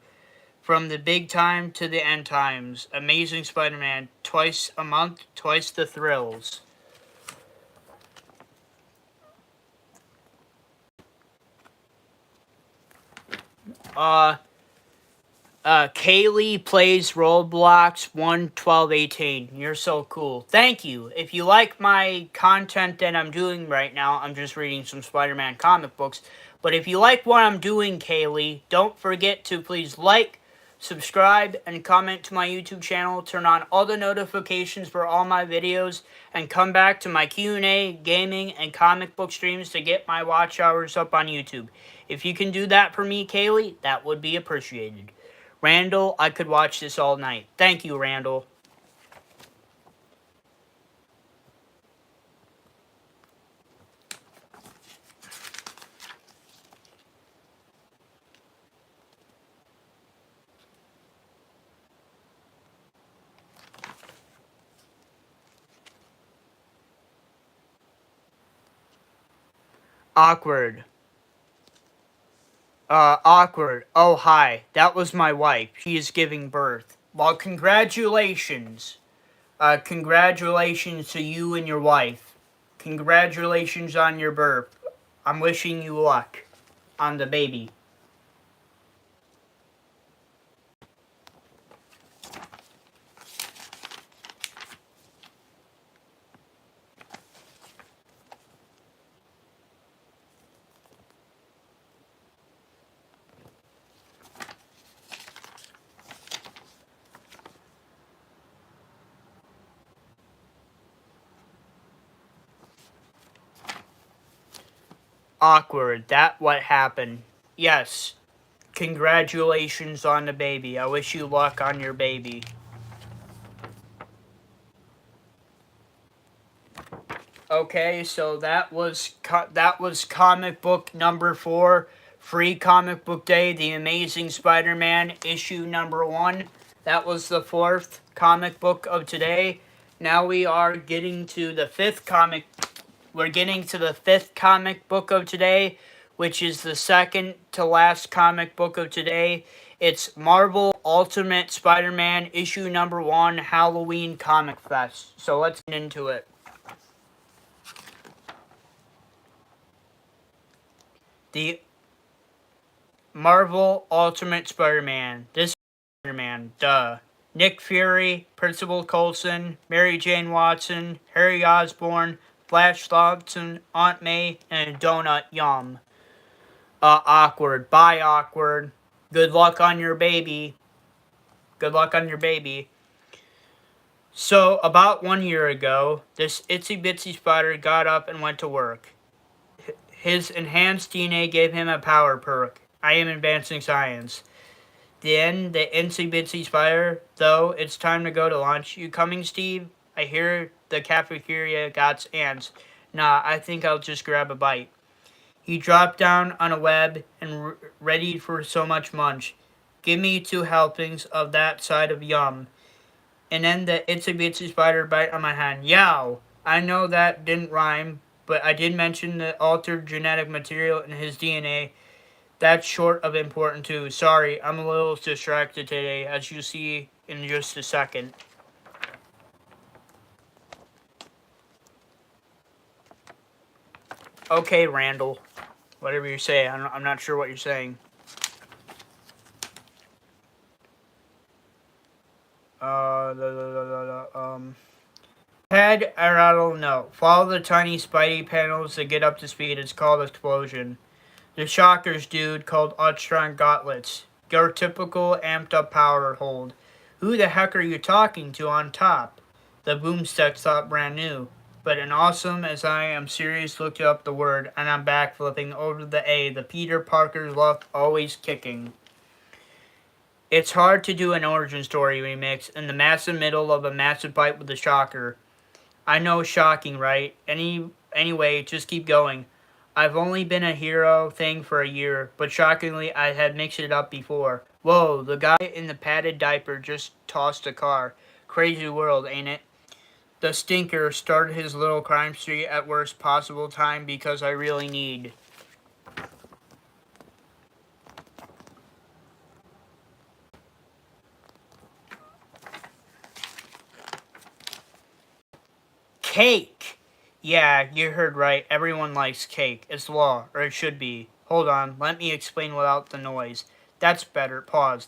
From the big time to the end times. Amazing Spider-Man. Twice a month, twice the thrills. Kaylee plays Roblox 11218. You're so cool. Thank you. If you like my content that I'm doing right now, I'm just reading some Spider-Man comic books. But if you like what I'm doing, Kaylee, don't forget to please like, subscribe, and comment to my YouTube channel. Turn on all the notifications for all my videos, and come back to my Q&A, gaming, and comic book streams to get my watch hours up on YouTube. If you can do that for me, Kaylee, that would be appreciated. Randall, I could watch this all night. Thank you, Randall. Awkward. Awkward. Oh, hi. That was my wife. She is giving birth. Well, congratulations. Congratulations to you and your wife. Congratulations on your birth. I'm wishing you luck on the baby. Awkward. That what happened. Yes. Congratulations on the baby. I wish you luck on your baby. Okay, so that was comic book number 4, Free Comic Book Day, The Amazing Spider-Man issue number 1. That was the 4th comic book of today. Now we are getting to the 5th comic. We're getting to the 5th comic book of today, which is the second to last comic book of today. It's Marvel Ultimate Spider-Man issue number 1, Halloween Comic Fest. So let's get into it. The Marvel Ultimate Spider-Man. This Spider-Man, duh. Nick Fury, Principal Coulson, Mary Jane Watson, Harry Osborn, Flash Thompson, Aunt May, and a donut, yum. Awkward. Bye, awkward. Good luck on your baby. Good luck on your baby. So, about 1 year ago, this itsy bitsy spider got up and went to work. His enhanced DNA gave him a power perk. I am advancing science. Then the itsy bitsy spider, though, it's time to go to lunch. You coming, Steve? I hear the cafeteria got ants. Nah, I think I'll just grab a bite. He dropped down on a web and readied for so much munch. Give me 2 helpings of that side of yum. And then the itsy bitsy spider bite on my hand. Yow! I know that didn't rhyme, but I did mention the altered genetic material in his DNA. That's short of important too. Sorry, I'm a little distracted today, as you'll see in just a second. Okay, Randall. Whatever you say, I'm not sure what you're saying. Head, I don't know. Follow the tiny Spidey panels to get up to speed. It's called Explosion. The Shockers dude called Ultron Gauntlets. Your typical amped up power hold. Who the heck are you talking to on top? The boomstick thought brand new. But an awesome as I am serious looked up the word and I'm backflipping over the A. The Peter Parker's love always kicking. It's hard to do an origin story remix in the massive middle of a massive fight with the Shocker. I know, shocking, right? Anyway, just keep going. I've only been a hero thing for a year, but shockingly, I had mixed it up before. Whoa, the guy in the padded diaper just tossed a car. Crazy world, ain't it? The stinker started his little crime spree at worst possible time because I really need. Cake! Yeah, you heard right. Everyone likes cake. It's law, or it should be. Hold on, let me explain without the noise. That's better. Pause.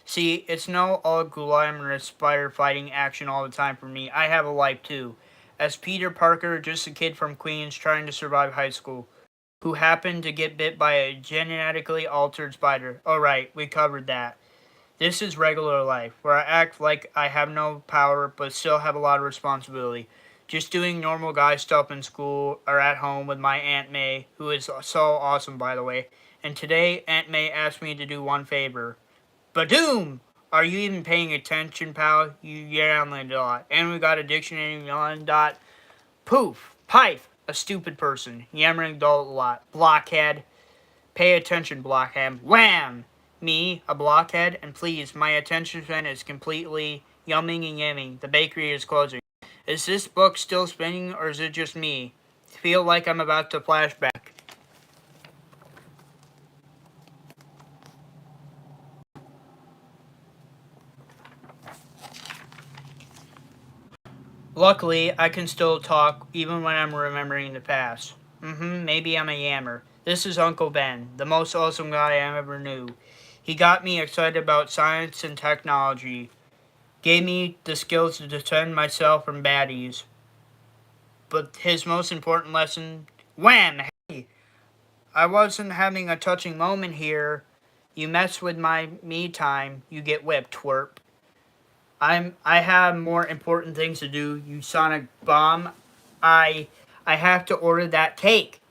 See, it's no all glamorous spider fighting action all the time for me. I have a life too. As Peter Parker, just a kid from Queens trying to survive high school, who happened to get bit by a genetically altered spider. Alright, we covered that. This is regular life, where I act like I have no power but still have a lot of responsibility. Just doing normal guy stuff in school or at home with my Aunt May, who is so awesome by the way. And today, Aunt May asked me to do one favor. Badoom! Are you even paying attention, pal? You yell a lot. And we got a dictionary on dot. Poof! Pipe! A stupid person. Yammering dull a lot. Blockhead. Pay attention, blockhead. Wham! Me, a blockhead, and please, my attention span is completely yumming and yamming. The bakery is closing. Is this book still spinning, or is it just me? Feel like I'm about to flashback. Luckily, I can still talk even when I'm remembering the past. Maybe I'm a yammer. This is Uncle Ben, the most awesome guy I ever knew. He got me excited about science and technology, gave me the skills to defend myself from baddies. But his most important lesson, wham! Hey, I wasn't having a touching moment here. You mess with my me time, you get whipped, twerp. I have more important things to do, you sonic bomb. I I have to order that cake.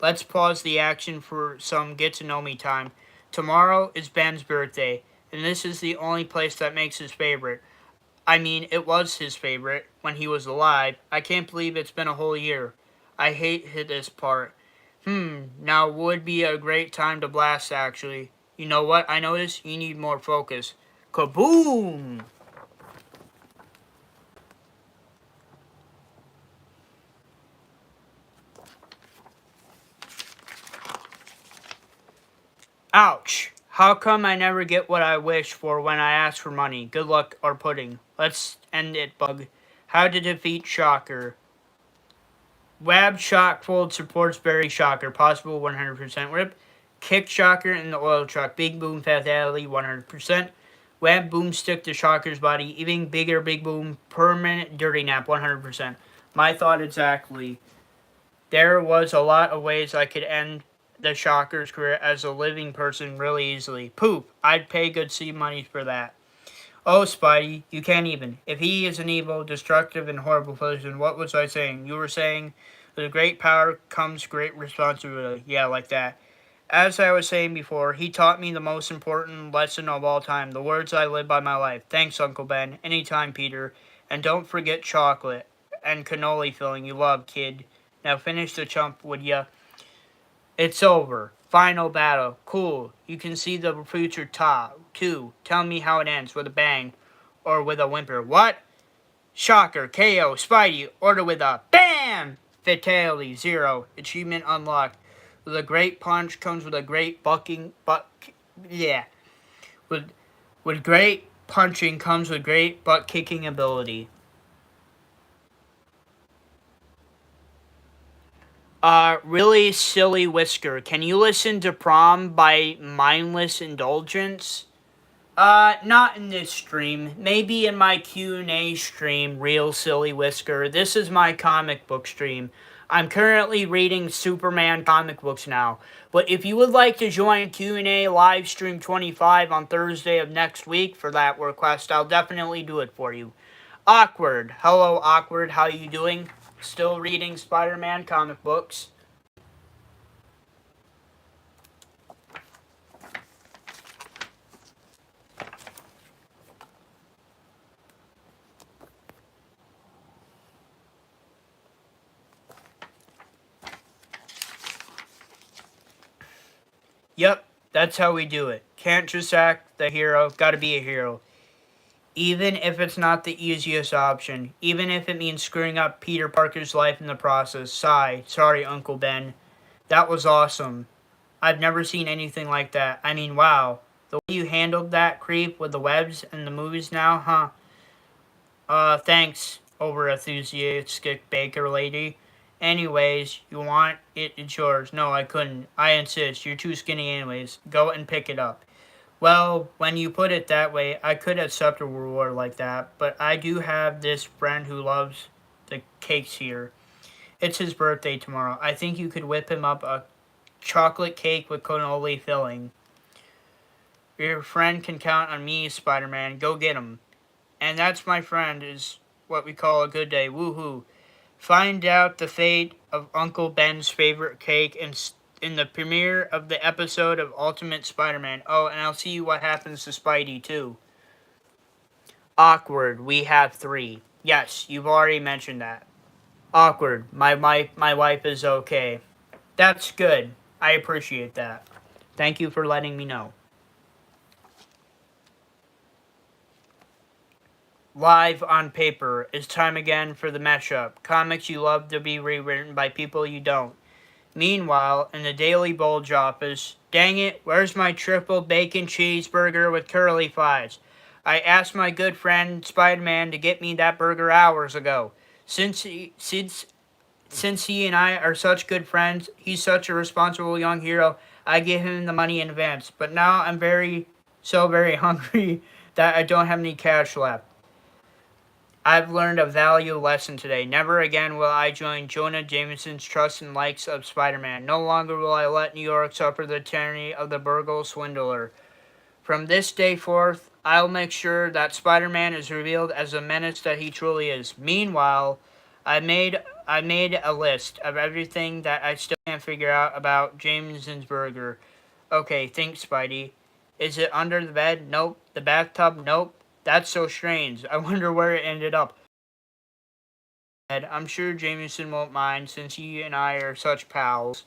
Let's pause the action for some get to know me time. Tomorrow is Ben's birthday, and this is the only place that makes his favorite. I mean, it was his favorite when he was alive. I can't believe it's been a whole year. I hate this part. Now would be a great time to blast actually. You know what? I noticed you need more focus. Kaboom! Ouch! How come I never get what I wish for when I ask for money? Good luck or pudding. Let's end it, bug. How to defeat Shocker. Web Shock Fold supports Berry Shocker. Possible 100% rip. Kick Shocker in the oil truck. Big Boom Fatality 100%. Web Boomstick to Shocker's body. Even bigger Big Boom. Permanent Dirty Nap 100%. My thought exactly. There was a lot of ways I could end the Shocker's career as a living person really easily. Poop. I'd pay good seed money for that. Oh, Spidey, you can't even. If he is an evil, destructive, and horrible person, what was I saying? You were saying, with great power comes great responsibility. Yeah, like that. As I was saying before, he taught me the most important lesson of all time, the words I live by my life. Thanks, Uncle Ben. Anytime, Peter. And don't forget chocolate and cannoli filling you love, kid. Now finish the chump, would ya? It's over. Final battle. Cool. You can see the future top. 2. Tell me how it ends. With a bang. Or with a whimper. What? Shocker. KO. Spidey. Order with a BAM! Fatality. 0. Achievement unlocked. With a great punch comes with a great yeah. With great punching comes with great butt kicking ability. Really silly whisker. Can you listen to Prom by Mindless Indulgence? Not in this stream. Maybe in my Q&A stream, Real Silly Whisker. This is my comic book stream. I'm currently reading Superman comic books now. But if you would like to join Q&A Livestream 25 on Thursday of next week for that request, I'll definitely do it for you. Awkward. Hello, Awkward. How you doing? Still reading Spider-Man comic books. Yep, that's how we do it. Can't just act the hero, gotta be a hero. Even if it's not the easiest option. Even if it means screwing up Peter Parker's life in the process. Sigh. Sorry, Uncle Ben. That was awesome. I've never seen anything like that. I mean, wow. The way you handled that creep with the webs and the movies now, huh? Thanks, over enthusiastic baker lady. Anyways, you want it, it's yours. No, I couldn't. I insist. You're too skinny anyways. Go and pick it up. Well, when you put it that way, I could accept a reward like that, but I do have this friend who loves the cakes here. It's his birthday tomorrow. I think you could whip him up a chocolate cake with cannoli filling. Your friend can count on me, Spider-Man. Go get him. And that's, my friend, is what we call a good day. Woohoo. Find out the fate of Uncle Ben's favorite cake in the premiere of the episode of Ultimate Spider-Man. Oh, and I'll see what happens to Spidey, too. Awkward. We have 3. Yes, you've already mentioned that. Awkward. My wife is okay. That's good. I appreciate that. Thank you for letting me know. Live on paper. It's time again for the mashup. Comics you love to be rewritten by people you don't. Meanwhile, in the Daily Bulge office, dang it, where's my triple bacon cheeseburger with curly fries? I asked my good friend Spider-Man to get me that burger hours ago. Since he and I are such good friends, he's such a responsible young hero, I give him the money in advance. But now I'm very hungry that I don't have any cash left. I've learned a value lesson today. Never again will I join Jonah Jameson's trust and likes of Spider-Man. No longer will I let New York suffer the tyranny of the burgle swindler. From this day forth, I'll make sure that Spider-Man is revealed as the menace that he truly is. Meanwhile, I made a list of everything that I still can't figure out about Jameson's burger. Okay, thanks, Spidey. Is it under the bed? Nope. The bathtub? Nope. That's so strange. I wonder where it ended up. I'm sure Jameson won't mind since he and I are such pals.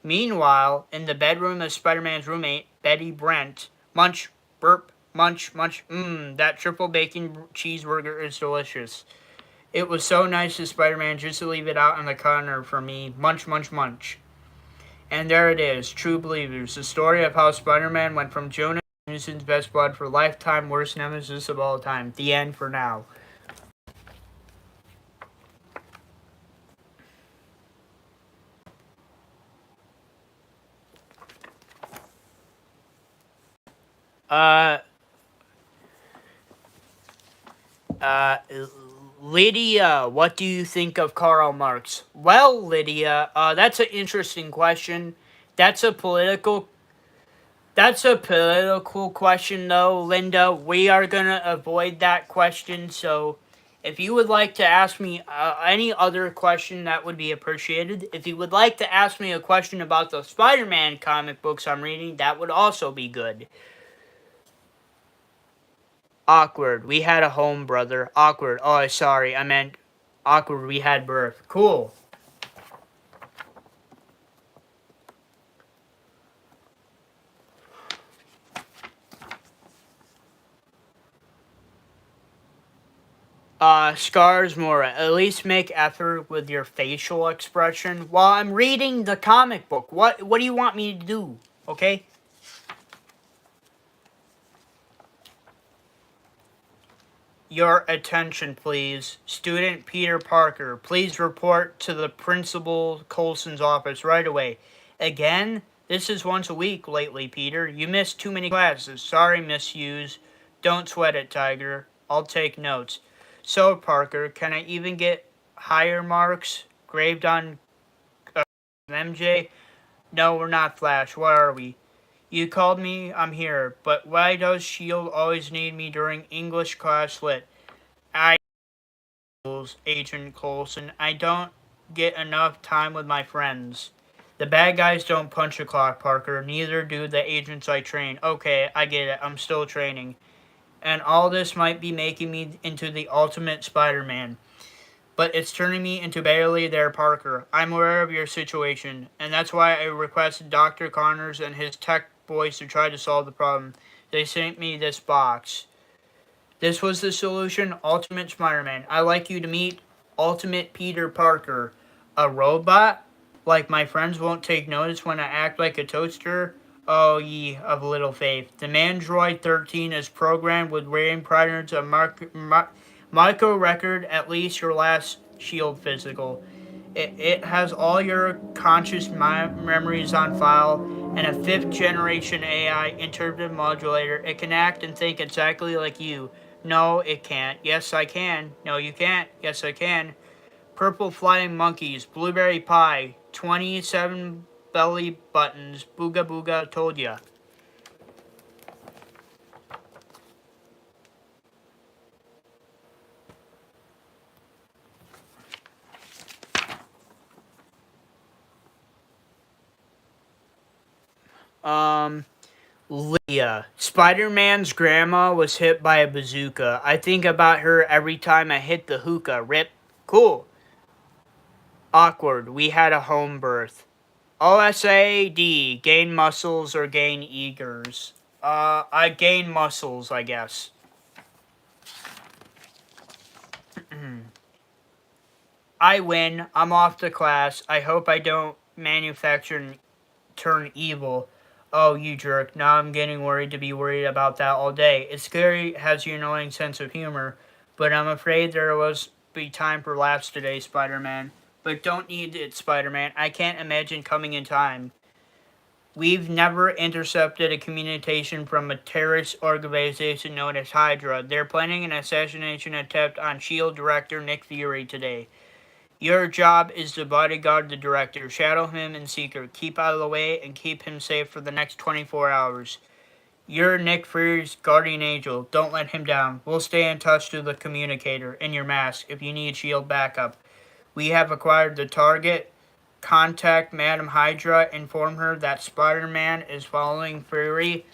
Meanwhile, in the bedroom of Spider-Man's roommate, Betty Brant, munch, burp, munch, munch, that triple bacon cheeseburger is delicious. It was so nice of Spider-Man just to leave it out on the counter for me, munch, munch, munch. And there it is, True Believers, the story of how Spider-Man went from Jonah Jameson's best bud for lifetime worst nemesis of all time. The end for now. Uh, uh, Lydia, what do you think of Karl Marx? Well, Lydia, that's an interesting question. That's a political That's a political question, though, Linda. We are going to avoid that question. So, if you would like to ask me any other question, that would be appreciated. If you would like to ask me a question about the Spider-Man comic books I'm reading, that would also be good. Awkward. We had a home, brother. Awkward. Oh, sorry. I meant awkward. We had birth. Cool. Scarsmore, at least make effort with your facial expression while I'm reading the comic book. What do you want me to do? Okay? Your attention, please. Student Peter Parker, please report to the Principal Coulson's office right away. Again? This is once a week lately, Peter. You missed too many classes. Sorry, Miss Hughes. Don't sweat it, Tiger. I'll take notes. So, Parker, can I even get higher marks graved on MJ? No, we're not Flash. Where are we? You called me, I'm here. But why does S.H.I.E.L.D. always need me during English class lit? I Agent Coulson. I don't get enough time with my friends. The bad guys don't punch a clock, Parker. Neither do the agents I train. Okay, I get it. I'm still training. And all this might be making me into the ultimate Spider-Man. But it's turning me into barely there, Parker. I'm aware of your situation, and that's why I requested Dr. Connors and his tech boys to try to solve the problem. They sent me this box. This was the solution, Ultimate Spider-Man. I'd like you to meet Ultimate Peter Parker. A robot? Like my friends won't take notice when I act like a toaster? Oh, ye of little faith. The Mandroid 13 is programmed with rain patterns of micro record, at least your last shield physical. It has all your conscious memories on file and a fifth generation AI interpretive modulator. It can act and think exactly like you. No, it can't. Yes, I can. No, you can't. Yes, I can. Purple flying monkeys, blueberry pie, 27 belly buttons, booga booga told ya. Leah. Spider-Man's grandma was hit by a bazooka. I think about her every time I hit the hookah. Rip. Cool. Awkward. We had a home birth. OSAD. Gain muscles or gain eagers. I gain muscles, I guess. I win. I'm off to class. I hope I don't manufacture and turn evil. Oh, you jerk. Now I'm getting worried to be worried about that all day. It's scary, has your annoying sense of humor, but I'm afraid there was be time for laughs today, Spider-Man. But don't need it, Spider-Man. I can't imagine coming in time. We've never intercepted a communication from a terrorist organization known as Hydra. They're planning an assassination attempt on S.H.I.E.L.D. Director Nick Fury today. Your job is to bodyguard the director, shadow him in secret, keep out of the way, and keep him safe for the next 24 hours. You're Nick Fury's guardian angel. Don't let him down. We'll stay in touch through the communicator in your mask if you need S.H.I.E.L.D. backup. We have acquired the target. Contact Madam Hydra. Inform her that Spider-Man is following Fury.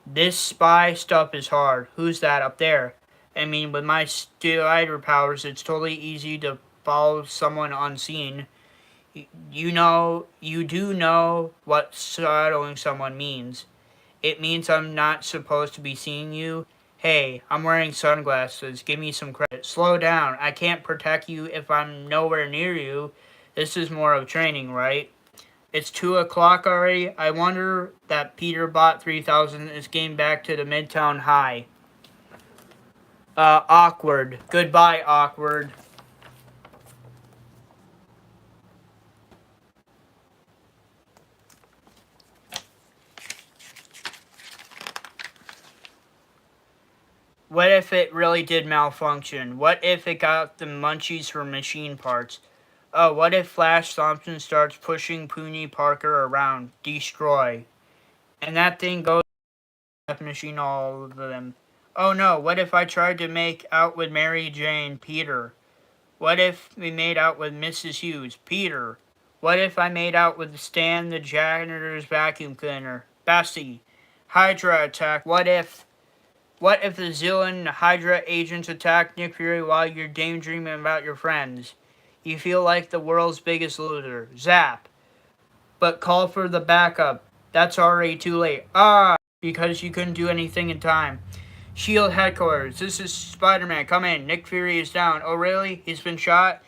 This spy stuff is hard. Who's that up there? I mean, with my spider powers, it's totally easy to follow someone unseen. You do know what shadowing someone means. It means I'm not supposed to be seeing you. Hey, I'm wearing sunglasses. Give me some credit. Slow down. I can't protect you if I'm nowhere near you. This is more of training, right? It's 2 o'clock already. I wonder that Peter Bot 3000 is getting back to the Midtown High. Awkward. Goodbye, awkward. What if it really did malfunction? What if it got the munchies for machine parts? Oh, what if Flash Thompson starts pushing Poonie Parker around? Destroy. And that thing goes machine all of them. Oh no, what if I tried to make out with Mary Jane? Peter. What if we made out with Mrs. Hughes? Peter. What if I made out with Stan the janitor's vacuum cleaner? Bessie. Hydra attack. What if the Zillion Hydra agents attack Nick Fury while you're daydreaming about your friends? You feel like the world's biggest loser. Zap. But call for the backup. That's already too late. Because you couldn't do anything in time. S.H.I.E.L.D. headquarters. This is Spider-Man. Come in. Nick Fury is down. Oh, really? He's been shot?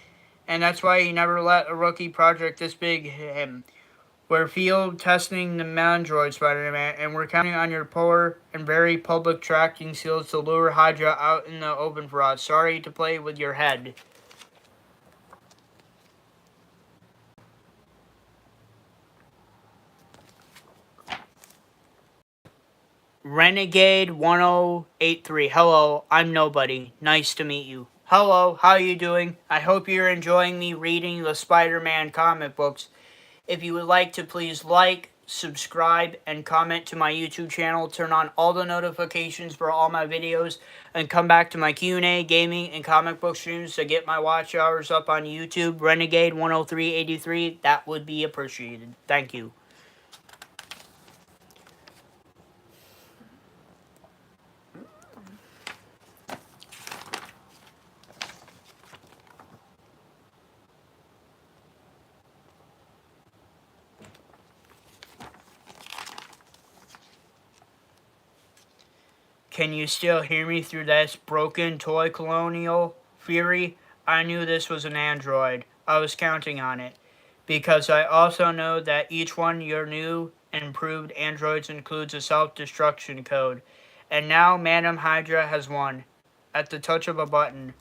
And that's why he never let a rookie project this big hit him. We're field testing the Mandroid, Spider-Man, and we're counting on your poor and very public tracking skills to lure Hydra out in the open for us. Sorry to play with your head. Renegade 1083. Hello, I'm nobody. Nice to meet you. Hello, how are you doing? I hope you're enjoying me reading the Spider-Man comic books. If you would like to, please like, subscribe, and comment to my YouTube channel. Turn on all the notifications for all my videos, and come back to my Q&A, gaming, and comic book streams to get my watch hours up on YouTube. Renegade 10383. That would be appreciated. Thank you. Can you still hear me through this broken toy colonial Fury? I knew this was an android. I was counting on it. Because I also know that each one of your new and improved androids includes a self-destruction code. And now Madam Hydra has won. At the touch of a button.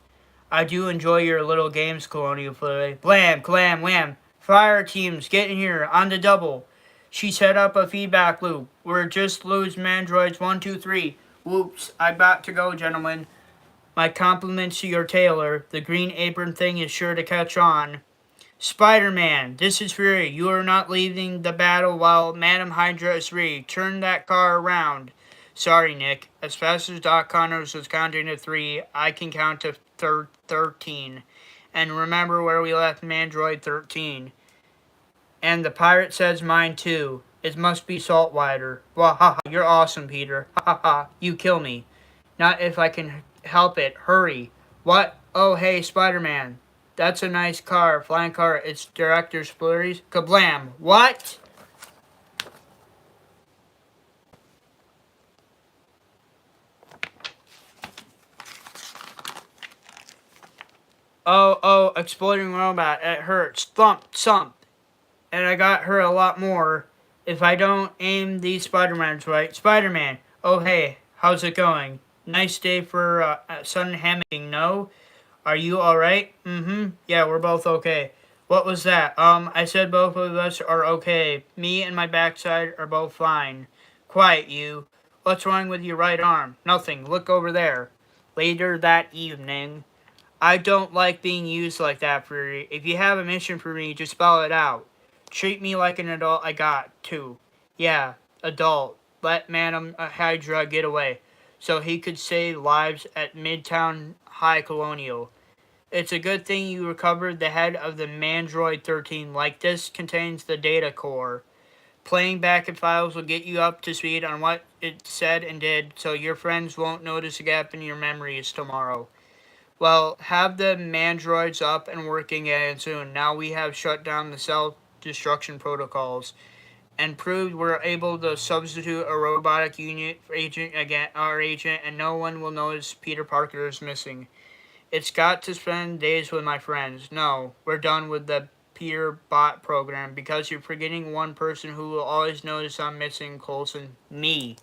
I do enjoy your little games, Colonial Fury. Blam, clam, wham. Fire teams, get in here, on the double. She set up a feedback loop. We're just lose Mandroids 1, 2, 3. Whoops, I got to go, gentlemen. My compliments to your tailor. The green apron thing is sure to catch on. Spider-Man, this is Fury. You are not leaving the battle while Madam Hydra is free. Turn that car around. Sorry, Nick. As fast as Doc Connors was counting to 3, I can count to 13. And remember where we left Mandroid 13. And the pirate says mine too. It must be Saltwater. Well, haha, you're awesome, Peter. Ha, you kill me. Not if I can help it. Hurry. What? Oh, hey, Spider-Man. That's a nice car, flying car. It's Director Splurry's. Kablam. What? Oh, exploding robot. It hurts. Thump, thump. And I got her a lot more. If I don't aim these Spider-Mans right, Spider-Man, oh hey, how's it going? Nice day for sun hammocking, no? Are you alright? Mm-hmm, yeah, we're both okay. What was that? I said both of us are okay. Me and my backside are both fine. Quiet, you. What's wrong with your right arm? Nothing, look over there. Later that evening, I don't like being used like that, Fury. If you have a mission for me, just spell it out. Treat me like an adult I got, too. Yeah, adult. Let Madam Hydra get away, so he could save lives at Midtown High Colonial. It's a good thing you recovered the head of the Mandroid 13, like this contains the data core. Playing back in files will get you up to speed on what it said and did, so your friends won't notice a gap in your memories tomorrow. Well, have the mandroids up and working again soon. Now we have shut down the self-destruction protocols and proved we're able to substitute a robotic unit agent again, our agent, and no one will notice Peter Parker is missing. It's got to spend days with my friends. No, we're done with the Peter Bot program because you're forgetting one person who will always notice I'm missing, Coulson. Me.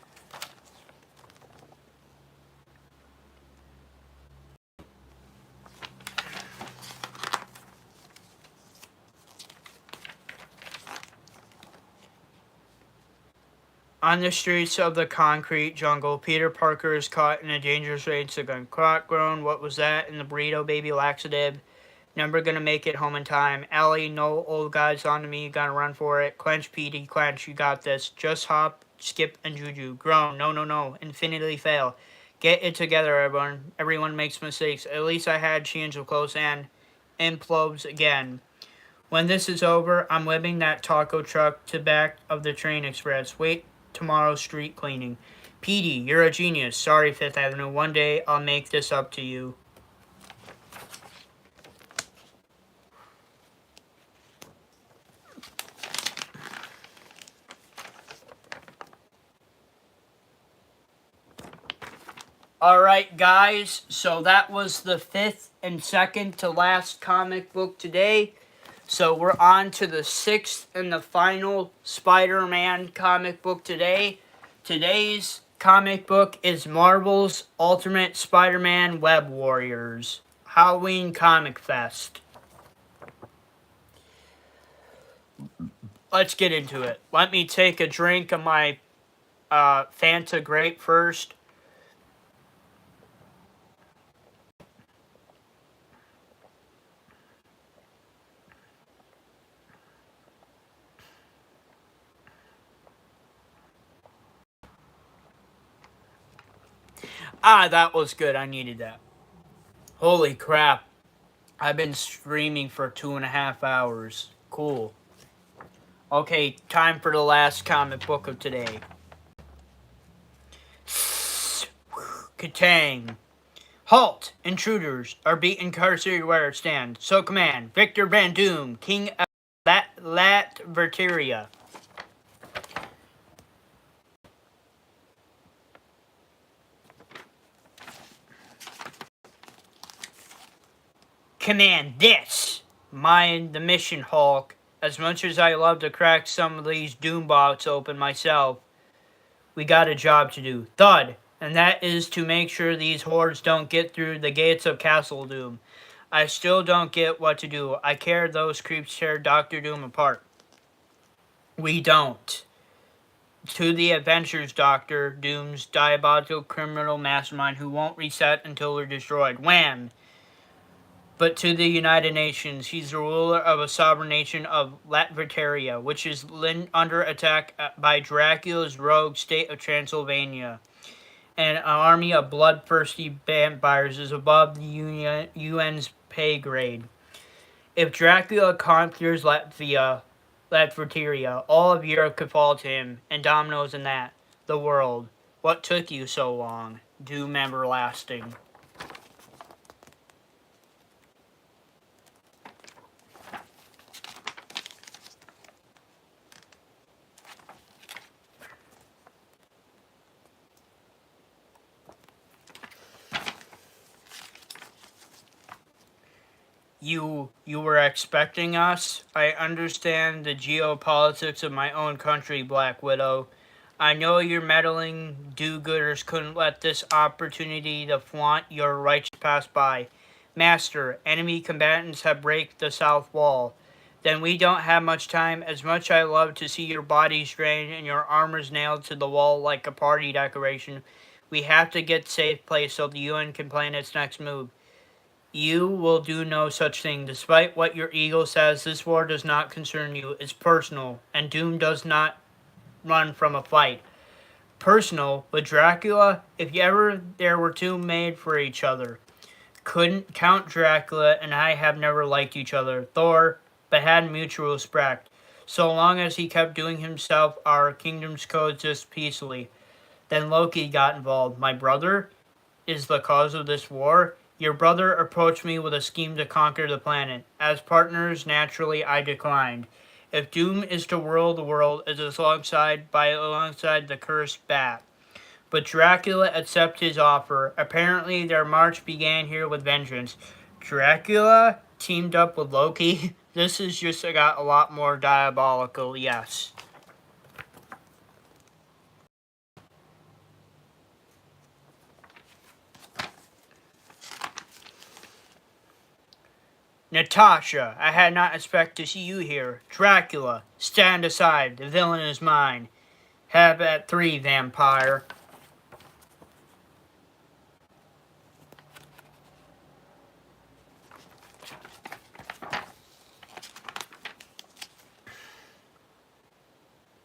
On the streets of the concrete jungle, Peter Parker is caught in a dangerous race again. Caught, grown, what was that? In the burrito baby laxative. Never gonna make it home in time. Ellie, no old guys onto me, gotta run for it. Clench, Petey, clench, you got this. Just hop, skip, and juju. Grown, no, no, no. Infinitely fail. Get it together, everyone. Everyone makes mistakes. At least I had change of clothes and implodes again. When this is over, I'm whipping that taco truck to back of the train express. Wait tomorrow's street cleaning. Petey, you're a genius. Sorry, Fifth Avenue. One day I'll make this up to you. Alright, guys. So that was the fifth and second to last comic book today. So we're on to the sixth and the final Spider-Man comic book today. Today's comic book is Marvel's Ultimate Spider-Man Web Warriors Halloween Comic Fest. Let's get into it. Let me take a drink of my Fanta Grape first. Ah, that was good. I needed that. Holy crap. I've been streaming for 2.5 hours. Cool. Okay, time for the last comic book of today. Katang. Halt! Intruders are beaten incarcerated where it stand. So command. Victor Van Doom, King of Latveria. Command this. Mind the mission, Hulk. As much as I love to crack some of these Doombots open myself, we got a job to do. Thud. And that is to make sure these hordes don't get through the gates of Castle Doom. I still don't get what to do. I care those creeps tear Dr. Doom apart. We don't. To the adventures, Dr. Doom's diabolical criminal mastermind who won't reset until they're destroyed. Wham! But to the United Nations, he's the ruler of a sovereign nation of Latveria, which is under attack by Dracula's rogue state of Transylvania. And an army of bloodthirsty vampires is above the UN's pay grade. If Dracula conquers Latveria, all of Europe could fall to him, and dominoes in that. The world. What took you so long? Doom everlasting. You were expecting us? I understand the geopolitics of my own country, Black Widow. I know your meddling do-gooders couldn't let this opportunity to flaunt your rights pass by. Master, enemy combatants have break the south wall. Then we don't have much time. As much I love to see your bodies drained and your armors nailed to the wall like a party decoration, we have to get safe place so the UN can plan its next move. You will do no such thing. Despite what your ego says, this war does not concern you. It's personal, and Doom does not run from a fight. Personal, with Dracula, if ever there were two made for each other. Couldn't Count Dracula and I have never liked each other, Thor, but had mutual respect. So long as he kept doing himself, our kingdoms coexist peacefully. Then Loki got involved. My brother is the cause of this war. Your brother approached me with a scheme to conquer the planet. As partners, naturally, I declined. If Doom is to rule the world, it is alongside the cursed bat. But Dracula accepted his offer. Apparently, their march began here with vengeance. Dracula teamed up with Loki. This has just got a lot more diabolical, yes. Natasha, I had not expected to see you here. Dracula, stand aside. The villain is mine. Have at 3, vampire.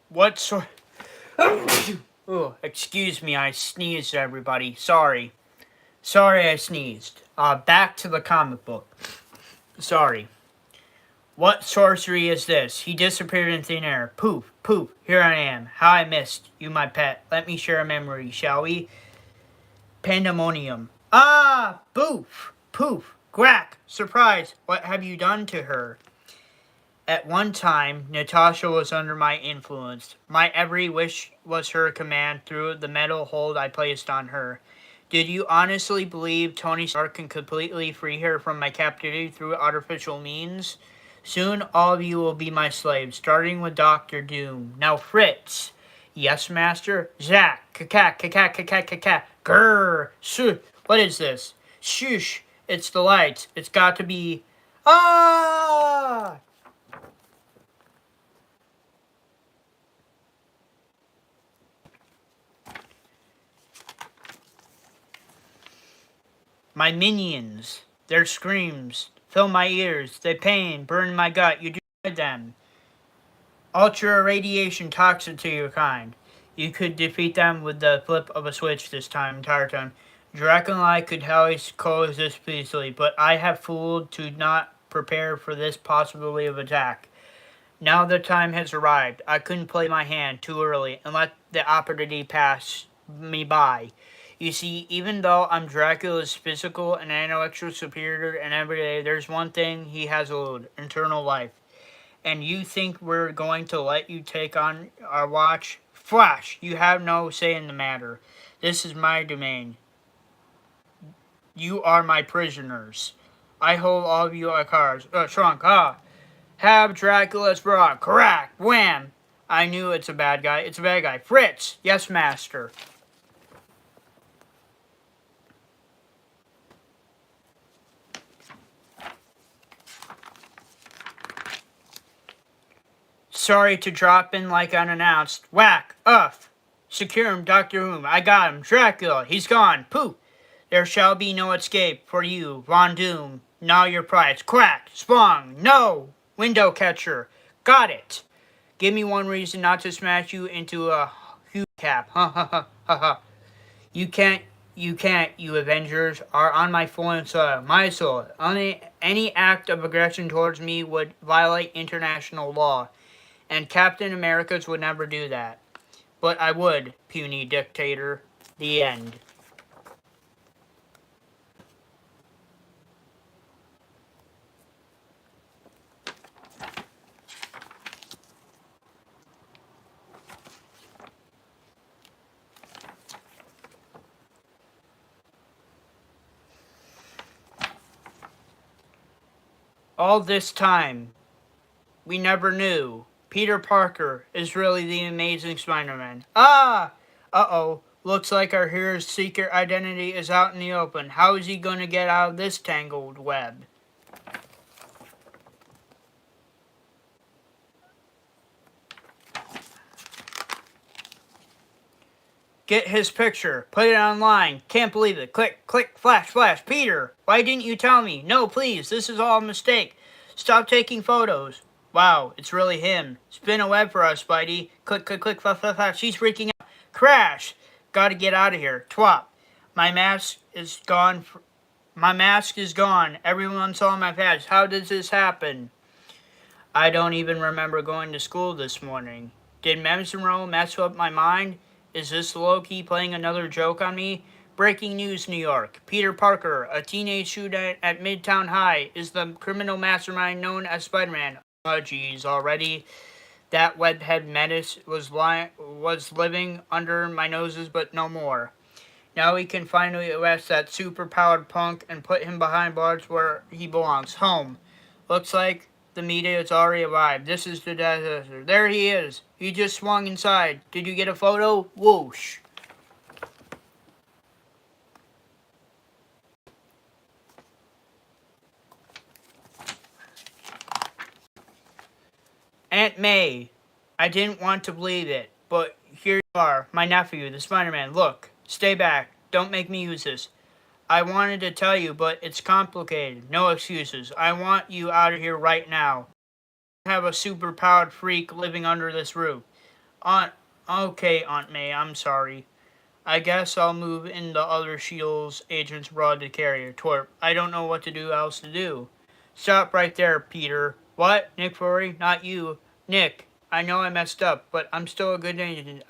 What sort... Oh, excuse me, I sneezed, everybody. Sorry. Sorry I sneezed. Back to the comic book. Sorry. What sorcery is this? He disappeared in thin air. Poof, poof, here I am. How I missed you, my pet. Let me share a memory, shall we? Pandemonium. Ah! Boof! Poof! Quack! Surprise! What have you done to her? At one time, Natasha was under my influence. My every wish was her command through the mental hold I placed on her. Did you honestly believe Tony Stark can completely free her from my captivity through artificial means? Soon all of you will be my slaves, starting with Doctor Doom. Now Fritz. Yes, Master? Zack. Kaka, kaka, kaka, kaka. Grrr. Shh. What is this? Shush. It's the lights. It's got to be... Ah! My minions, their screams fill my ears. They pain, burn my gut. You destroyed them. Ultra radiation toxic to your kind. You could defeat them with the flip of a switch this entire time. Dracula and I could always coexist peacefully, but I have fooled to not prepare for this possibility of attack. Now the time has arrived. I couldn't play my hand too early and let the opportunity pass me by. You see, even though I'm Dracula's physical and intellectual superior and every day, there's one thing he has owed: eternal life. And you think we're going to let you take on our watch? Flash, you have no say in the matter. This is my domain. You are my prisoners. I hold all of you like cards. Shrunk, Have Dracula's bra. Crack. Wham. I knew it's a bad guy. It's a bad guy. Fritz. Yes, master. Sorry to drop in like unannounced. Whack. Uff. Secure him, Doctor Whom. I got him. Dracula. He's gone. Poof. There shall be no escape for you, Von Doom. Now your prize. Quack. Spong. No. Window catcher. Got it. Give me one reason not to smash you into a hue cap. Ha ha ha ha ha. You can't, you Avengers are on my foreign soil, my soil. Any act of aggression towards me would violate international law, and Captain America's would never do that. But I would, puny dictator. The end. All this time, we never knew. Peter Parker is really the Amazing Spider-Man. Ah! Uh-oh. Looks like our hero's secret identity is out in the open. How is he going to get out of this tangled web? Get his picture. Put it online. Can't believe it. Click, click, flash, flash. Peter, why didn't you tell me? No, please. This is all a mistake. Stop taking photos. Wow, it's really him. Spin a web for us, Spidey. Click, click, click, flash, flash, flash. She's freaking out. Crash. Gotta get out of here. Twop. My mask is gone. My mask is gone. Everyone saw my patch. How does this happen? I don't even remember going to school this morning. Did Medicine Row mess up my mind? Is this Loki playing another joke on me? Breaking news, New York. Peter Parker, a teenage student at Midtown High, is the criminal mastermind known as Spider-Man. Oh, geez, already? That webhead menace was living under my noses, but no more. Now we can finally arrest that super-powered punk and put him behind bars where he belongs. Home. Looks like the media has already arrived. This is the disaster. There he is. He just swung inside. Did you get a photo? Whoosh. Aunt May. I didn't want to believe it, but here you are, my nephew, the Spider-Man. Look, stay back. Don't make me use this. I wanted to tell you, but it's complicated. No excuses. I want you out of here right now. I have a super-powered freak living under this roof. Okay, Aunt May, I'm sorry. I guess I'll move in the other Shield's agents abroad to carrier. Twerp. I don't know what to do else to do. Stop right there, Peter. What? Nick Fury? Not you. Nick, I know I messed up, but I'm still a good agent.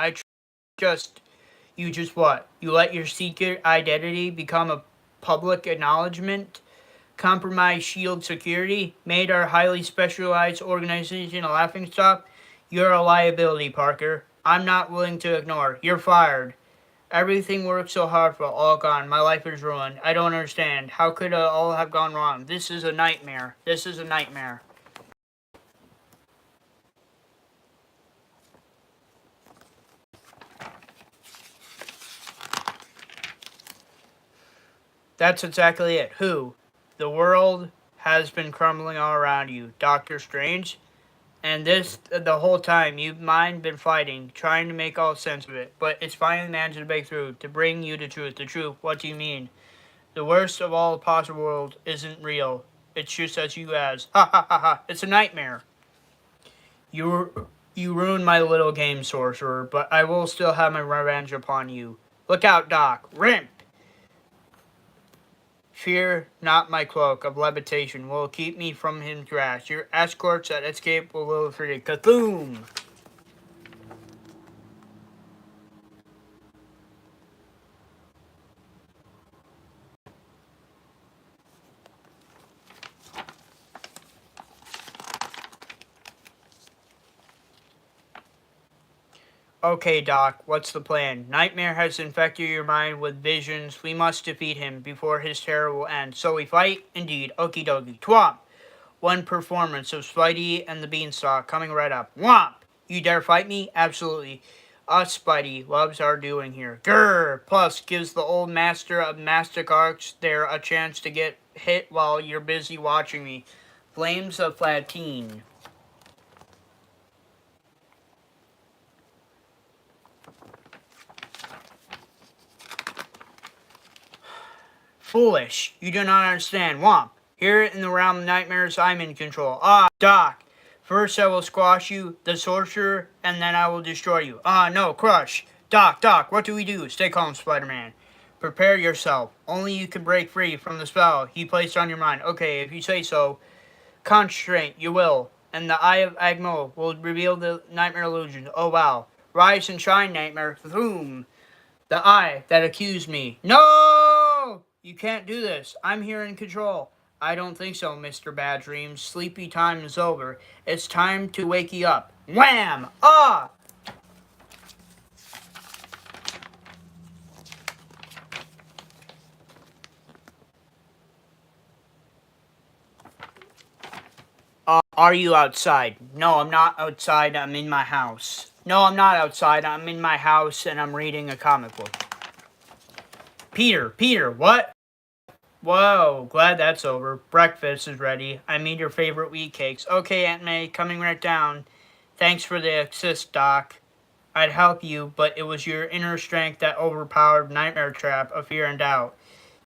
You just what? You let your secret identity become a public acknowledgement? Compromise Shield security? Made our highly specialized organization a laughingstock? You're a liability, Parker. I'm not willing to ignore. You're fired. Everything worked so hard for, all gone. My life is ruined. I don't understand. How could it all have gone wrong? This is a nightmare. This is a nightmare. That's exactly it. Who? The world has been crumbling all around you. Doctor Strange? And this, the whole time, you've been fighting, trying to make all sense of it. But it's finally managed to break through, to bring you the truth. The truth, what do you mean? The worst of all possible world isn't real. It's just as you as. Ha ha ha ha. It's a nightmare. You ruined my little game, sorcerer, but I will still have my revenge upon you. Look out, Doc. Rimp! Fear not my cloak of levitation will keep me from his grasp. Your escorts that escape will live free. Kathoom! Okay, Doc, what's the plan? Nightmare has infected your mind with visions. We must defeat him before his terror will end. So we fight? Indeed. Okie dokie. Twomp! One performance of Spidey and the Beanstalk coming right up. Womp! You dare fight me? Absolutely. Us Spidey loves our doing here. Grrr! Plus gives the old master of Mastic Arts there a chance to get hit while you're busy watching me. Flames of Flatine. Foolish. You do not understand. Womp. Here in the realm of nightmares, I'm in control. Ah, Doc. First I will squash you, the sorcerer, and then I will destroy you. Ah, no, crush. Doc, what do we do? Stay calm, Spider-Man. Prepare yourself. Only you can break free from the spell he placed on your mind. Okay, if you say so. Constraint, you will. And the Eye of Agmo will reveal the nightmare illusion. Oh, wow. Rise and shine, Nightmare. Boom. The eye that accused me. No! You can't do this. I'm here in control. I don't think so, Mr. Bad Dreams. Sleepy time is over. It's time to wake you up. Wham! Ah! Are you outside? No, I'm not outside. I'm in my house. No, I'm not outside. I'm in my house and I'm reading a comic book. Peter, what? Whoa, glad that's over. Breakfast is ready. I made your favorite wheat cakes. Okay, Aunt May, coming right down. Thanks for the assist, Doc. I'd help you, but it was your inner strength that overpowered Nightmare Trap of fear and doubt.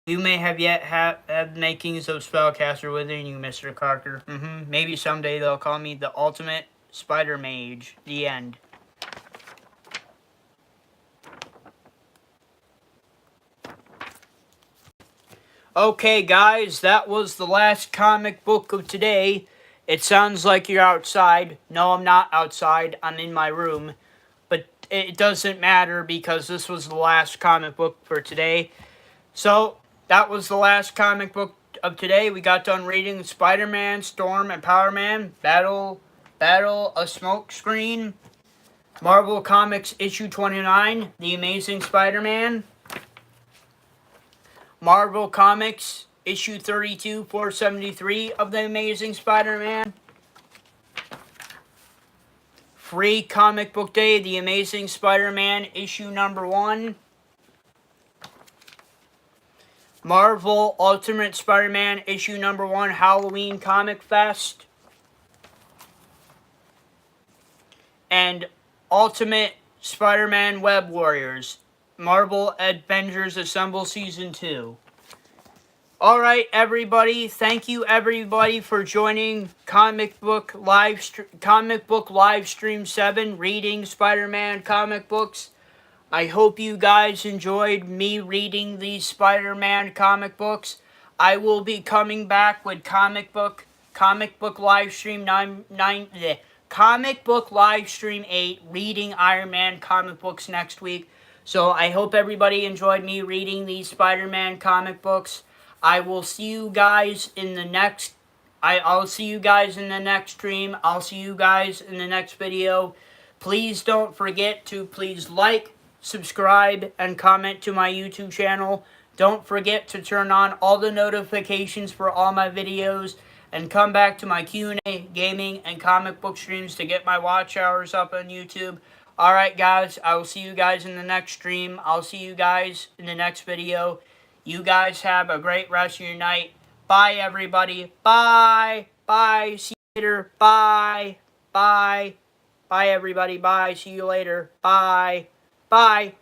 You may have yet have makings of spellcaster within you, Mr. Carter. Maybe someday they'll call me the ultimate spider mage. The end. Okay, guys, that was the last comic book of today. It sounds like you're outside. No, I'm not outside. I'm in my room. But it doesn't matter because this was the last comic book for today. So, that was the last comic book of today. We got done reading Spider-Man, Storm, and Power Man, Battle a Smoke Screen, Marvel Comics issue 29, The Amazing Spider-Man, Marvel Comics issue 32, 473 of The Amazing Spider-Man, Free Comic Book Day, The Amazing Spider-Man issue number 1, Marvel Ultimate Spider-Man issue number 1 Halloween Comic Fest, and Ultimate Spider-Man Web Warriors Marvel Avengers Assemble Season 2. Alright, everybody. Thank you, everybody, for joining Comic Book Livestream 7, reading Spider-Man comic books. I hope you guys enjoyed me reading these Spider-Man comic books. I will be coming back with Comic Book Livestream 9, Comic Book Livestream 8, reading Iron Man comic books next week. So I hope everybody enjoyed me reading these Spider-Man comic books. I will see you guys in the next I'll see you guys in the next stream. I'll see you guys in the next video. Please don't forget to please like, subscribe, and comment to my YouTube channel. Don't forget to turn on all the notifications for all my videos. And come back to my Q&A, gaming, and comic book streams to get my watch hours up on YouTube. Alright, guys. I will see you guys in the next stream. I'll see you guys in the next video. You guys have a great rest of your night. Bye, everybody. Bye. Bye. See you later. Bye. Bye. Bye, everybody. Bye. See you later. Bye. Bye.